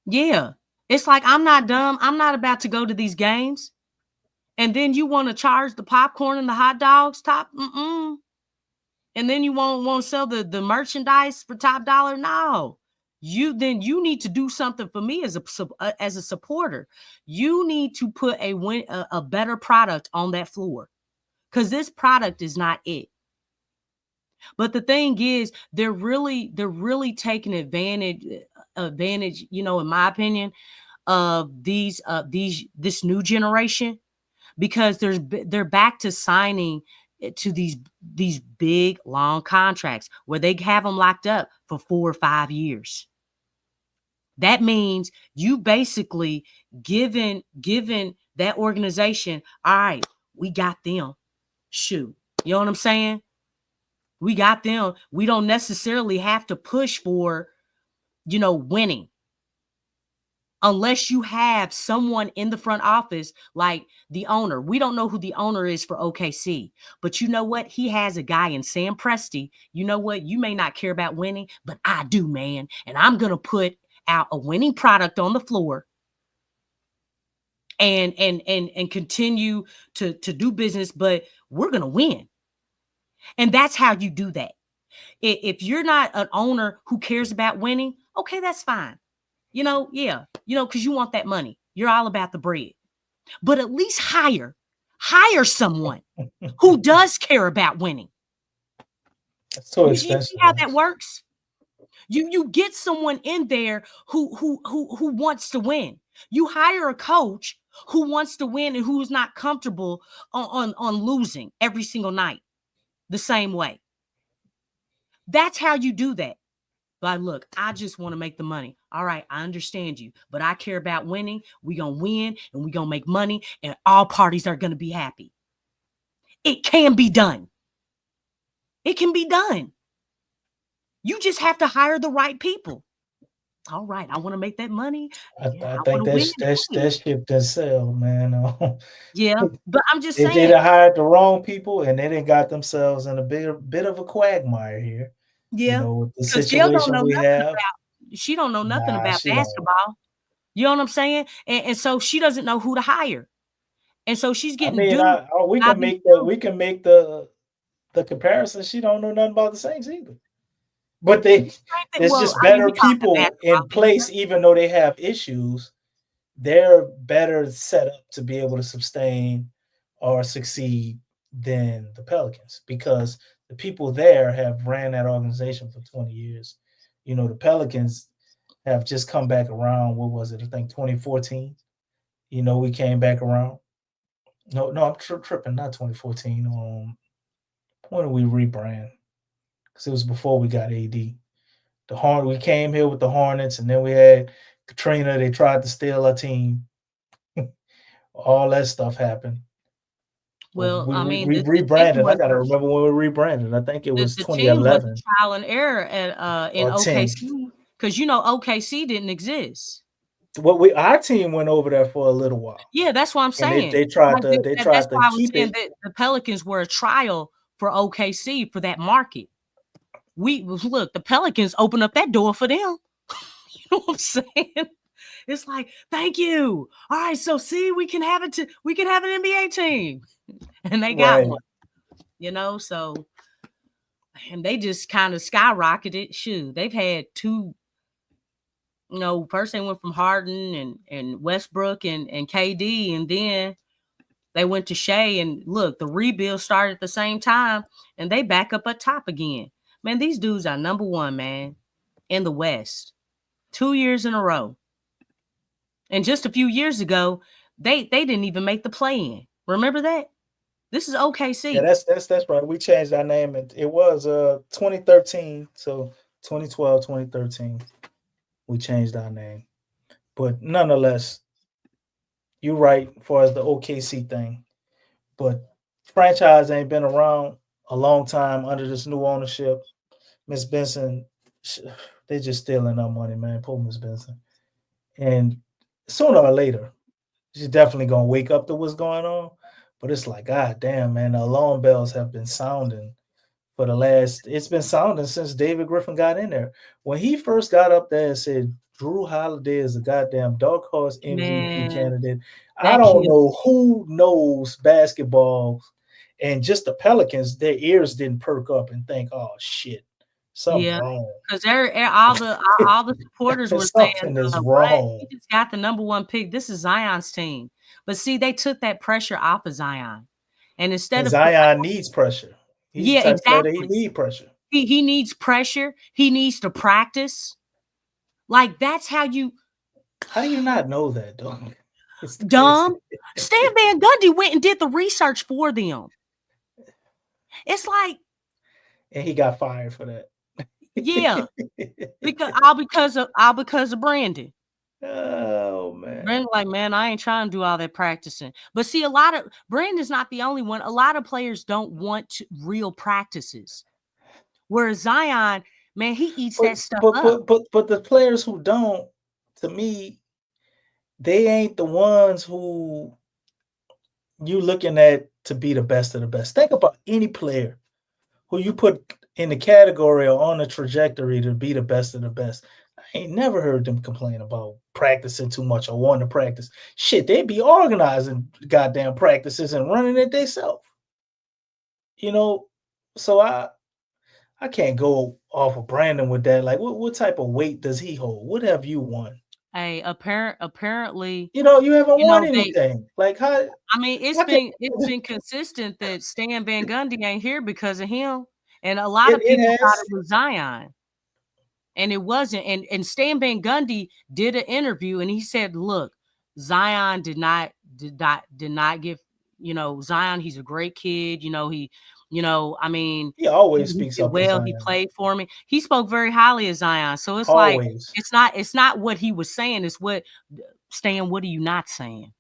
Yeah, it's like, I'm not dumb. I'm not about to go to these games, and then you want to charge the popcorn and the hot dogs top. And then you won't sell the merchandise for top dollar. No, you need to do something for me as a supporter. You need to put a better product on that floor, because this product is not it. But the thing is, they're really taking advantage, in my opinion, of this new generation, because they're back to signing to these big long contracts where they have them locked up for 4 or 5 years. That means you basically given that organization, all right, we got them. Shoot, you know what I'm saying? We got them. We don't necessarily have to push for, winning, unless you have someone in the front office like the owner. We don't know who the owner is for OKC, but you know what? He has a guy in Sam Presti. You know what? You may not care about winning, but I do, man. And I'm going to put out a winning product on the floor and continue to do business, but we're going to win. And that's how you do that. If you're not an owner who cares about winning, okay, that's fine. Because you want that money. You're all about the bread. But at least hire someone who does care about winning. That's so You expensive. see how that works? You get someone in there who wants to win. You hire a coach who wants to win and who's not comfortable on losing every single night the same way. That's how you do that. Like, look, I just want to make the money. All right, I understand you, but I care about winning. We're going to win and we're going to make money, and all parties are going to be happy. It can be done. It can be done. You just have to hire the right people. All right, I want to make that money. I think that ship does sell, man. Yeah, but I'm just they saying. They hired the wrong people, and they didn't got themselves in a bit of a quagmire here. Yeah, with the situation we have. She don't know nothing about basketball. You know what I'm saying? And so she doesn't know who to hire. And so she's getting we can make the comparison. She don't know nothing about the Saints either. But there's just better people in place, even though they have issues. They're better set up to be able to sustain or succeed than the Pelicans, because the people there have ran that organization for 20 years. The Pelicans have just come back around. What was it? I think 2014. We came back around. No, I'm tripping. Not 2014. When did we rebrand? Because it was before we got AD. We came here with the Hornets, and then we had Katrina. They tried to steal our team. All that stuff happened. Well, we rebranded. I gotta remember when we rebranded. I think it was 2011. Was trial and error in OKC, because OKC didn't exist. Our team went over there for a little while. Yeah, that's what I'm saying. They tried to keep it. That the Pelicans were a trial for OKC for that market. Look, the Pelicans opened up that door for them. You know what I'm saying? It's like, thank you. All right, so see, we can have an NBA team. And they got one. So, and they just kind of skyrocketed. Shoot, they've had two. First they went from Harden and Westbrook and KD, and then they went to Shea. And look, the rebuild started at the same time, and they back up at top again. Man, these dudes are number one, man, in the West. 2 years in a row. And just a few years ago, they didn't even make the play-in. Remember that? This is OKC. Yeah, that's right. We changed our name. It was 2013, so 2012, 2013. We changed our name. But nonetheless, you're right as far as the OKC thing. But franchise ain't been around a long time under this new ownership. Miss Benson, they just stealing our money, man. Poor Miss Benson. And sooner or later, she's definitely gonna wake up to what's going on. But it's like, God damn, man, the alarm bells have been sounding for it's been sounding since David Griffin got in there. When he first got up there and said Drew Holiday is a goddamn dark horse MVP candidate, I don't know who knows basketball, and just the Pelicans, their ears didn't perk up and think, oh shit, something wrong. Because all the supporters were saying something is wrong. He just got the number one pick. This is Zion's team. But see, they took that pressure off of Zion. And instead of Zion needs pressure. He's the type exactly. He needs pressure. He needs pressure. He needs to practice. Like, that's how you. How do you not know that, though? Dumb. Stan Van Gundy went and did the research for them. It's like. And he got fired for that. Yeah. because of Brandon. Oh man. Brandon's like, man, I ain't trying to do all that practicing. But see, Brandon's not the only one. A lot of players don't want real practices. Whereas Zion, man, he eats that stuff up. But the players who don't, to me, they ain't the ones who you looking at to be the best of the best. Think about any player who you put in the category or on the trajectory to be the best of the best. I ain't never heard them complain about practicing too much or wanting to practice. Shit, they be organizing goddamn practices and running it themselves. You know, so I can't go off of Brandon with that. Like, what type of weight does he hold? What have you won? Hey, apparently, you haven't won anything. Like, how? I mean, it's been consistent that Stan Van Gundy ain't here because of him, and a lot of people thought it was Zion, and it wasn't. And Stan Van Gundy did an interview, and he said, "Look, Zion did not give Zion. He's a great kid. I mean, he always speaks up well. He played for me. He spoke very highly of Zion. So it's always. Like it's not what he was saying. It's what Stan. What are you not saying?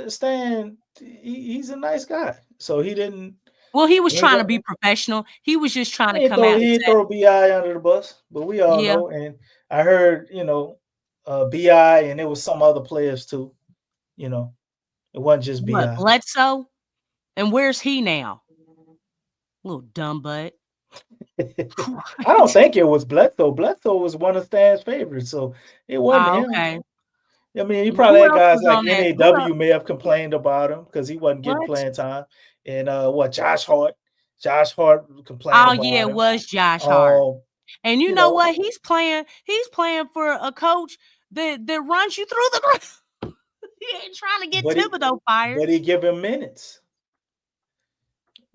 Stan. He's a nice guy. So he didn't. Well, he was trying to be professional. He was just trying to come out. He didn't throw BI under the bus, but we all know. And I heard, BI, and there was some other players too. It wasn't just BI. Bledsoe. And where's he now? Little dumb butt. I don't think it was Bledsoe. Bledsoe was one of Stan's favorites, so it wasn't him. Okay. I mean, you probably had guys like NAW may have complained about him because he wasn't getting playing time. And Josh Hart. Josh Hart complained about him. It was Josh Hart. And you know what? He's playing for a coach that runs you through the ground. He ain't trying to get Thibodeau fired. But he give him minutes.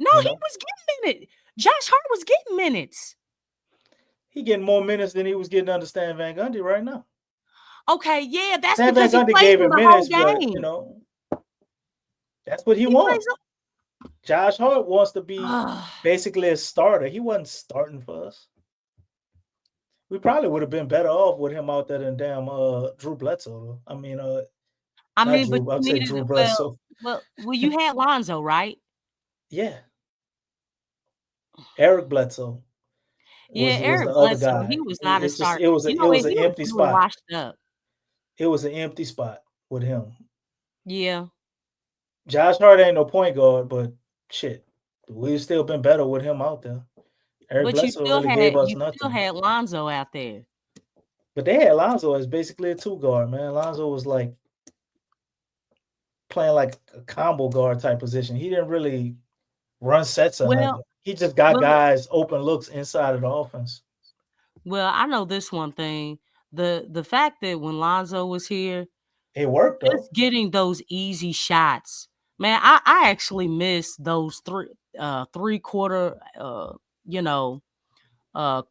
No, he was getting minutes. Josh Hart was getting minutes. He getting more minutes than he was getting under Stan Van Gundy right now. Okay, yeah, that's Stan because Van Gundy he played gave him minutes, game. But that's what he wants. Josh Hart wants to be basically a starter. He wasn't starting for us. We probably would have been better off with him out there than damn Drew Bledsoe. I mean, but you needed Drew Bledsoe. Well, you had Lonzo, right? Yeah. Eric Bledsoe. Eric Bledsoe. He was not a starter. It was an empty spot. Washed up. It was an empty spot with him. Yeah. Josh Hart ain't no point guard, but shit, we've still been better with him out there. Eric Bledsoe really gave us nothing. You still had Lonzo out there. But they had Lonzo as basically a two guard, man. Lonzo was like playing like a combo guard type position. He didn't really run sets or nothing. He just got guys open looks inside of the offense. Well, I know this one thing. The fact that when Lonzo was here, it worked. Just getting those easy shots. Man, I actually miss those three-quarter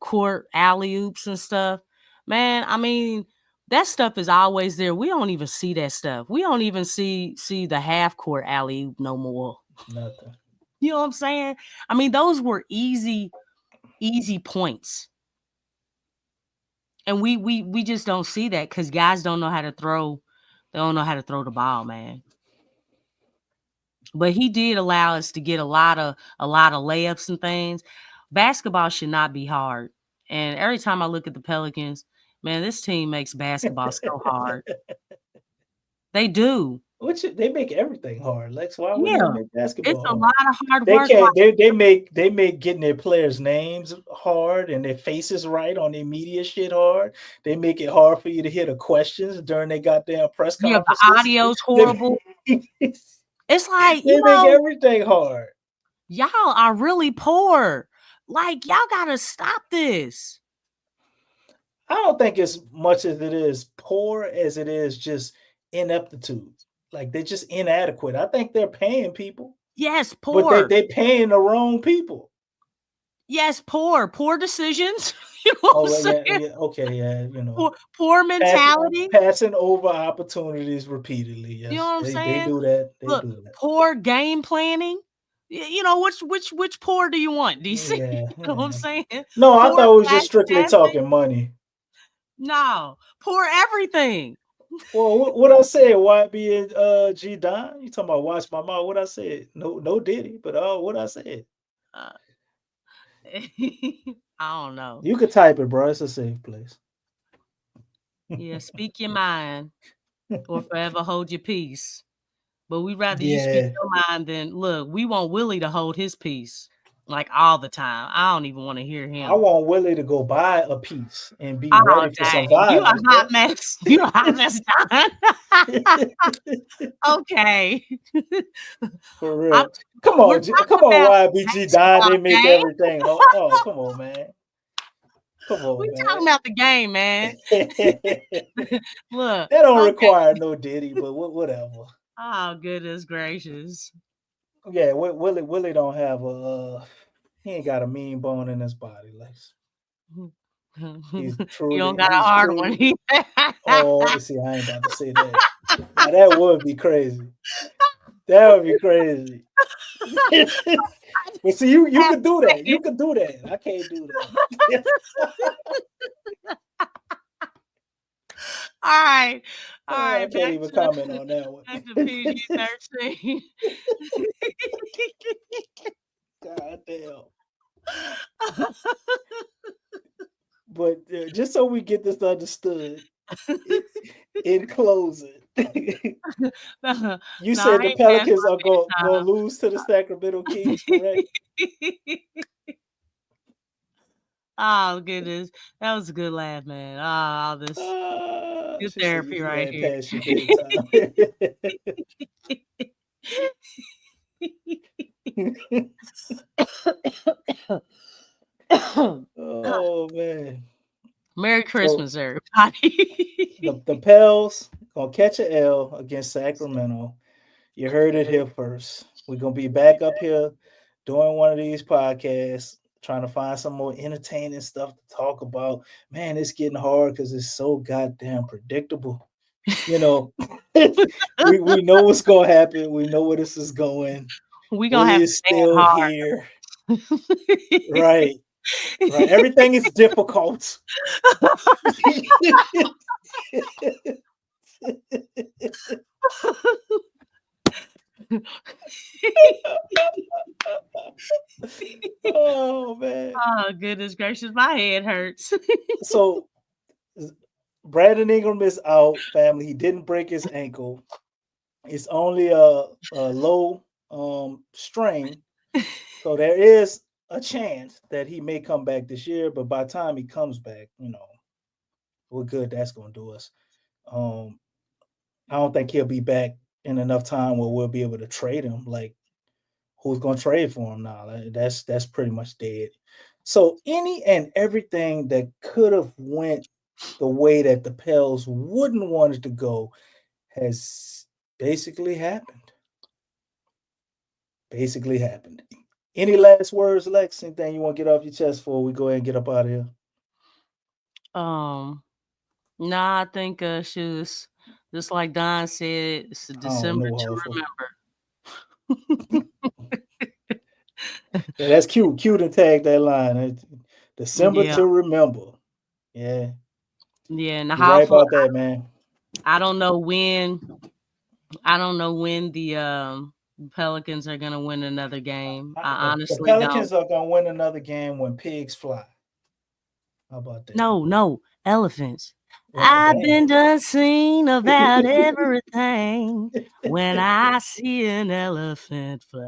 court alley oops and stuff. Man, I mean, that stuff is always there. We don't even see that stuff. We don't even see the half court alley oop no more. Nothing. You know what I'm saying? I mean, those were easy points. And we just don't see that because guys don't know how to throw. They don't know how to throw the ball, man. But he did allow us to get a lot of layups and things. Basketball should not be hard. And every time I look at the Pelicans, man, this team makes basketball so hard. They do. Which they make everything hard. Lex, why would they make basketball it's a hard? lot of hard They work. can't. They make getting their players' names hard and their faces right on their media shit hard. They make it hard for you to hear the questions during their goddamn press conferences. The audio's horrible. It's like they make everything hard. Y'all are really poor. Like, y'all gotta stop this. I don't think as much as it is poor as it is just ineptitude. Like, they're just inadequate. I think they're paying people. Yes, poor. But they're paying the wrong people. Yes, poor decisions. You know what I'm saying? Yeah, okay, yeah, poor mentality. Passing over opportunities repeatedly. Yes. You know what I'm saying? They do that. They Look, do that. Poor game planning. You know, which poor do you want, DC? Yeah, you know what I'm saying? No, I thought it was just strictly talking money. No, poor everything. Well, what I said, YB and G Don, you talking about watch my mouth? What I said? No Diddy, but what I said. I don't know. You could type it, bro. It's a safe place. Yeah, speak your mind or forever hold your peace. But we'd rather you speak your mind than look. We want Willie to hold his peace like all the time. I don't even want to hear him. I want Willie to go buy a piece and be ready for some violence. You a hot mess. You a hot mess, Don. Okay. For real. Come on, YBG Don. They make everything. Oh, come on, man. Come on, we talking about the game, man. Look, that don't require no Diddy, but whatever. Oh, goodness gracious. Yeah, Willie don't have he ain't got a mean bone in his body, Lex. He's truly, you don't got a hard one. Oh, see, I ain't about to say that. Now, that would be crazy. That would be crazy. But see, you could do that. You could do that. I can't do that. All right. I can't even comment on that one. Back to PG-13. God damn. But just so we get this understood, in closing, you said the Pelicans are going to lose to the Sacramento Kings, correct? Oh, goodness. That was a good laugh, man. All this good therapy right here. Oh, man. Merry Christmas, everybody. the Pels going to catch an L against Sacramento. You heard it here first. We're going to be back up here doing one of these podcasts, trying to find some more entertaining stuff to talk about. Man, it's getting hard because it's so goddamn predictable. You know, we know what's going to happen. We know where this is going. We're going to have to still here. Right. Right. Everything is difficult. Oh, man. Oh, goodness gracious. My head hurts. So, Brandon Ingram is out, family. He didn't break his ankle. It's only a low strain. So, there is a chance that he may come back this year, but by the time he comes back, what good that's going to do us. I don't think he'll be back in enough time where we'll be able to trade him. Like, who's going to trade for him now? That's pretty much dead. So any and everything that could have went the way that the Pels wouldn't want it to go has basically happened. Any last words, Lex? Anything you want to get off your chest before we go ahead and get up out of here? Nah, I think shoes, just like Don said, it's a I don't December know to how. remember. Yeah, that's cute. Cute and tag that line. December Yeah, to remember. Yeah, yeah. And the you're right Hawthorne, about that, man. I don't know when the Pelicans are gonna win another game. I The honestly don't. Pelicans are gonna win another game when pigs fly. How about that? No, elephants. Well, I've damn. been done seen about everything when I see an elephant fly.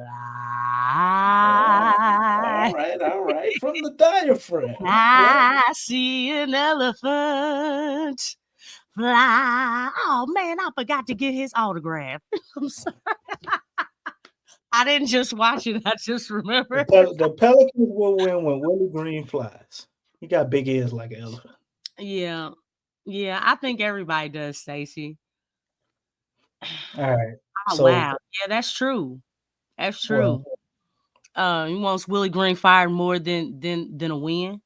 All right. From the diaphragm. I see an elephant fly. Oh man, I forgot to get his autograph. I'm sorry. I didn't just watch it, I just remember. The Pelicans will win when Willie Green flies. He got big ears like an elephant. Yeah. Yeah, I think everybody does, Stacey. All right. Oh So, wow. Yeah, that's true. That's true. He wants Willie Green fired more than a win.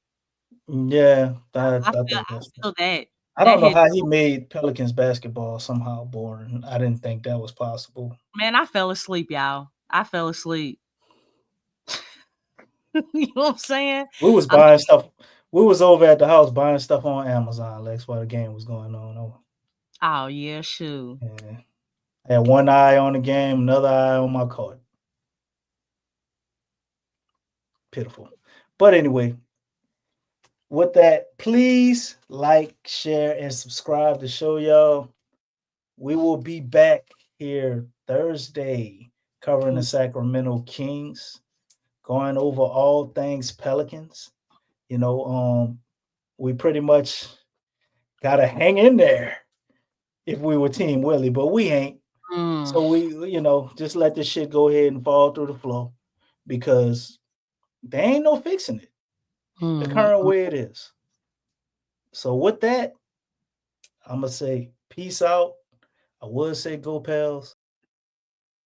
yeah, I I think feel that's. that. I don't know hit how he made Pelicans basketball somehow boring. I didn't think that was possible. Man, I fell asleep, y'all. I fell asleep. You know what I'm saying? We was buying stuff. We was over at the house buying stuff on Amazon, Lex, while the game was going on. Oh yeah, shoot. Yeah. I had one eye on the game, another eye on my card. Pitiful. But anyway, with that, please like, share, and subscribe to show y'all. We will be back here Thursday covering the Sacramento Kings, going over all things Pelicans. We pretty much gotta hang in there if we were Team Willie, but we ain't. So we, just let this shit go ahead and fall through the floor because there ain't no fixing it. The current way it is. So with that, I'm gonna say peace out. I would say go Pels.